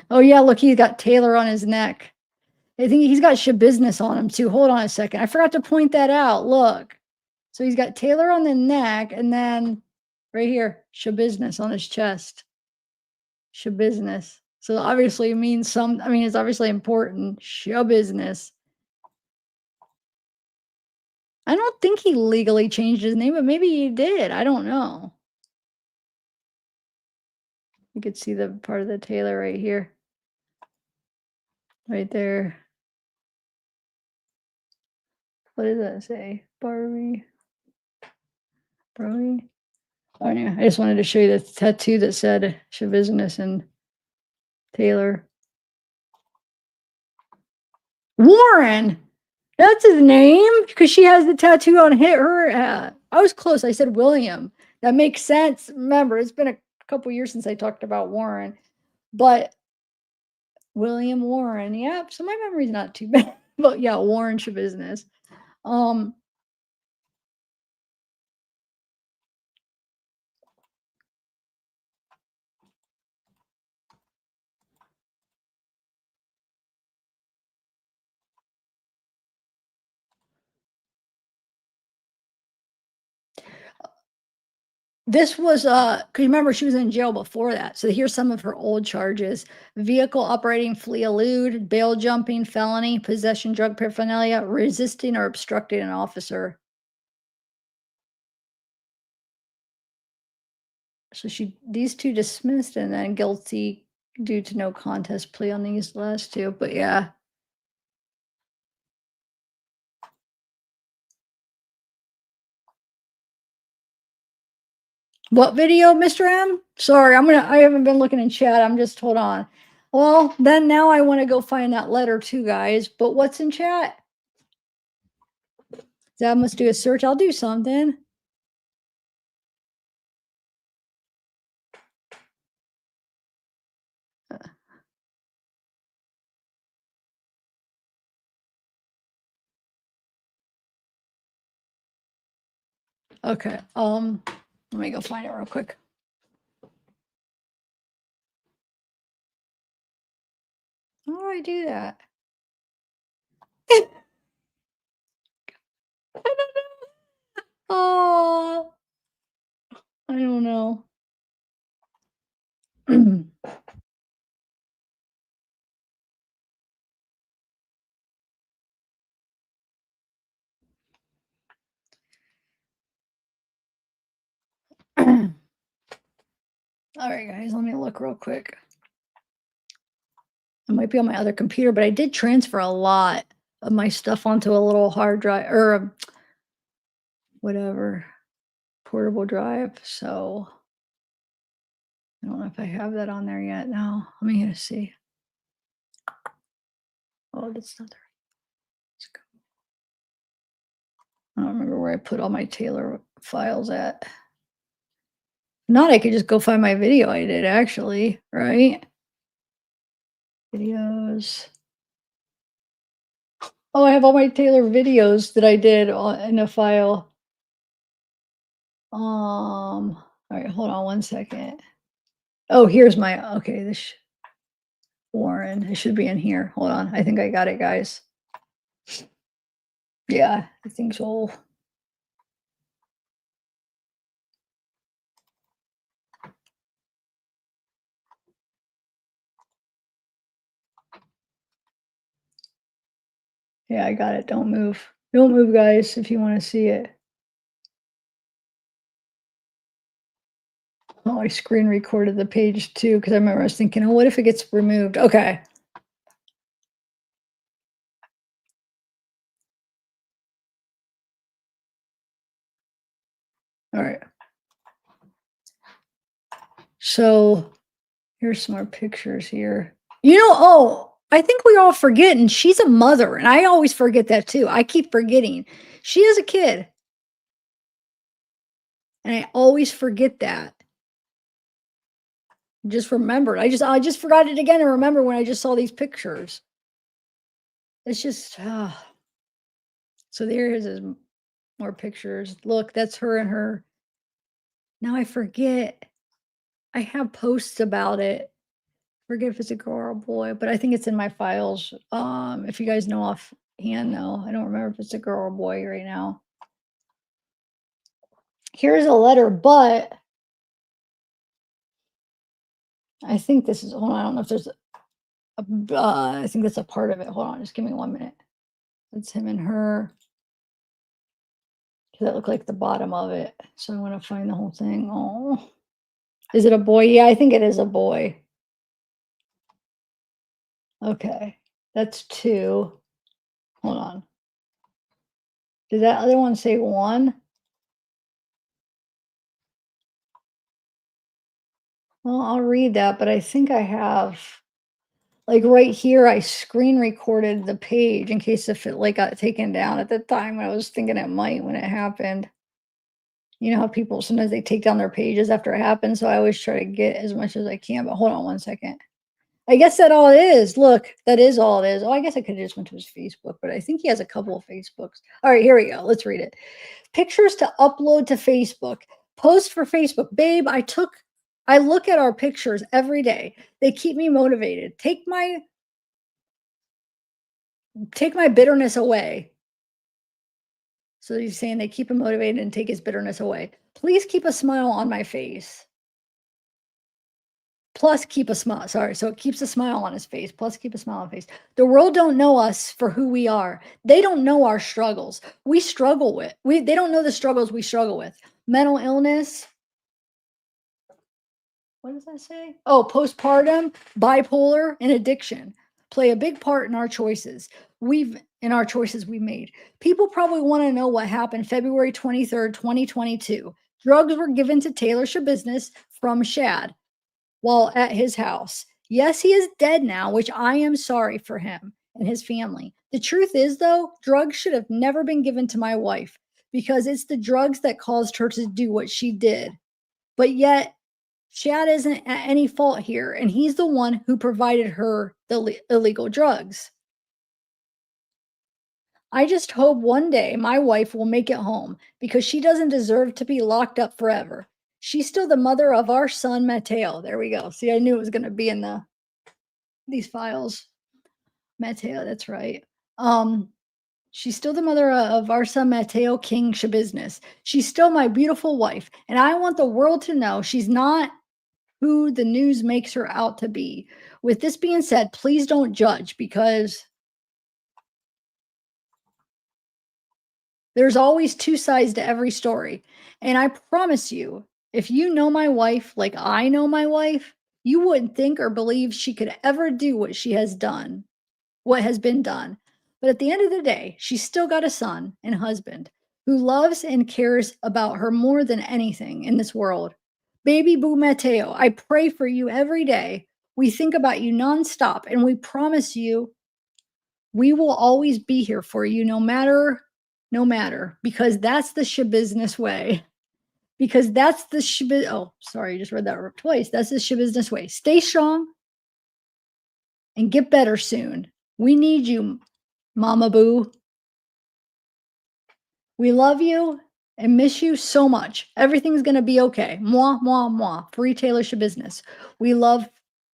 oh, yeah, look, he's got Taylor on his neck. I think he's got Schabusiness on him too. Hold on a second. I forgot to point that out. Look. So he's got Taylor on the neck and then right here, Schabusiness on his chest. Schabusiness. So obviously it means I mean, it's obviously important. Schabusiness. I don't think he legally changed his name, but maybe he did. I don't know. You could see the part of the Taylor right here. Right there. What does that say? Barbie. Barbie. Oh, yeah. I just wanted to show you the tattoo that said Schabusiness and Taylor. Warren! That's his name because she has the tattoo on her. I was close. I said William. That makes sense. Remember, it's been a couple years since I talked about Warren, but William Warren. Yeah, so my memory's not too bad. But yeah, Warren Schabusiness. Um, this was 'cause remember she was in jail before that. So here's some of her old charges: vehicle operating, flee, elude, bail jumping, felony, possession, drug paraphernalia, resisting or obstructing an officer. So these 2 dismissed and then guilty due to no contest plea on these last 2, but yeah. What video, Mr. M? Sorry, I haven't been looking in chat, I'm just hold on. Well, then now I wanna go find that letter too, guys, but what's in chat? Zab must do a search, I'll do something. Okay, let me go find it real quick. How do I do that? I don't know. Oh, I don't know. All right, guys, let me look real quick. It might be on my other computer, but I did transfer a lot of my stuff onto a little hard drive or whatever portable drive. So I don't know if I have that on there yet. Now let me see. Oh, that's not there. Let's go. I don't remember where I put all my Taylor files at. Not, I could just go find my video I did actually, right? Videos. Oh, I have all my Taylor videos that I did in a file. All right, hold on one second. Oh, here's my, okay, this Warren, it should be in here. Hold on. I think I got it, guys. Yeah, I think so. Yeah, I got it. Don't move. Don't move, guys, if you want to see it. Oh, I screen recorded the page too because I remember I was thinking, oh, what if it gets removed? Okay. All right. So here's some more pictures here. Oh, I think we all forget, and she's a mother, and I always forget that too. I keep forgetting. She is a kid. And I always forget that. Just remembered. I just forgot it again and remember when I just saw these pictures. It's just so there's more pictures. Look, that's her and her. Now I forget. I have posts about it. Forget if it's a girl or a boy, but I think it's in my files. If you guys know offhand though, I don't remember if it's a girl or a boy right now. Here's a letter, but I think this is, hold on, I don't know if there's I think that's a part of it. Hold on, just give me 1 minute. That's him and her. Does that look like the bottom of it? So I want to find the whole thing. Oh, is it a boy? Yeah, I think it is a boy. Okay, that's two. Hold on. Did that other one say one? Well, I'll read that, but I think I have, like right here, I screen recorded the page in case if it like got taken down at the time. I was thinking it might when it happened. You know how people sometimes they take down their pages after it happens, so I always try to get as much as I can. But hold on 1 second. I guess that all it is. Look, that is all it is. Oh, I guess I could have just went to his Facebook, but I think he has a couple of Facebooks. All right, here we go. Let's read it. Pictures to upload to Facebook. Post for Facebook. Babe, I look at our pictures every day. They keep me motivated. Take my bitterness away. So he's saying they keep him motivated and take his bitterness away. Please keep a smile on my face. Plus keep a smile. Sorry. So it keeps a smile on his face. Plus keep a smile on his face. The world don't know us for who we are. They don't know our struggles. We struggle with. They don't know the struggles we struggle with. Mental illness. What does that say? Oh, postpartum, bipolar, and addiction play a big part in our choices. We've made. People probably want to know what happened February 23rd, 2022. Drugs were given to Taylor Schabusiness from Shad while at his house. Yes, he is dead now, which I am sorry for him and his family. The truth is, though, drugs should have never been given to my wife because it's the drugs that caused her to do what she did. But yet, Shad isn't at any fault here, and he's the one who provided her the illegal drugs. I just hope one day my wife will make it home because she doesn't deserve to be locked up forever. She's still the mother of our son, Mateo. There we go. See, I knew it was going to be in these files. Mateo, that's right. She's still the mother of our son, Mateo King Shabusiness. She's still my beautiful wife, and I want the world to know she's not who the news makes her out to be. With this being said, please don't judge because there's always two sides to every story. And I promise you, if you know my wife like I know my wife, you wouldn't think or believe she could ever do what she has done, what has been done. But at the end of the day, she's still got a son and husband who loves and cares about her more than anything in this world. Baby Boo Mateo, I pray for you every day. We think about you nonstop, and we promise you we will always be here for you no matter, because that's the Schabusiness way. Because that's the oh, sorry, I just read that twice. That's the Schabusiness way. Stay strong and get better soon. We need you, Mama Boo. We love you and miss you so much. Everything's gonna be okay. Moi, moi, moi. Free Taylor Schabusiness. We love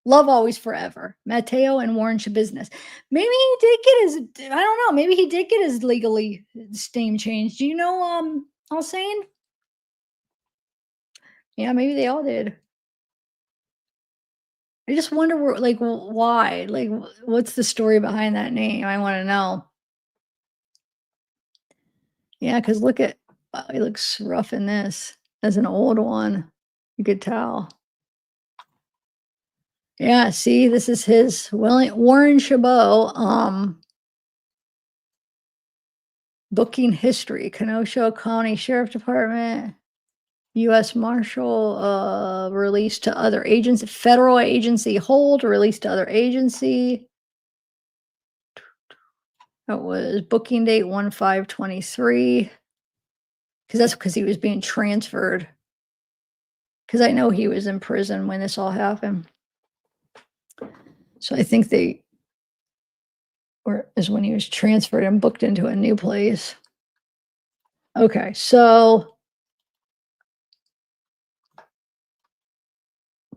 always forever. Mateo and Warren Schabusiness. Maybe he did get his, I don't know, maybe he did get his legally name changed. Do you know Hussein? Yeah, maybe they all did. I just wonder where, like, why? Like, what's the story behind that name? I want to know. Yeah, because look at, wow, he looks rough in this. As an old one, you could tell. Yeah, see, this is his Warren Chabot booking history. Kenosha County Sheriff Department, U.S. Marshal, released to other agency, federal agency hold, released to other agency. It was booking date 1/5/23. Because that's because he was being transferred. Because I know he was in prison when this all happened. So I think they, or is when he was transferred and booked into a new place. Okay, so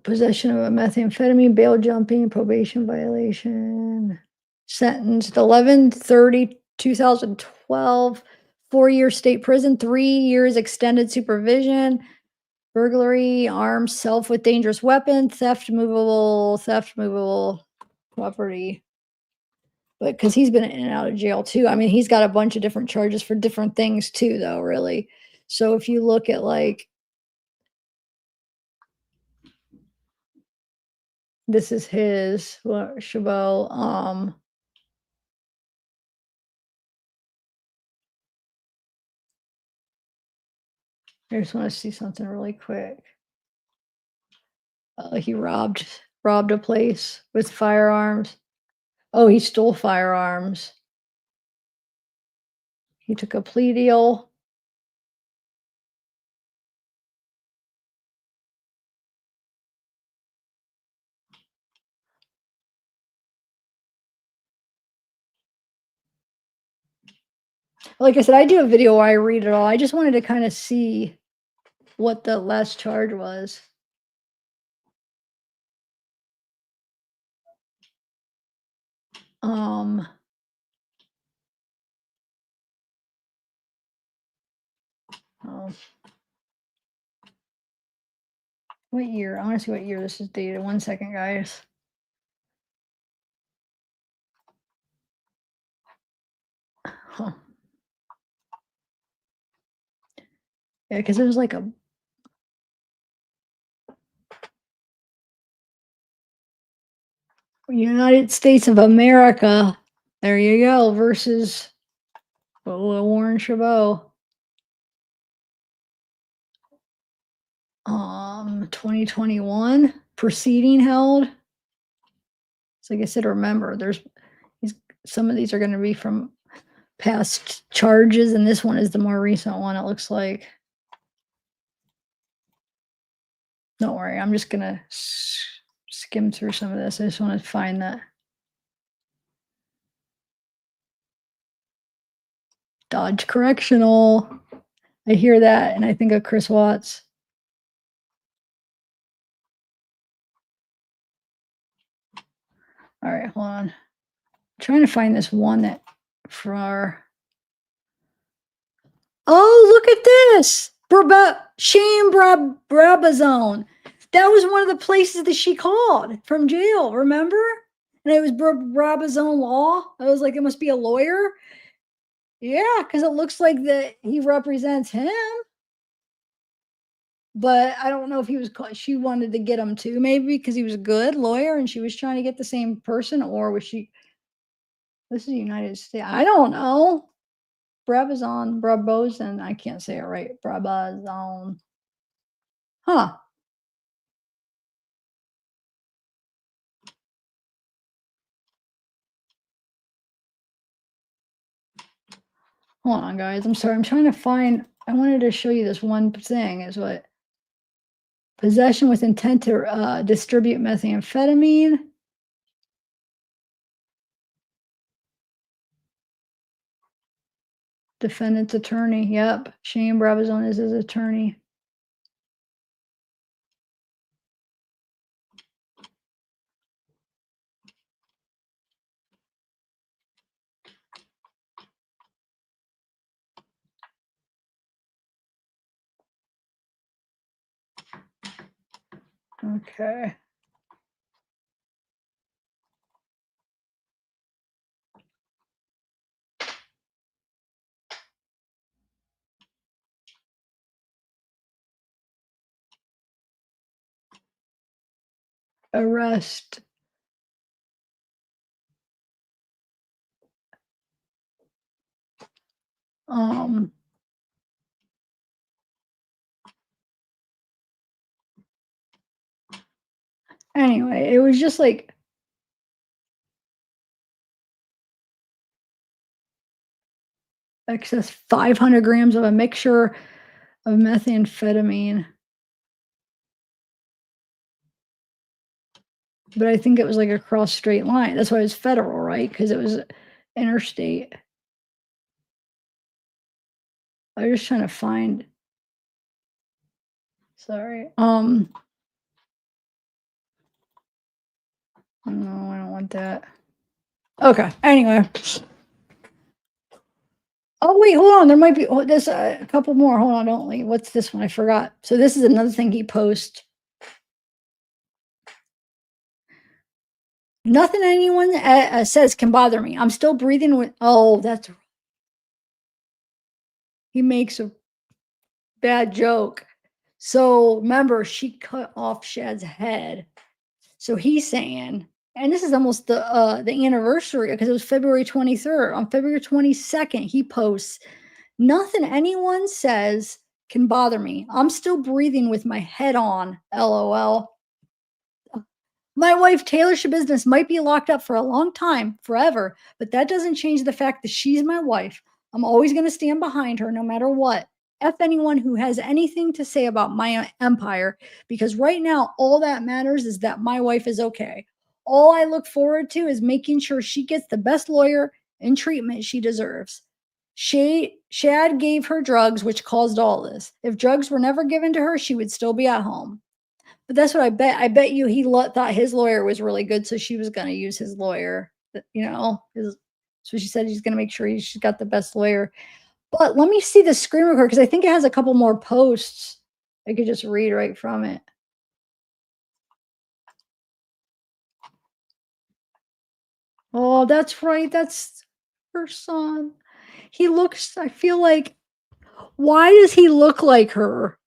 possession of a methamphetamine, bail jumping, probation violation, sentenced 11/30/2012, 4-year state prison, 3 years extended supervision, burglary, armed self with dangerous weapon, theft movable property. But because he's been in and out of jail too. I mean, he's got a bunch of different charges for different things too, though, really. So if you look at like, this is his Chabot. I just want to see something really quick. He robbed a place with firearms. Oh, he stole firearms. He took a plea deal. Like I said, I do a video where I read it all. I just wanted to kind of see what the last charge was. Oh. What year? I want to see what year this is dated. 1 second, guys. Huh. Yeah, because it was like a United States of America. There you go. Versus Warren Chabot. 2021 proceeding held. So like I said, remember, some of these are going to be from past charges, and this one is the more recent one, it looks like. Don't worry, I'm just gonna skim through some of this. I just want to find that. Dodge Correctional. I hear that, and I think of Chris Watts. All right, hold on. I'm trying to find this one that for. Oh, look at this! Shane Brabazone. That was one of the places that she called from jail, remember? And it was Brabazon Law. I was like, it must be a lawyer. Yeah, because it looks like that he represents him. But I don't know if he was she wanted to get him too, maybe because he was a good lawyer and she was trying to get the same person, or was she this is the United States. I don't know. Brabazon, I can't say it right. Brabazon. Huh. Hold on, guys. I'm sorry. I'm trying to find I wanted to show you this one thing is what possession with intent to distribute methamphetamine. Defendant's attorney. Yep. Shane Brabazon is his attorney. Okay. Arrest. Um, anyway, it was just like excess 500 grams of a mixture of methamphetamine. But I think it was like across straight line. That's why it was federal, right? Because it was interstate. I was just trying to find. Sorry. No, I don't want that. Okay. Anyway. Oh wait, hold on. There might be there's a couple more. Hold on, don't leave. What's this one? I forgot. So this is another thing he posts. Nothing anyone says can bother me. I'm still breathing with. Oh, that's. He makes a bad joke. So remember, she cut off Shad's head. So he's saying, and this is almost the anniversary because it was February 23rd. On February 22nd, he posts, nothing anyone says can bother me. I'm still breathing with my head on. LOL. My wife, Taylor Schabusiness, might be locked up for a long time, forever, but that doesn't change the fact that she's my wife. I'm always going to stand behind her no matter what. F anyone who has anything to say about my empire, because right now, all that matters is that my wife is okay. All I look forward to is making sure she gets the best lawyer and treatment she deserves. Shad gave her drugs, which caused all this. If drugs were never given to her, she would still be at home. But that's what I bet. I bet you he thought his lawyer was really good, so she was going to use his lawyer. So she said he's going to make sure she's got the best lawyer. But let me see the screen record because I think it has a couple more posts. I could just read right from it. Oh, that's right. That's her son. He looks, I feel like, why does he look like her?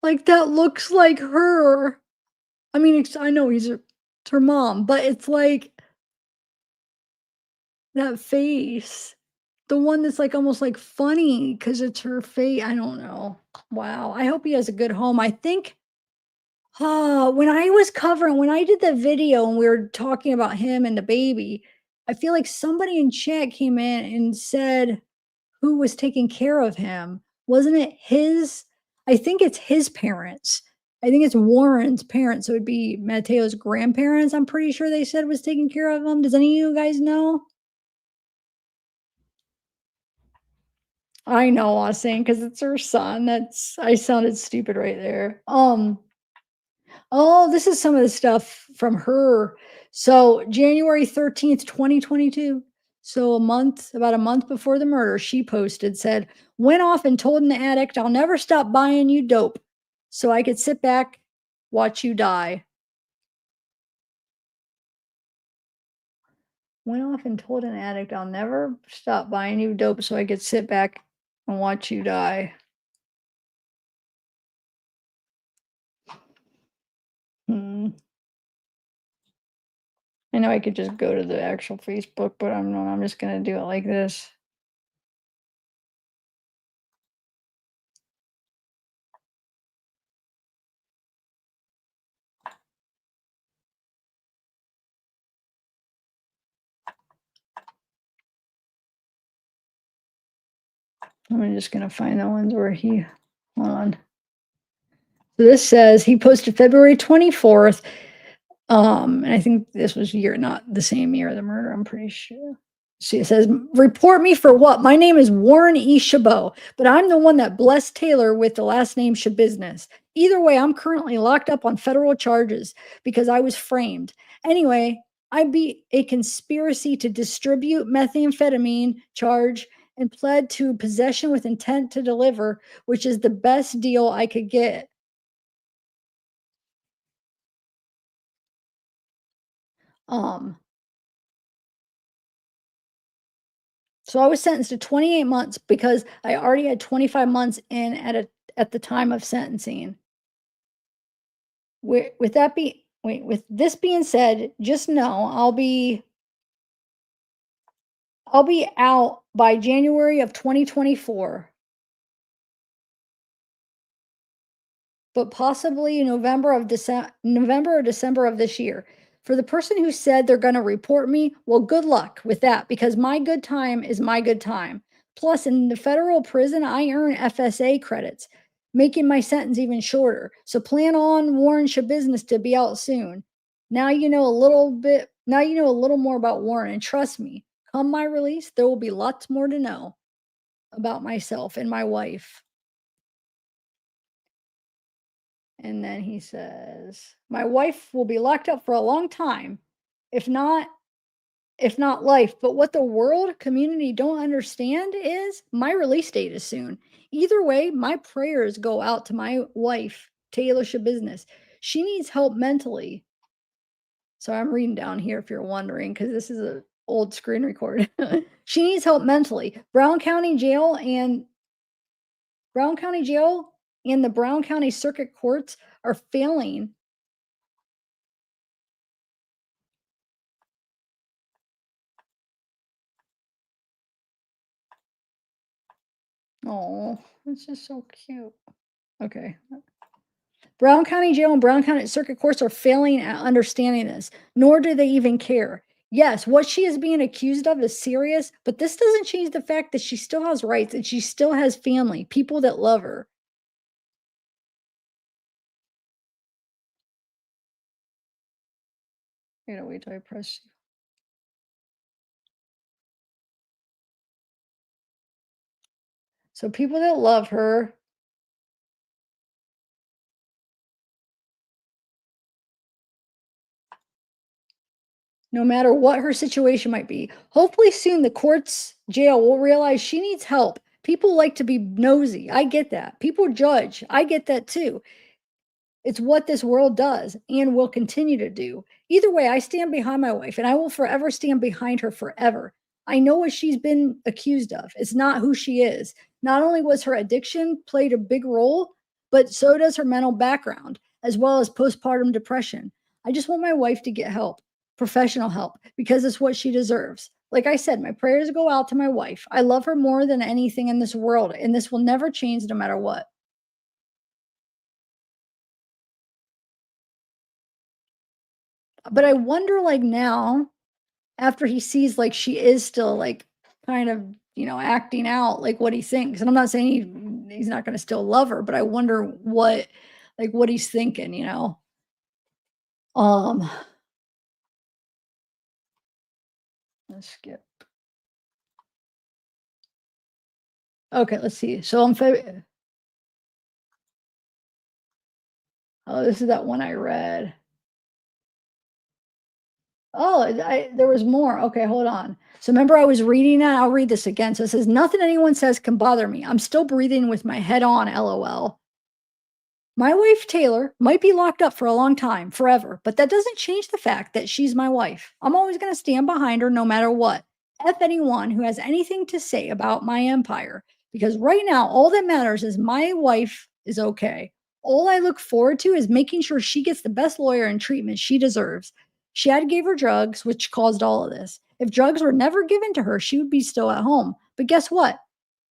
Like that looks like her. I mean, I know it's her mom, but it's like that face. The one that's like almost like funny because it's her face. I don't know. Wow. I hope he has a good home. I think when when I did the video and we were talking about him and the baby, I feel like somebody in chat came in and said who was taking care of him. Wasn't it his? I think it's his parents. I think it's Warren's parents. So it'd be Mateo's grandparents. I'm pretty sure they said was taking care of him. Does any of you guys know? I know, I was saying because it's her son. I sounded stupid right there. Oh, this is some of the stuff from her. So January 13th, 2022. So about a month before the murder, she posted, said, went off and told an addict, I'll never stop buying you dope. so I could sit back, watch you die. Went off and told an addict I'll never stop buying you dope so I could sit back and watch you die. Hmm. I know I could just go to the actual Facebook, but I'm not. I'm just gonna do it like this. I'm just gonna find the ones where he. Hold on. So this says he posted February 24th. And I think this was year, not the same year of the murder, I'm pretty sure. See, it says, report me for what? My name is Warren E. Chabot, but I'm the one that blessed Taylor with the last name Schabusiness. Either way, I'm currently locked up on federal charges because I was framed. Anyway, I beat a conspiracy to distribute methamphetamine charge and pled to possession with intent to deliver, which is the best deal I could get. Um, So I was sentenced to 28 months because I already had 25 months in at the time of sentencing. With this being said, just know I'll be out by January of 2024. But possibly November or December of this year. For the person who said they're going to report me, well, good luck with that because my good time is my good time. Plus, in the federal prison, I earn FSA credits, making my sentence even shorter. So plan on Warren Business to be out soon. Now you know a little bit. Now you know a little more about Warren, and trust me, come my release, there will be lots more to know about myself and my wife. And then he says, "My wife will be locked up for a long time, if not if not life. But what the world community don't understand is my release date is soon. Either way, my prayers go out to my wife, Taylor Business. She needs help mentally." So I'm reading down here if you're wondering, because this is a old screen record. She needs help mentally. Brown County Jail and the Brown County Circuit Courts are failing. Oh, it's just so cute. Okay. Brown County Jail and Brown County Circuit Courts are failing at understanding this, nor do they even care. Yes, what she is being accused of is serious, but this doesn't change the fact that she still has rights and she still has family, people that love her. You know, wait till I press. So people that love her, no matter what her situation might be. Hopefully soon the courts, jail will realize she needs help. People like to be nosy. I get that. People judge. I get that too. It's what this world does and will continue to do. Either way, I stand behind my wife and I will forever stand behind her forever. I know what she's been accused of. It's not who she is. Not only was her addiction played a big role, but so does her mental background, as well as postpartum depression. I just want my wife to get help, professional help, because it's what she deserves. Like I said, my prayers go out to my wife. I love her more than anything in this world, and this will never change no matter what. But I wonder, like now, after he sees like she is still like kind of, acting out like what he thinks. And I'm not saying he's not going to still love her, but I wonder what he's thinking. Um, let's skip. Okay, let's see. So on February, oh, this is that one I read. Oh, there was more. Okay, hold on. So remember, I was reading that. I'll read this again. So it says, nothing anyone says can bother me. I'm still breathing with my head on, LOL. My wife, Taylor, might be locked up for a long time, forever, but that doesn't change the fact that she's my wife. I'm always going to stand behind her no matter what. F anyone who has anything to say about my empire, because right now, all that matters is my wife is okay. All I look forward to is making sure she gets the best lawyer and treatment she deserves. Shad gave her drugs, which caused all of this. If drugs were never given to her, she would be still at home. But guess what?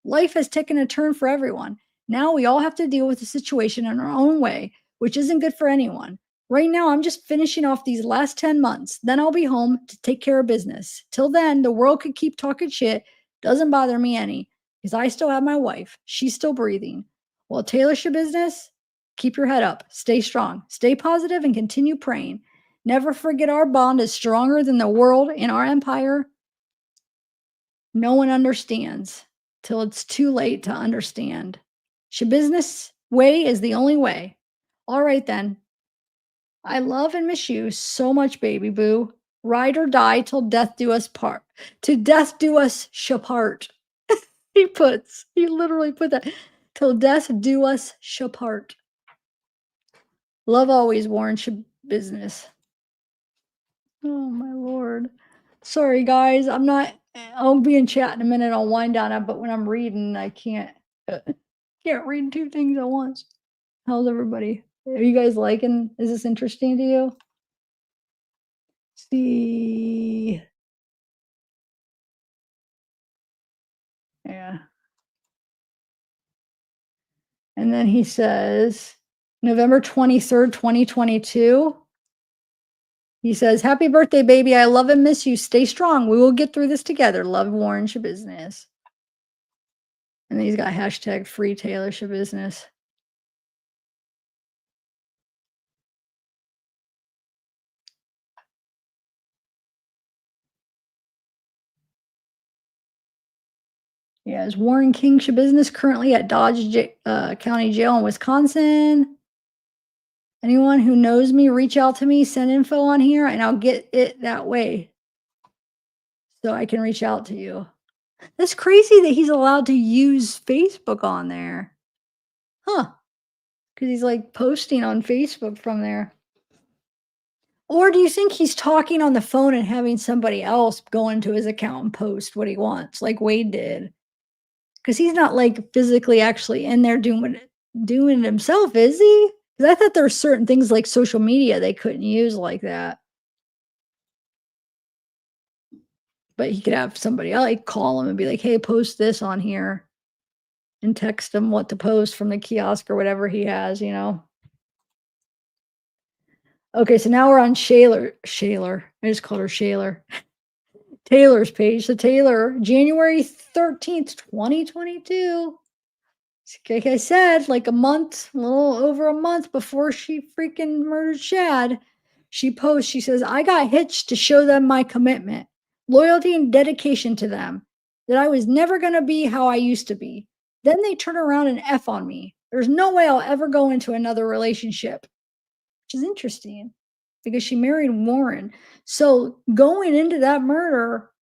Life has taken a turn for everyone. Now we all have to deal with the situation in our own way, which isn't good for anyone. Right now, I'm just finishing off these last 10 months. Then I'll be home to take care of business. Till then, the world could keep talking shit. Doesn't bother me any because I still have my wife. She's still breathing. Well, Taylor's your business. Keep your head up. Stay strong. Stay positive and continue praying. Never forget our bond is stronger than the world in our empire. No one understands till it's too late to understand. Shabusiness way is the only way. All right then. I love and miss you so much, baby boo. Ride or die till death do us part. To death do us shapart. He literally put that. Till death do us shapart. Love always, Warren Shabusiness. Oh my lord. Sorry guys, I'm not I'll be in chat in a minute, I'll wind down it, but when I'm reading, I can't read 2 things at once. How's everybody? Are you guys liking is this interesting to you? See. Yeah. And then he says, November 23rd, 2022. He says, "Happy birthday, baby. I love and miss you. Stay strong. We will get through this together. Love, Warren Shabusiness." And then he's got hashtag free Taylor Shabusiness. Yeah, is Warren King Shabusiness currently at County Jail in Wisconsin? Anyone who knows me, reach out to me, send info on here, and I'll get it that way so I can reach out to you. That's crazy that he's allowed to use Facebook on there. Huh? Because he's like posting on Facebook from there. Or do you think he's talking on the phone and having somebody else go into his account and post what he wants, like Wade did? Because he's not like physically actually in there doing it himself, is he? Because I thought there were certain things like social media they couldn't use like that. But he could have somebody like call him and be like, "Hey, post this on here," and text him what to post from the kiosk or whatever he has, you know. Okay, so now we're on Shaler. I just called her Shaler. Taylor's page. So Taylor, January 13th, 2022. Like I said, like a little over a month before she freaking murdered Shad, she posts, she says, "I got hitched to show them my commitment, loyalty, and dedication to them, that I was never going to be how I used to be. Then they turn around and F on me. There's no way I'll ever go into another relationship," which is interesting because she married Warren. So going into that murder,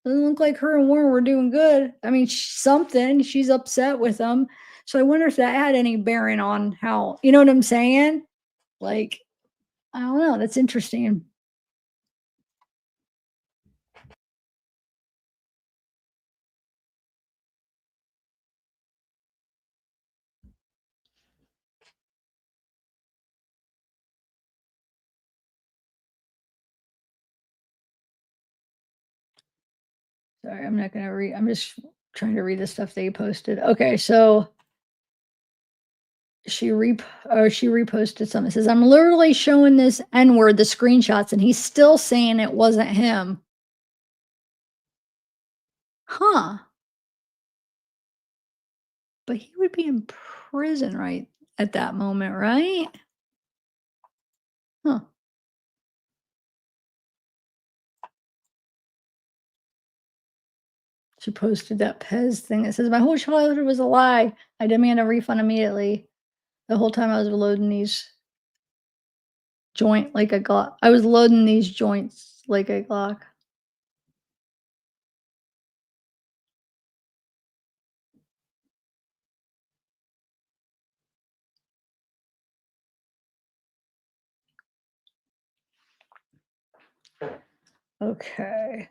doesn't look like her and Warren were doing good. I mean, something. She's upset with him. So I wonder if that had any bearing on how, you know what I'm saying? Like, I don't know. That's interesting. Sorry, I'm not going to read. I'm just trying to read the stuff they posted. Okay, so she reposted something. It says, "I'm literally showing this N-word the screenshots, and he's still saying it wasn't him." Huh. But he would be in prison right at that moment, right? Huh. She posted that Pez thing that says, "My whole childhood was a lie. I demand a refund immediately." The whole time I was loading these joint like a Glock. I was loading these joints like a Glock. Okay.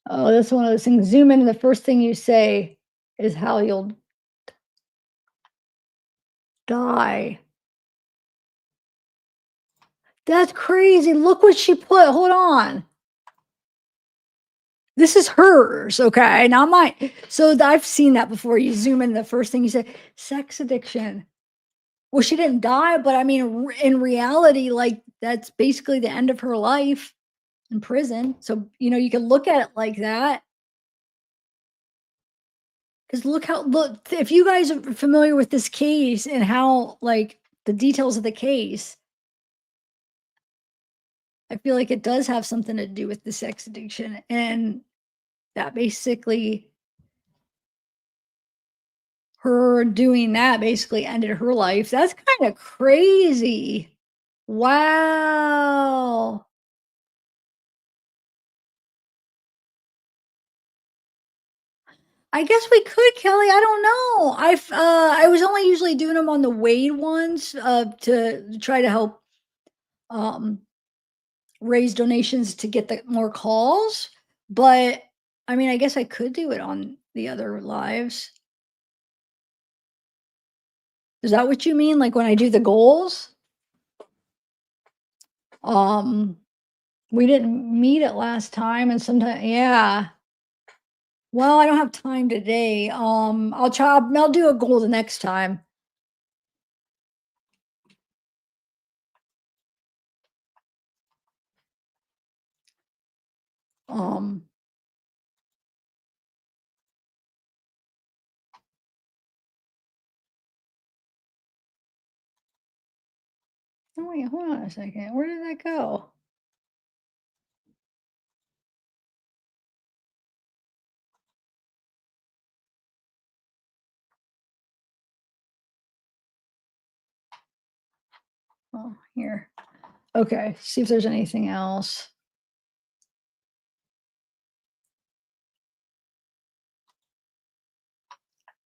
Oh, that's one of those things. Zoom in, and the first thing you say is how you'll die. That's crazy. Look what she put. Hold on. This is hers, okay? Not mine. So I've seen that before. You zoom in, the first thing you say, sex addiction. Well, she didn't die, but I mean, in reality, like that's basically the end of her life in prison. So, you can look at it like that. Because look, if you guys are familiar with this case and how, like, the details of the case, I feel like it does have something to do with the sex addiction. And that basically, her doing that basically ended her life. That's kind of crazy. Wow. I guess we could, Kelly. I don't know. I was only usually doing them on the Wade ones to try to help um raise donations to get the more calls. But I mean, I guess I could do it on the other lives. Is that what you mean? Like when I do the goals? Um, we didn't meet it last time, and sometimes, yeah. Well, I don't have time today. I'll do a goal the next time. Um, oh wait, hold on a second. Where did that go? Oh, here. Okay, see if there's anything else.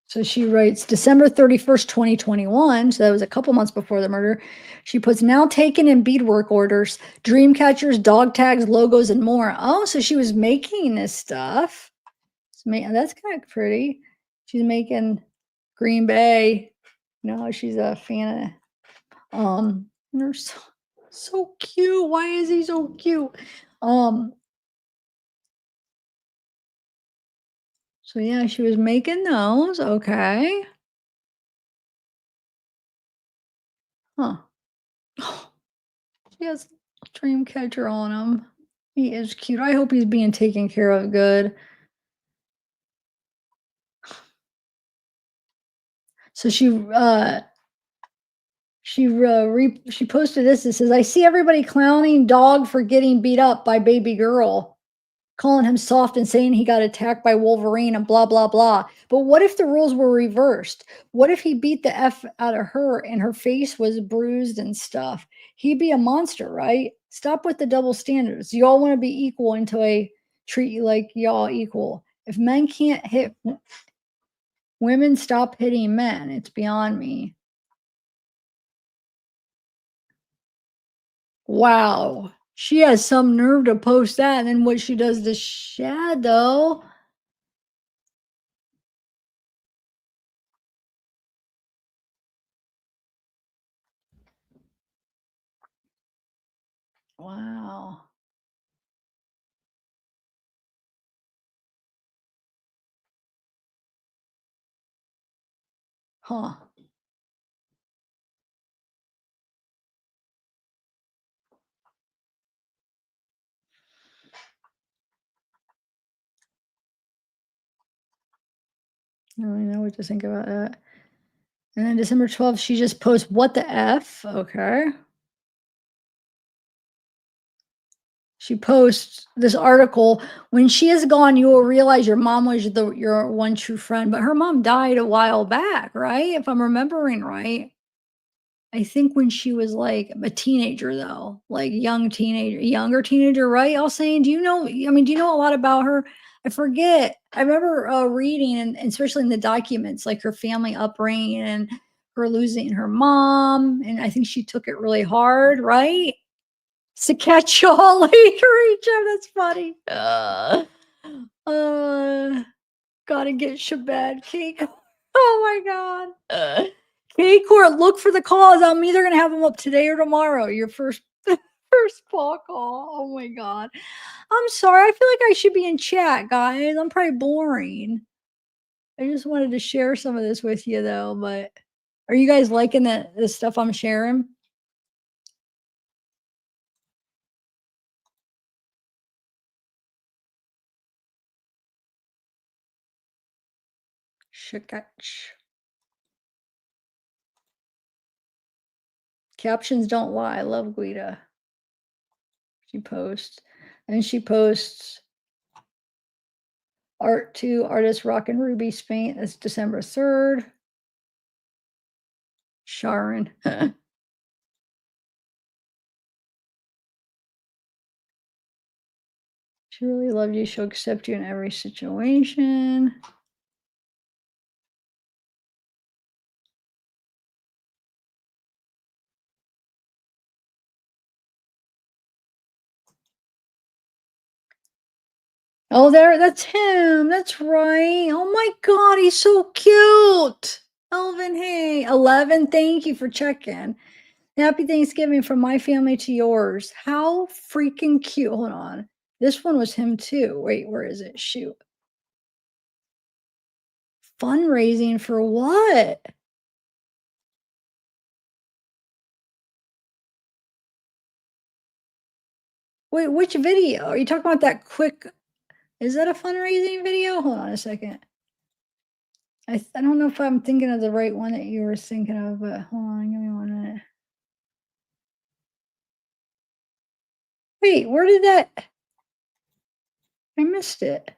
So she writes December 31st, 2021. So that was a couple months before the murder. She puts now taken in beadwork orders, dream catchers, dog tags, logos, and more. Oh, so she was making this stuff. That's kind of pretty. She's making Green Bay. No, she's a fan of they're so cute. Why is he so cute? Um, so yeah, she was making those. Okay. Huh. She has Dreamcatcher on him. He is cute. I hope he's being taken care of good. So she posted this. It says, "I see everybody clowning dog for getting beat up by baby girl, calling him soft and saying he got attacked by Wolverine and blah blah blah. But what if the roles were reversed? What if he beat the f out of her and her face was bruised and stuff? He'd be a monster, right? Stop with the double standards. You all want to be equal until I treat you like y'all equal. If men can't hit women, stop hitting men. It's beyond me." Wow. She has some nerve to post that, and then what she does to Shadow. Wow. Huh. I don't really know what to think about that. And then December 12th, she just posts, "What the F?" Okay. She posts this article, "When she is gone, you will realize your mom was your one true friend." But her mom died a while back, right? If I'm remembering right. I think when she was like a teenager, though, like younger teenager, right? All saying, do you know? I mean, do you know a lot about her? I forget. I remember reading, and especially in the documents, like her family upbringing and her losing her mom. And I think she took it really hard, right? To catch y'all later each other. That's funny. Gotta get Shabad cake. Oh my god. Cake Court, look for the calls. I'm either gonna have them up today or tomorrow. Your first first phone call. Oh my god. I'm sorry. I feel like I should be in chat, guys. I'm probably boring. I just wanted to share some of this with you though, but are you guys liking the stuff I'm sharing? Shakach. Captions don't lie. I love Guida. She posts. And she posts art to artist Rock and Ruby Spain. That's December 3rd. Sharon. She really loves you. She'll accept you in every situation. Oh, that's him. That's right. Oh my God, he's so cute. Elvin, hey. 11, thank you for checking. Happy Thanksgiving from my family to yours. How freaking cute. Hold on. This one was him too. Wait, where is it? Shoot. Fundraising for what? Wait, which video? Are you talking about that quick? Is that a fundraising video? Hold on a second. I don't know if I'm thinking of the right one that you were thinking of, but hold on, give me 1 minute. Wait, where did that? I missed it.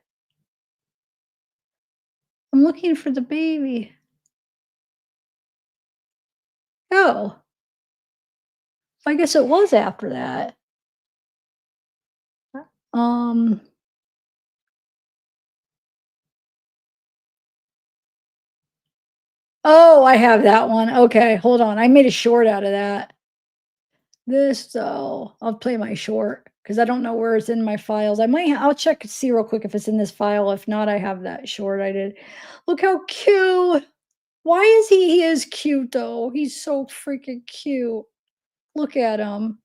I'm looking for the baby. Oh, I guess it was after that. Um, oh, I have that one. Okay, hold on. I made a short out of that. This though, I'll play my short because I don't know where it's in my files. I'll check to see real quick if it's in this file. If not, I have that short I did. Look how cute. Why is he is cute though? He's so freaking cute. Look at him.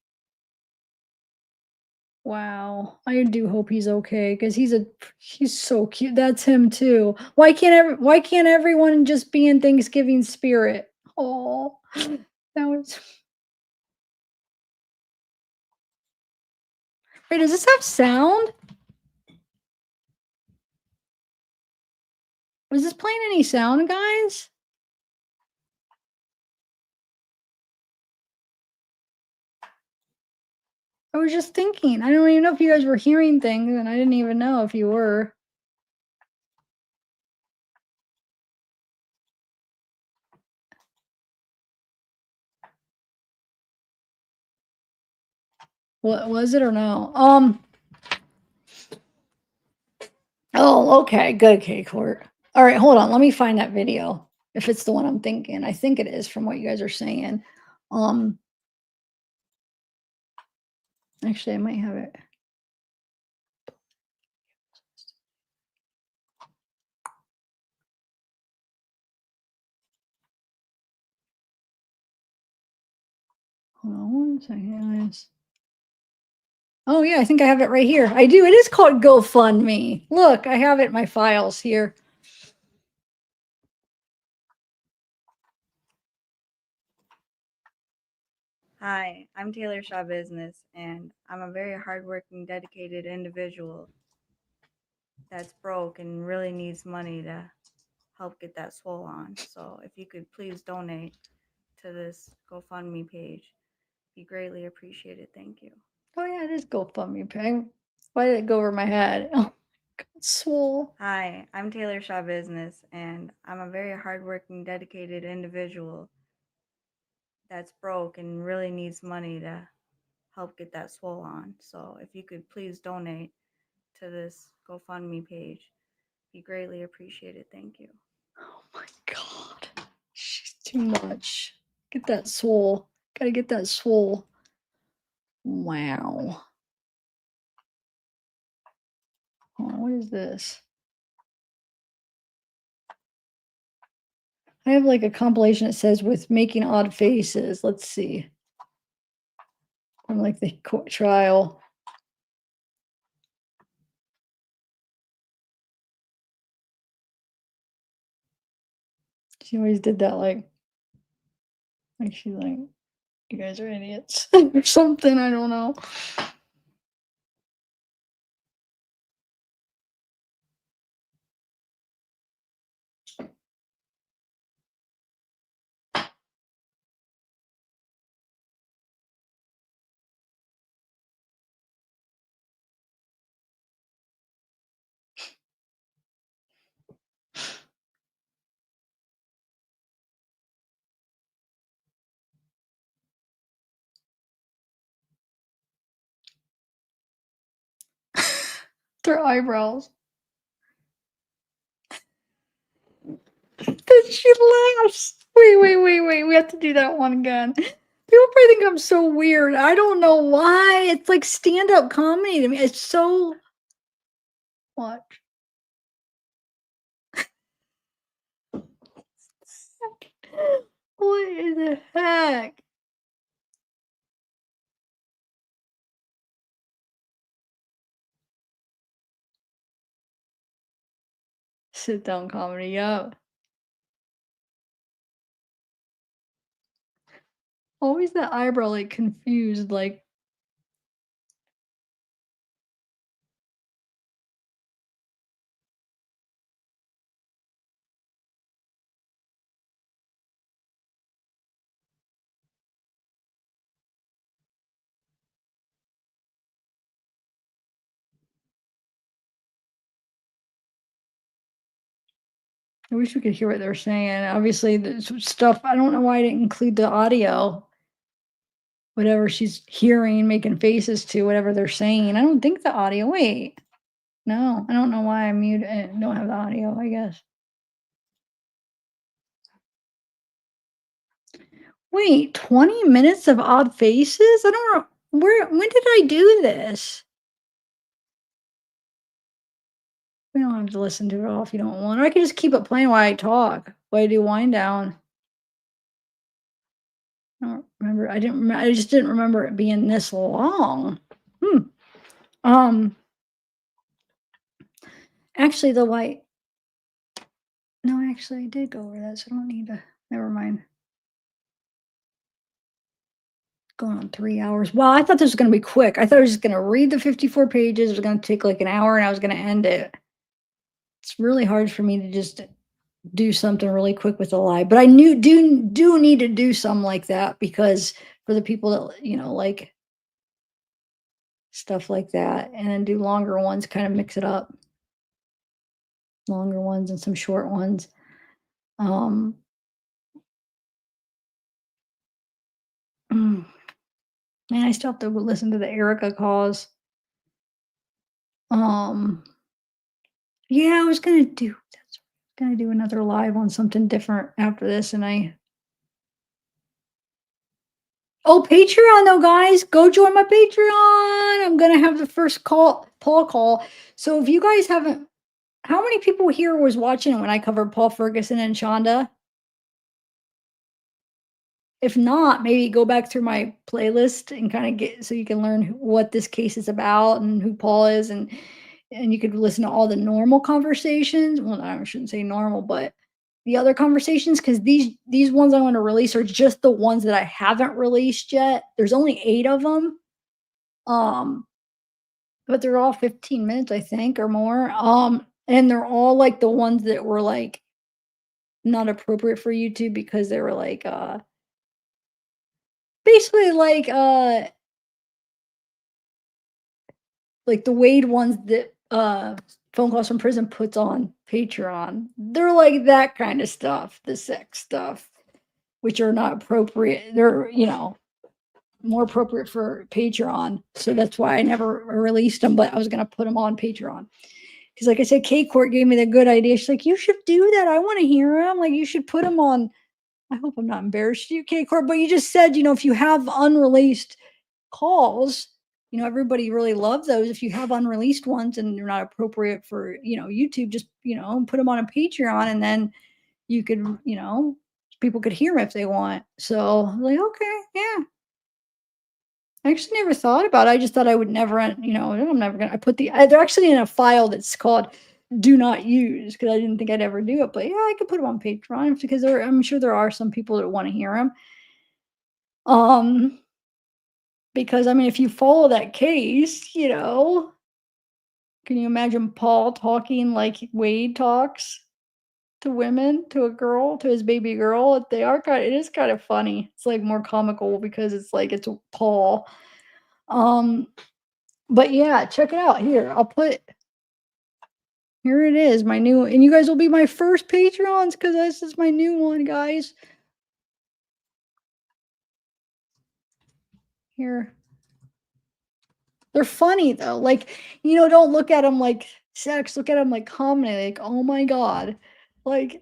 Wow. I do hope he's okay because he's so cute. That's him too. Why can't everyone just be in Thanksgiving spirit? Oh, that was. Wait, does this have sound? Was this playing any sound, guys? I was just thinking. I don't even know if you guys were hearing things, and I didn't even know if you were. What was it or no? Oh, okay, good, K Court. All right, hold on. Let me find that video. If it's the one I'm thinking. I think it is from what you guys are saying. Um, actually I might have it. Hold on 1 second, guys. Oh yeah, I think I have it right here. I do. It is called GoFundMe. Look, I have it in my files here. Hi, I'm Taylor Schabusiness, and I'm a very hardworking, dedicated individual that's broke and really needs money to help get that swole on. So if you could please donate to this GoFundMe page, be greatly appreciated. Thank you. Oh yeah, it is GoFundMe pay. Why did it go over my head? Oh, God, swole. Hi, I'm Taylor Schabusiness, and I'm a very hardworking, dedicated individual that's broke and really needs money to help get that swole on. So if you could please donate to this GoFundMe page. Be greatly appreciated. Thank you. Oh my God. She's too much. Get that swole. Gotta get that swole. Wow. Hold on, what is this? I have like a compilation that says with making odd faces. Let's see. From like the court trial. She always did that like she's like, you guys are idiots or something. I don't know. Their eyebrows. Then she laughs. Wait. We have to do that one again. People probably think I'm so weird. I don't know why. It's like stand-up comedy to me. It's so what? What in the heck? Sit down comedy, yeah. Always that eyebrow like confused, like I wish we could hear what they're saying. Obviously, there's stuff I don't know why I didn't include the audio. Whatever she's hearing, making faces to, whatever they're saying. I don't think the audio. Wait. No, I don't know why I mute don't have the audio, I guess. Wait, 20 minutes of odd faces? I don't know when did I do this? We don't have to listen to it all if you don't want. Or I can just keep it playing while I talk. While I do wind down. I don't remember. I just didn't remember it being this long. Um actually the white no, actually I did go over that, so I don't need to never mind. Going on 3 hours. Wow, I thought this was gonna be quick. I thought I was just gonna read the 54 pages, it was gonna take like an hour, and I was gonna end it. It's really hard for me to just do something really quick with a lie, but I do need to do some like that because for the people that, like stuff like that, and then do longer ones, kind of mix it up. Longer ones and some short ones. Um, man, I still have to listen to the Erica calls. Um, yeah, gonna do another live on something different after this, and oh, Patreon though, guys, go join my Patreon. I'm gonna have the first Paul call. So if you guys haven't, how many people here was watching when I covered Paul Ferguson and Shonda? If not, maybe go back through my playlist and kind of get so you can learn what this case is about and who Paul is, and you could listen to all the normal conversations. Well, I shouldn't say normal, but the other conversations, because these ones I want to release are just the ones that I haven't released yet. There's only 8 of them. But they're all 15 minutes, I think, or more. And they're all like the ones that were like not appropriate for YouTube because they were basically like the Wade ones that Phone Calls from Prison puts on Patreon. They're like that kind of stuff, the sex stuff, which are not appropriate. They're, more appropriate for Patreon. So that's why I never released them, but I was going to put them on Patreon. Because, like I said, Kate Court gave me the good idea. She's like, you should do that. I want to hear them. Like, you should put them on. I hope I'm not embarrassed you, Kate Court, but you just said, if you have unreleased calls, everybody really loves those. If you have unreleased ones and they're not appropriate for, YouTube, just, put them on a Patreon, and then you could, people could hear them if they want. So I'm like, okay, yeah. I actually never thought about it. I just thought I would never, I'm never gonna. I put they're actually in a file that's called "Do Not Use" because I didn't think I'd ever do it. But yeah, I could put them on Patreon because I'm sure there are some people that want to hear them. Because I mean, if you follow that case, can you imagine Paul talking like Wade talks to women, to a girl, to his baby girl? It is kind of funny. It's like more comical because it's like it's Paul. But yeah, check it out. Here it is, my new, and you guys will be my first Patreons because this is my new one, guys. Here. They're funny though. Like, don't look at them like sex, look at them like comedy. Like, oh my God. Like,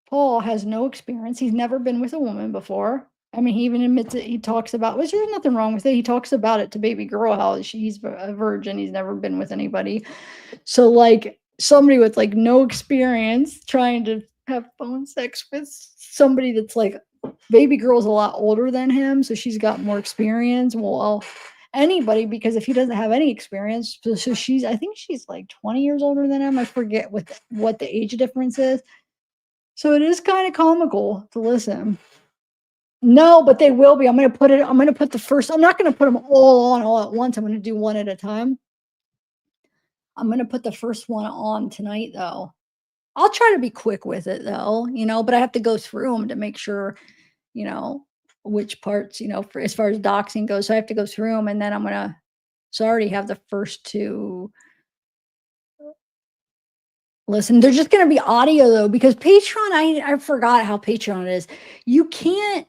Paul has no experience. He's never been with a woman before. I mean, he even admits it. He talks about, which there's nothing wrong with it. He talks about it to baby girl, how he's a virgin. He's never been with anybody. So, like, somebody with like no experience trying to have phone sex with somebody that's like, baby girl's a lot older than him. So she's got more experience. Well, anybody, because if he doesn't have any experience, so I think she's like 20 years older than him. I forget what the age difference is. So it is kind of comical to listen. No, but they will be. I'm going to put the first, I'm not going to put them all on all at once. I'm going to do one at a time. I'm going to put the first one on tonight though. I'll try to be quick with it though, but I have to go through them to make sure, you know, which parts, for as far as doxing goes. So I have to go through them, and then so I already have the first two. Listen, they're just going to be audio though, because Patreon, I forgot how Patreon is. You can't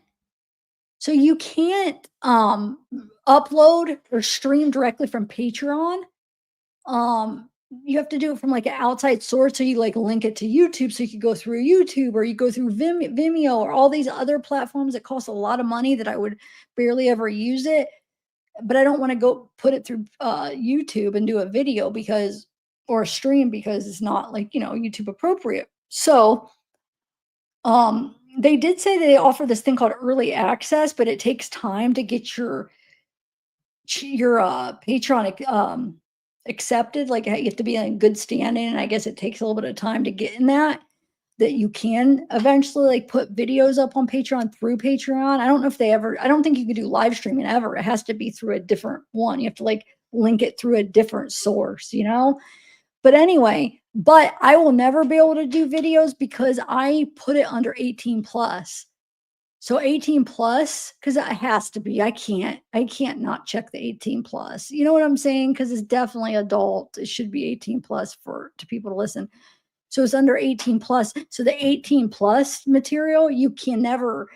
upload or stream directly from Patreon. You have to do it from like an outside source. So you like link it to YouTube, so you could go through YouTube, or you go through Vimeo, or all these other platforms that cost a lot of money that I would barely ever use it. But I don't want to go put it through YouTube and do a video or a stream, because it's not like, YouTube appropriate. So they did say they offer this thing called early access, but it takes time to get your Patreon accepted. Like, you have to be in good standing, and I guess it takes a little bit of time to get in that you can eventually like put videos up on Patreon through Patreon. I don't know if I don't think you could do live streaming ever. It has to be through a different one. You have to like link it through a different source, But anyway, but I will never be able to do videos because I put it under 18 plus. So 18 plus, because it has to be. I can't not check the 18 plus. You know what I'm saying? Because it's definitely adult. It should be 18 plus to people to listen. So it's under 18 plus. So the 18 plus material, you can never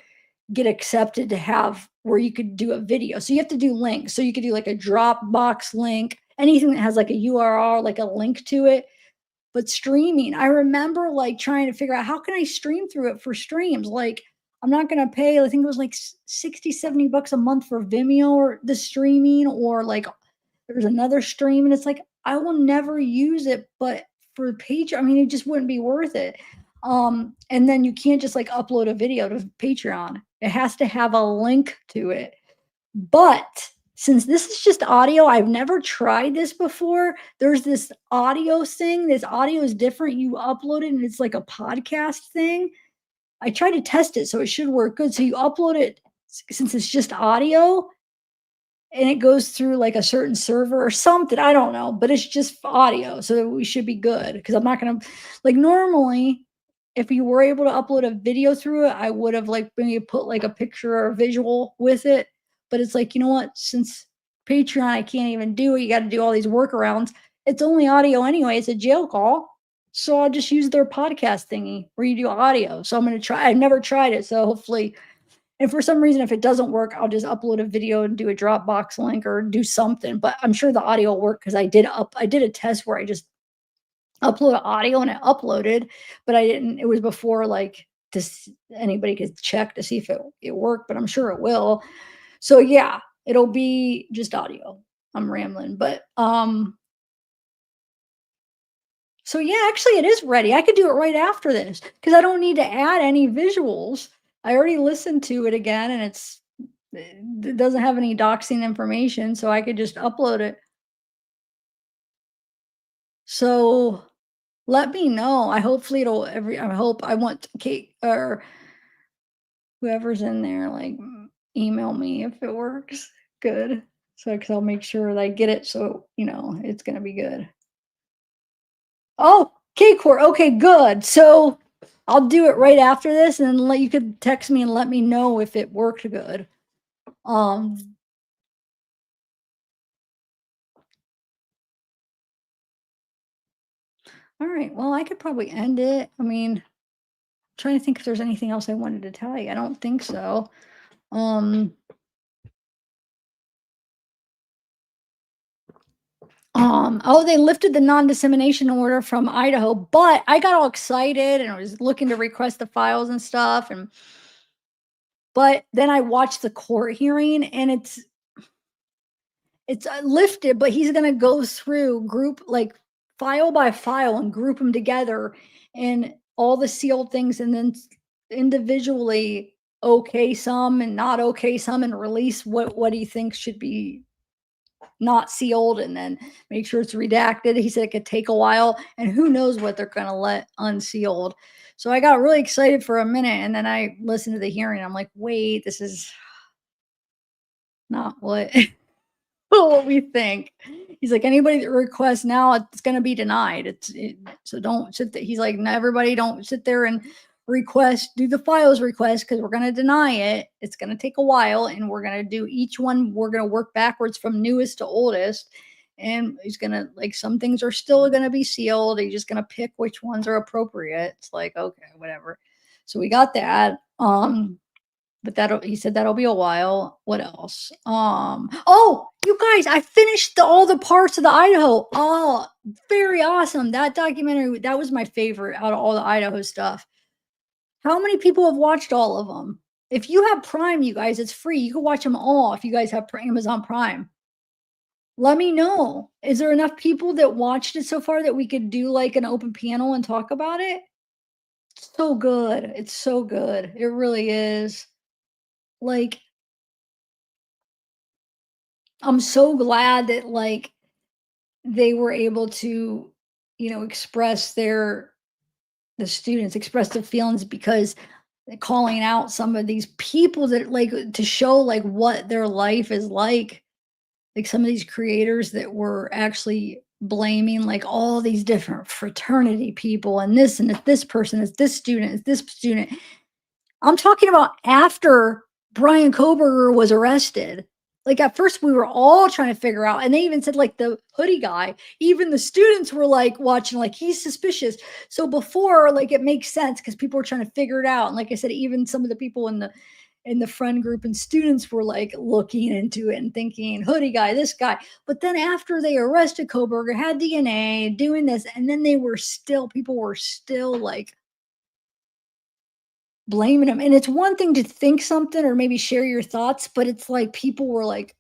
get accepted to have where you could do a video. So you have to do links. So you could do like a Dropbox link, anything that has like a URL, like a link to it. But streaming, I remember like trying to figure out, how can I stream through it for streams? Like, I'm not going to pay, I think it was like 60, 70 bucks a month for Vimeo or the streaming, or like there's another stream, and it's like, I will never use it, but for page, I mean, it just wouldn't be worth it. And then you can't just like upload a video to Patreon. It has to have a link to it. But since this is just audio, I've never tried this before. There's this audio thing. This audio is different. You upload it and it's like a podcast thing. I tried to test it, so it should work good. So you upload it, since it's just audio, and it goes through like a certain server or something. I don't know, but it's just audio. So we should be good, because I'm not going to, like, normally, if you were able to upload a video through it, I would have like maybe put like a picture or a visual with it. But it's like, you know what? Since Patreon, I can't even do it. You got to do all these workarounds. It's only audio anyway. It's a jail call. So I'll just use their podcast thingy where you do audio. So I'm going to try. I've never tried it. So hopefully And for some reason, if it doesn't work, I'll just upload a video and do a Dropbox link or do something. But I'm sure the audio will work because I did a test where I just uploaded audio and it uploaded, but I didn't. It was before like anybody could check to see if it worked, but I'm sure it will. So yeah, it'll be just audio. I'm rambling, but so yeah, actually it is ready. I could do it right after this because I don't need to add any visuals. I already listened to it again and it doesn't have any doxing information, so I could just upload it. So let me know. I hopefully it'll every I hope I want Kate or whoever's in there like email me if it works. Good. So cuz I'll make sure that I get it so, it's going to be good. Oh, K-Core. Okay, good. So I'll do it right after this and then you could text me and let me know if it worked good. Um, all right. Well, I could probably end it. I mean, trying to think if there's anything else I wanted to tell you. I don't think so. Um, oh, they lifted the non-dissemination order from Idaho, but I got all excited and I was looking to request the files and stuff but then I watched the court hearing and it's lifted, but he's gonna go through group like file by file and group them together and all the sealed things, and then individually okay some and not okay some, and release what he thinks should be not sealed, and then make sure it's redacted. He said it could take a while, and who knows what they're gonna let unsealed. So I got really excited for a minute, and then I listened to the hearing. I'm like, wait, this is not what what we think. He's like, anybody that requests now, it's going to be denied. So don't sit there. He's like, no, everybody don't sit there and do the files request because we're going to deny it. It's going to take a while and we're going to do each one. We're going to work backwards from newest to oldest. And he's going to like, some things are still going to be sealed. He's just going to pick which ones are appropriate. It's like, okay, whatever. So we got that. But he said that'll be a while. What else? Oh, you guys, I finished all the parts of the Idaho. Oh, very awesome. That documentary, that was my favorite out of all the Idaho stuff. How many people have watched all of them? If you have Prime, you guys, it's free. You can watch them all if you guys have Amazon Prime. Let me know. Is there enough people that watched it so far that we could do like an open panel and talk about it? So good. It's so good. It really is. Like, I'm so glad that like they were able to, express the students express their feelings because calling out some of these people that like to show like what their life is like some of these creators that were actually blaming like all these different fraternity people and this and this person is this student is this student. I'm talking about after Brian Koberger was arrested. Like at first we were all trying to figure out, and they even said like the hoodie guy, even the students were like watching, like he's suspicious. So before, like it makes sense because people were trying to figure it out. And like I said, even some of the people in the friend group and students were like looking into it and thinking hoodie guy, this guy. But then after they arrested Koberger, had DNA, doing this, and then people were still like blaming him. And it's one thing to think something or maybe share your thoughts, but it's like people were like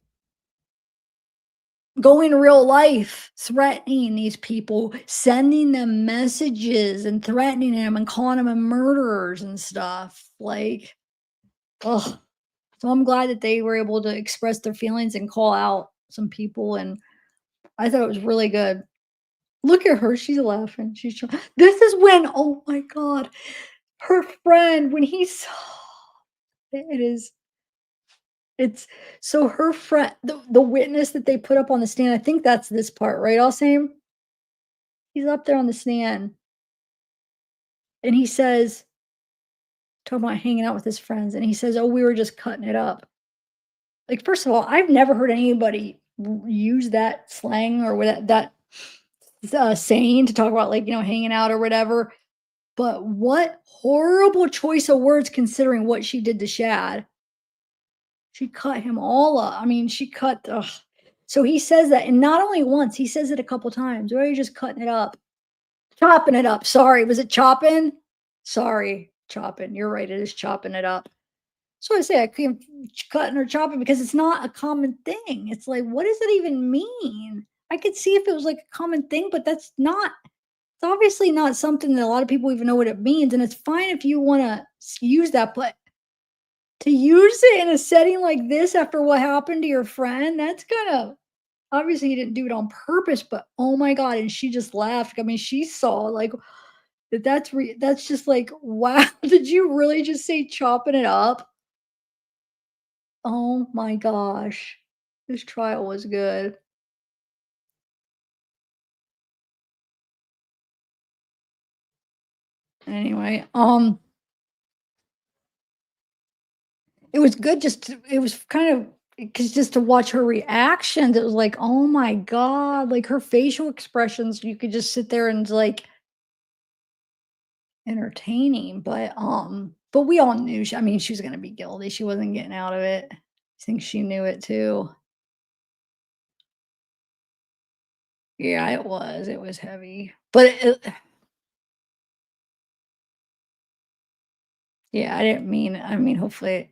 going real life, threatening these people, sending them messages and threatening them and calling them murderers and stuff. Like, oh, so I'm glad that they were able to express their feelings and call out some people. And I thought it was really good. Look at her. She's laughing. This is when, oh my God, her friend, when he saw it is it's so her friend, the witness that they put up on the stand, I think that's this part, right, Alsam? He's up there on the stand, and he says, talking about hanging out with his friends, and he says, "Oh, we were just cutting it up." Like, first of all, I've never heard anybody use that slang or that saying to talk about, like, hanging out or whatever, but what horrible choice of words considering what she did to Shad. She cut him all up. I mean, she cut ugh. So he says that, and not only once, he says it a couple times. Why are you just cutting it up? Chopping it up. Sorry, was it chopping? Sorry, chopping. You're right, it is chopping it up. So I say I can't cutting or chopping because it's not a common thing. It's like, what does it even mean? I could see if it was like a common thing, but that's not it's obviously not something that a lot of people even know what it means. And it's fine if you want to use that, but to use it in a setting like this after what happened to your friend, that's kind of obviously you didn't do it on purpose, but oh my God. And she just laughed. I mean, she saw like that's just like, wow, did you really just say chopping it up? Oh my gosh. This trial was good. Anyway, it was good just to it was kind of because just to watch her reactions, it was like, "Oh my god," like, her facial expressions, you could just sit there and, like, entertaining, but we all knew I mean, she was gonna be guilty, she wasn't getting out of it. I think she knew it too. Yeah, it was heavy, but yeah, I mean, hopefully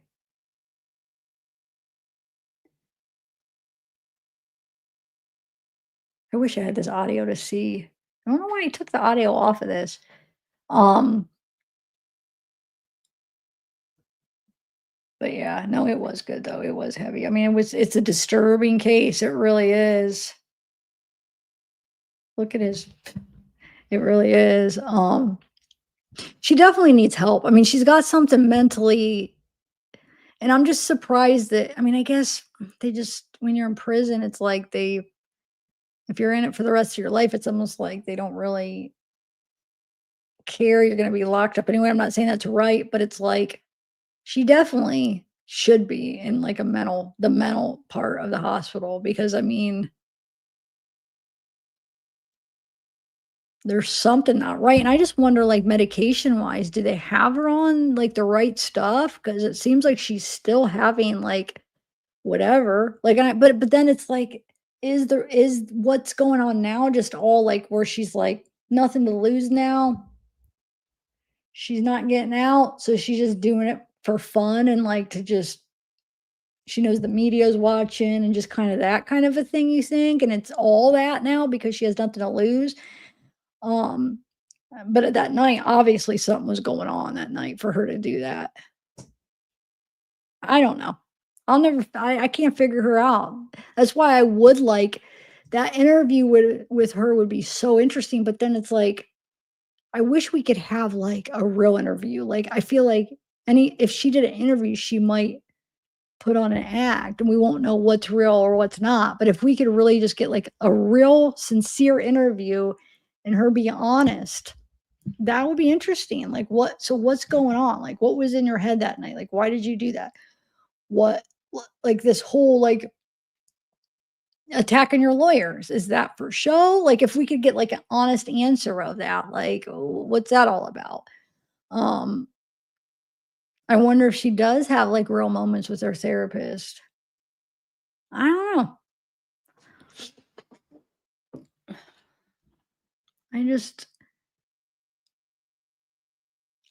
I wish I had this audio to see. I don't know why I took the audio off of this. Um, but yeah, no, it was good though. It was heavy. I mean, it's a disturbing case. It really is. Look at his it really is. She definitely needs help. I mean, she's got something mentally and I'm just surprised that I mean, I guess they just when you're in prison, it's like they if you're in it for the rest of your life, it's almost like they don't really care. You're going to be locked up anyway. I'm not saying that's right, but it's like she definitely should be in, like, a mental part of the hospital because, I mean, there's something not right, and I just wonder, like, medication-wise, do they have her on, like, the right stuff? Because it seems like she's still having, like, whatever, like, but then it's like, is what's going on now just all, like, where she's, like, nothing to lose now? She's not getting out, so she's just doing it for fun and, like, to just she knows the media's watching and just kinda that kind of a thing, you think? And it's all that now because she has nothing to lose? Um, but at that night, obviously, something was going on that night for her to do that. I don't know. I can't figure her out. That's why I would like that interview with her would be so interesting, but then it's like, I wish we could have, like, a real interview. Like, I feel like any if she did an interview, she might put on an act and we won't know what's real or what's not. But if we could really just get like a real sincere interview and her be honest, that would be interesting. Like what's going on? Like what was in your head that night? Like why did you do that? What like this whole like attacking your lawyers, is that for show? Like if we could get like an honest answer of that, like what's that all about? Um I wonder if she does have like real moments with her therapist. I don't know. I just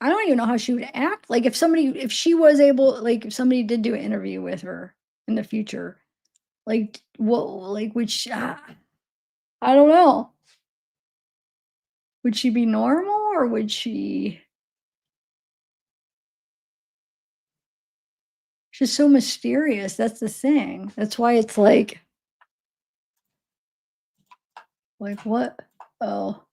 I don't even know how she would act, like, if she was able like, if somebody did do an interview with her in the future, like, what like, I don't know. Would she be normal or would she she's so mysterious, that's the thing. That's why it's like, what? Oh.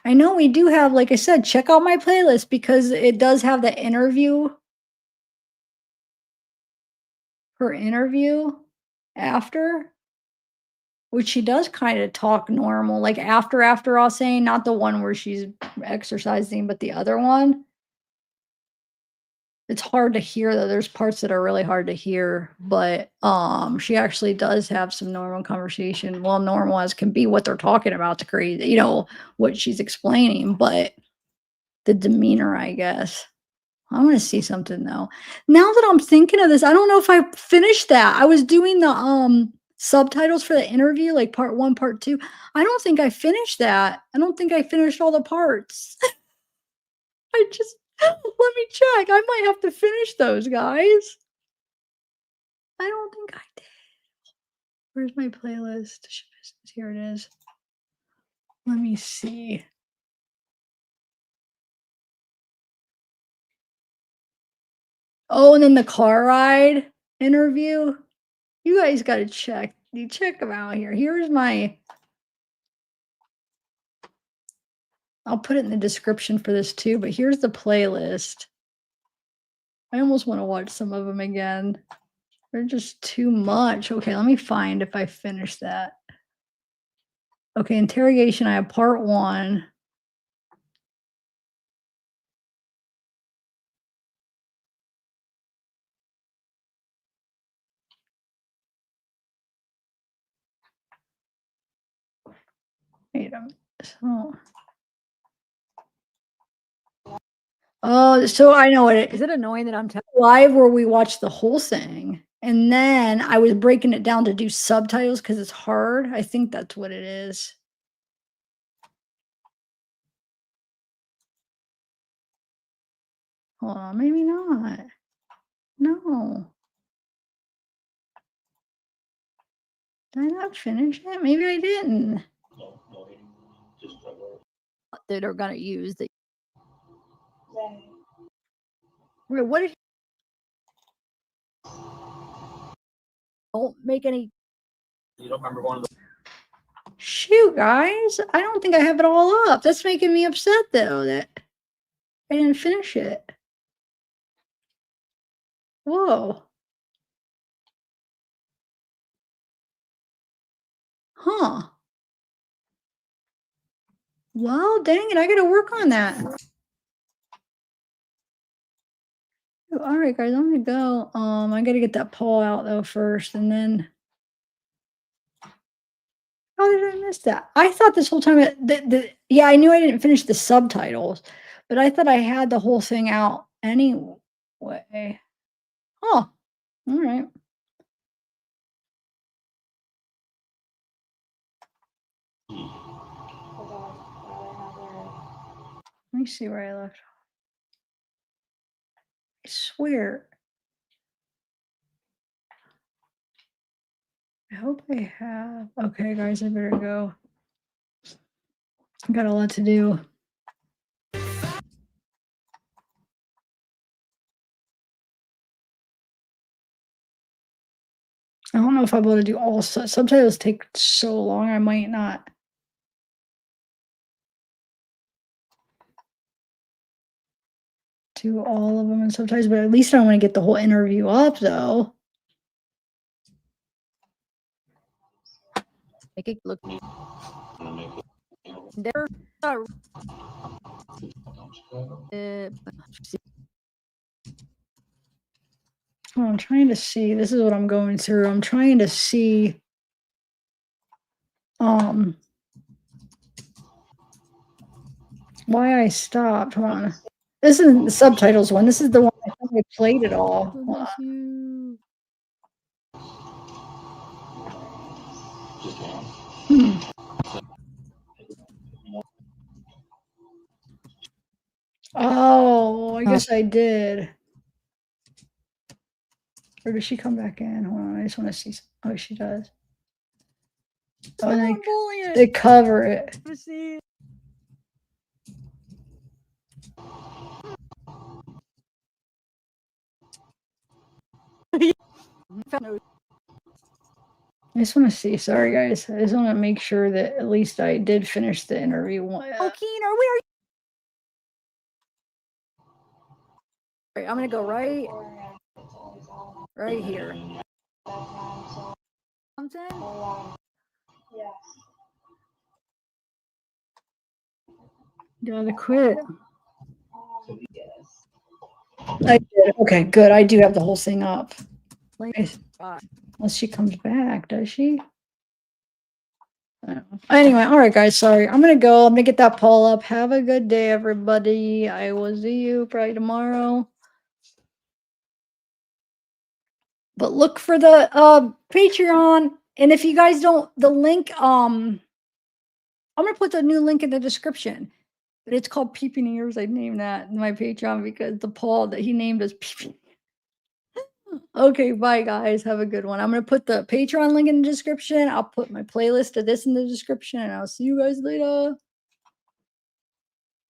I know we do have like I said, check out my playlist because it does have the interview her interview after. Which she does kinda talk normal, like, after I'll say, not the one where she's exercising, but the other one. It's hard to hear, though, there's parts that are really hard to hear, but, she actually does have some normal conversation, well, normal as can be what they're talking about, the crazy what she's explaining, but the demeanor, I guess. I want to see something though. Now that I'm thinking of this, I don't know if I finished that. I was doing the subtitles for the interview, like part one, part two. I don't think I finished that. I don't think I finished all the parts. I just let me check. I might have to finish those, guys. I don't think I did. Where's my playlist? Here it is. Let me see. Oh, and then the car ride interview. You guys got to check. You check them out here. Here's my. I'll put it in the description for this too, but here's the playlist. I almost want to watch some of them again. They're just too much. Okay, let me find if I finish that. Okay, interrogation. I have part one. Wait a minute. So I know it is. It annoying that I'm live where we watch the whole thing, and then I was breaking it down to do subtitles because it's hard. I think that's what it is. Hold on, maybe not. No. Did I not finish it? Maybe I didn't. That are gonna use the. Wait, what did? Don't make any. You don't remember one of the. Shoot, guys! I don't think I have it all up. That's making me upset though that I didn't finish it. Whoa. Huh. Well, dang it, I gotta work on that. All right, guys, I'm gonna go. I gotta get that poll out though first, and then. How did I miss that? I thought this whole time yeah, I knew I didn't finish the subtitles, but I thought I had the whole thing out anyway. Oh, all right. Let me see where I left. I swear. I hope I have. Okay, guys, I better go. I got a lot to do. I don't know if I'll be able to do all subtitles take so long, I might not. Do all of them in subtitles, but at least I want to get the whole interview up though. Make it look there. Oh, I'm trying to see. This is what I'm going through. I'm trying to see. Why I stopped. Hold on. This isn't the subtitles one. This is the one I thought I played it all. Oh, I guess I did. Or does she come back in? Hold on. I just want to see. Oh, she does. Oh, they cover it. I just want to see. Sorry, guys. I just want to make sure that at least I did finish the interview. Oh, Keener, where are you? Right, I'm gonna go right here. I'm saying. Gotta quit. I did. Okay, good. I do have the whole thing up. Unless she comes back, does she? Anyway, all right, guys. Sorry. I'm gonna go. I'm gonna get that poll up. Have a good day, everybody. I will see you probably tomorrow. But look for the Patreon. And if you guys don't, the link, I'm gonna put the new link in the description. But it's called Peeping Ears. I named that in my Patreon because the Paul that he named as Peeping. Okay, bye guys. Have a good one. I'm gonna put the Patreon link in the description. I'll put my playlist of this in the description, and I'll see you guys later.